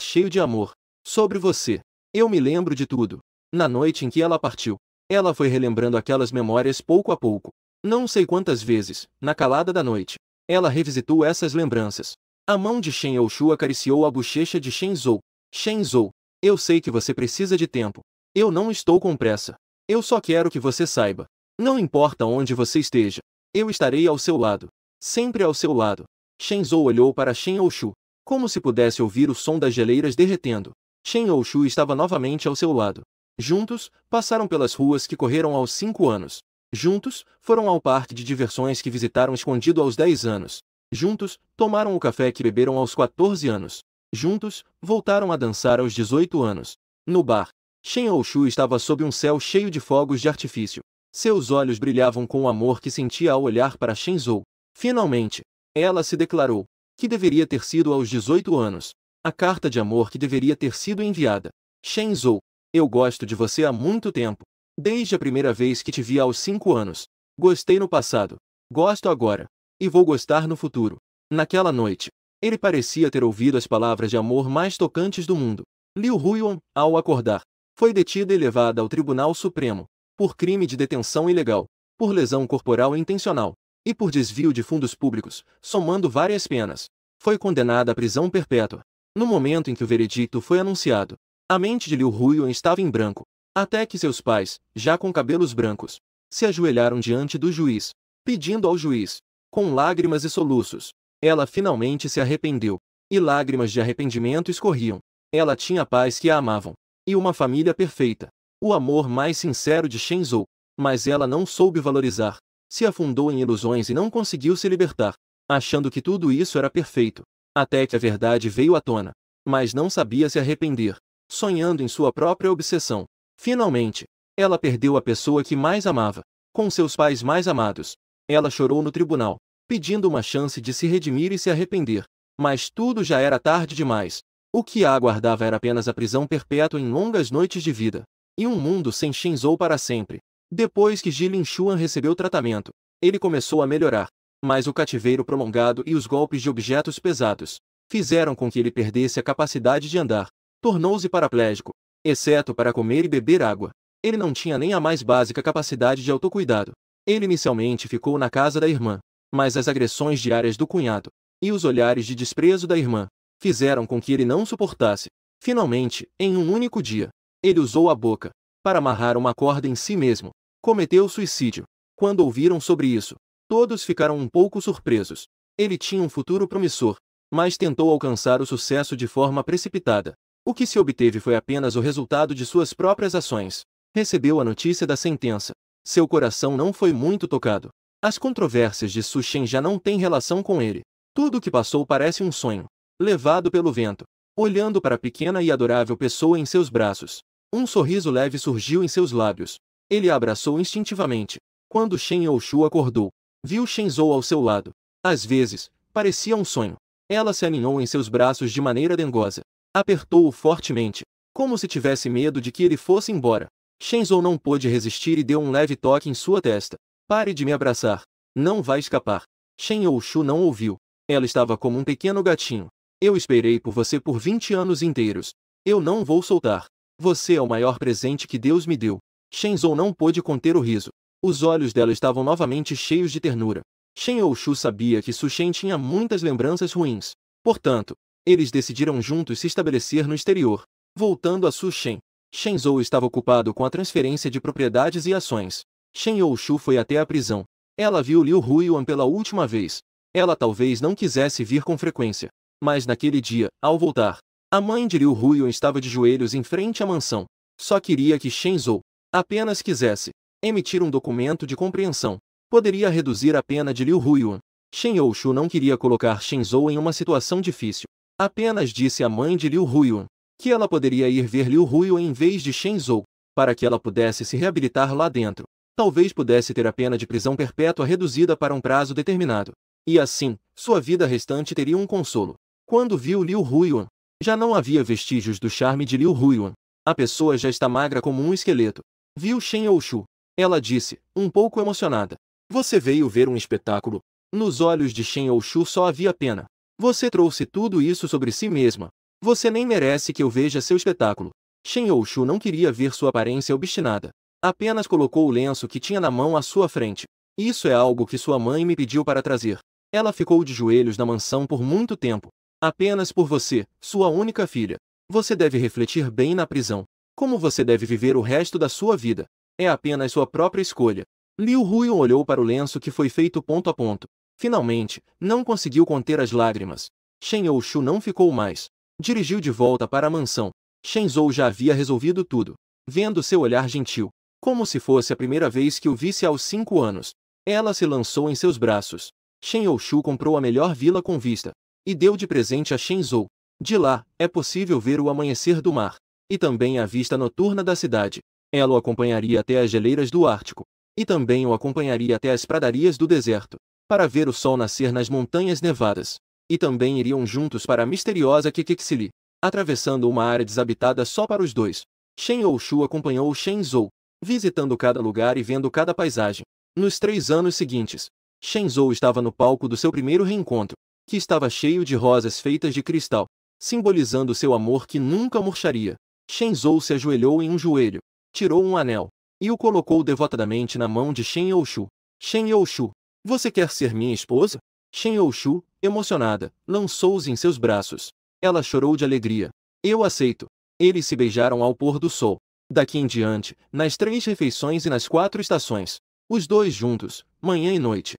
cheio de amor. Sobre você. Eu me lembro de tudo. Na noite em que ela partiu, ela foi relembrando aquelas memórias pouco a pouco. Não sei quantas vezes, na calada da noite, ela revisitou essas lembranças. A mão de Shen Youxu acariciou a bochecha de Shenzhou. Shenzhou, eu sei que você precisa de tempo. Eu não estou com pressa. Eu só quero que você saiba. Não importa onde você esteja, eu estarei ao seu lado. Sempre ao seu lado. Shenzhou olhou para Shen Youxu, como se pudesse ouvir o som das geleiras derretendo. Shen Youxu estava novamente ao seu lado. Juntos, passaram pelas ruas que correram aos 5 anos. Juntos, foram ao parque de diversões que visitaram escondido aos 10 anos. Juntos, tomaram o café que beberam aos 14 anos. Juntos, voltaram a dançar aos 18 anos. No bar, Shen Youxu estava sob um céu cheio de fogos de artifício. Seus olhos brilhavam com o amor que sentia ao olhar para Shenzhou. Finalmente, ela se declarou que deveria ter sido aos 18 anos. A carta de amor que deveria ter sido enviada. Shenzhou, eu gosto de você há muito tempo. Desde a primeira vez que te vi aos 5 anos. Gostei no passado. Gosto agora. E vou gostar no futuro. Naquela noite, ele parecia ter ouvido as palavras de amor mais tocantes do mundo. Liu Huiyuan, ao acordar, foi detida e levada ao Tribunal Supremo, por crime de detenção ilegal, por lesão corporal intencional, e por desvio de fundos públicos, somando várias penas. Foi condenada à prisão perpétua. No momento em que o veredicto foi anunciado, a mente de Liu Huiyuan estava em branco, até que seus pais, já com cabelos brancos, se ajoelharam diante do juiz, pedindo ao juiz, com lágrimas e soluços. Ela finalmente se arrependeu. E lágrimas de arrependimento escorriam. Ela tinha pais que a amavam. E uma família perfeita. O amor mais sincero de Shenzhou. Mas ela não soube valorizar. Se afundou em ilusões e não conseguiu se libertar, achando que tudo isso era perfeito. Até que a verdade veio à tona. Mas não sabia se arrepender. Sonhando em sua própria obsessão. Finalmente, ela perdeu a pessoa que mais amava. Com seus pais mais amados. Ela chorou no tribunal, pedindo uma chance de se redimir e se arrepender. Mas tudo já era tarde demais. O que a aguardava era apenas a prisão perpétua em longas noites de vida. E um mundo sem Shenzhou para sempre. Depois que Jilin Xuan recebeu tratamento, ele começou a melhorar. Mas o cativeiro prolongado e os golpes de objetos pesados fizeram com que ele perdesse a capacidade de andar. Tornou-se paraplégico, exceto para comer e beber água. Ele não tinha nem a mais básica capacidade de autocuidado. Ele inicialmente ficou na casa da irmã, mas as agressões diárias do cunhado e os olhares de desprezo da irmã fizeram com que ele não suportasse. Finalmente, em um único dia, ele usou a boca para amarrar uma corda em si mesmo. Cometeu suicídio. Quando ouviram sobre isso, todos ficaram um pouco surpresos. Ele tinha um futuro promissor, mas tentou alcançar o sucesso de forma precipitada. O que se obteve foi apenas o resultado de suas próprias ações. Recebeu a notícia da sentença. Seu coração não foi muito tocado. As controvérsias de Su Shen já não têm relação com ele. Tudo o que passou parece um sonho. Levado pelo vento. Olhando para a pequena e adorável pessoa em seus braços. Um sorriso leve surgiu em seus lábios. Ele a abraçou instintivamente. Quando Shen Youxu acordou, viu Shenzhou ao seu lado. Às vezes, parecia um sonho. Ela se aninhou em seus braços de maneira dengosa. Apertou-o fortemente, como se tivesse medo de que ele fosse embora. Shenzhou não pôde resistir e deu um leve toque em sua testa. Pare de me abraçar. Não vai escapar. Shen Youxu não ouviu. Ela estava como um pequeno gatinho. Eu esperei por você por 20 anos inteiros. Eu não vou soltar. Você é o maior presente que Deus me deu. Shenzhou não pôde conter o riso. Os olhos dela estavam novamente cheios de ternura. Shen Youxu sabia que Su Shen tinha muitas lembranças ruins. Portanto, eles decidiram juntos se estabelecer no exterior. Voltando a Su Shen, Shenzhou estava ocupado com a transferência de propriedades e ações. Shen Youxu foi até a prisão. Ela viu Liu Huiyuan pela última vez. Ela talvez não quisesse vir com frequência. Mas naquele dia, ao voltar, a mãe de Liu Huiyuan estava de joelhos em frente à mansão. Só queria que Shenzhou apenas quisesse emitir um documento de compreensão. Poderia reduzir a pena de Liu Huiyuan. Shen Youxu não queria colocar Shenzhou em uma situação difícil. Apenas disse à mãe de Liu Huiyuan que ela poderia ir ver Liu Huiyuan em vez de Shenzhou, para que ela pudesse se reabilitar lá dentro. Talvez pudesse ter a pena de prisão perpétua reduzida para um prazo determinado. E assim, sua vida restante teria um consolo. Quando viu Liu Huiyuan, já não havia vestígios do charme de Liu Huiyuan. A pessoa já está magra como um esqueleto. Viu Shen Youxu. Ela disse, um pouco emocionada. Você veio ver um espetáculo? Nos olhos de Shen Youxu só havia pena. Você trouxe tudo isso sobre si mesma. Você nem merece que eu veja seu espetáculo. Shen Youxu não queria ver sua aparência obstinada. Apenas colocou o lenço que tinha na mão à sua frente. Isso é algo que sua mãe me pediu para trazer. Ela ficou de joelhos na mansão por muito tempo. Apenas por você, sua única filha. Você deve refletir bem na prisão. Como você deve viver o resto da sua vida. É apenas sua própria escolha. Liu Huiyuan olhou para o lenço que foi feito ponto a ponto. Finalmente, não conseguiu conter as lágrimas. Shen Youxu não ficou mais. Dirigiu de volta para a mansão. Shenzhou já havia resolvido tudo. Vendo seu olhar gentil, como se fosse a primeira vez que o visse aos 5 anos, ela se lançou em seus braços. Shen Youxu comprou a melhor vila com vista e deu de presente a Shenzhou. De lá, é possível ver o amanhecer do mar e também a vista noturna da cidade. Ela o acompanharia até as geleiras do Ártico e também o acompanharia até as pradarias do deserto para ver o sol nascer nas montanhas nevadas. E também iriam juntos para a misteriosa Kekexili, atravessando uma área desabitada só para os dois. Shen Youxu acompanhou Shenzhou, visitando cada lugar e vendo cada paisagem. Nos 3 anos seguintes, Shenzhou estava no palco do seu primeiro reencontro, que estava cheio de rosas feitas de cristal, simbolizando seu amor que nunca murcharia. Shenzhou se ajoelhou em um joelho, tirou um anel, e o colocou devotadamente na mão de Shen Youxu. Shen Youxu, você quer ser minha esposa? Shen Youxu, emocionada, lançou-se em seus braços. Ela chorou de alegria. Eu aceito. Eles se beijaram ao pôr do sol. Daqui em diante, nas 3 refeições e nas 4 estações. Os dois juntos, manhã e noite.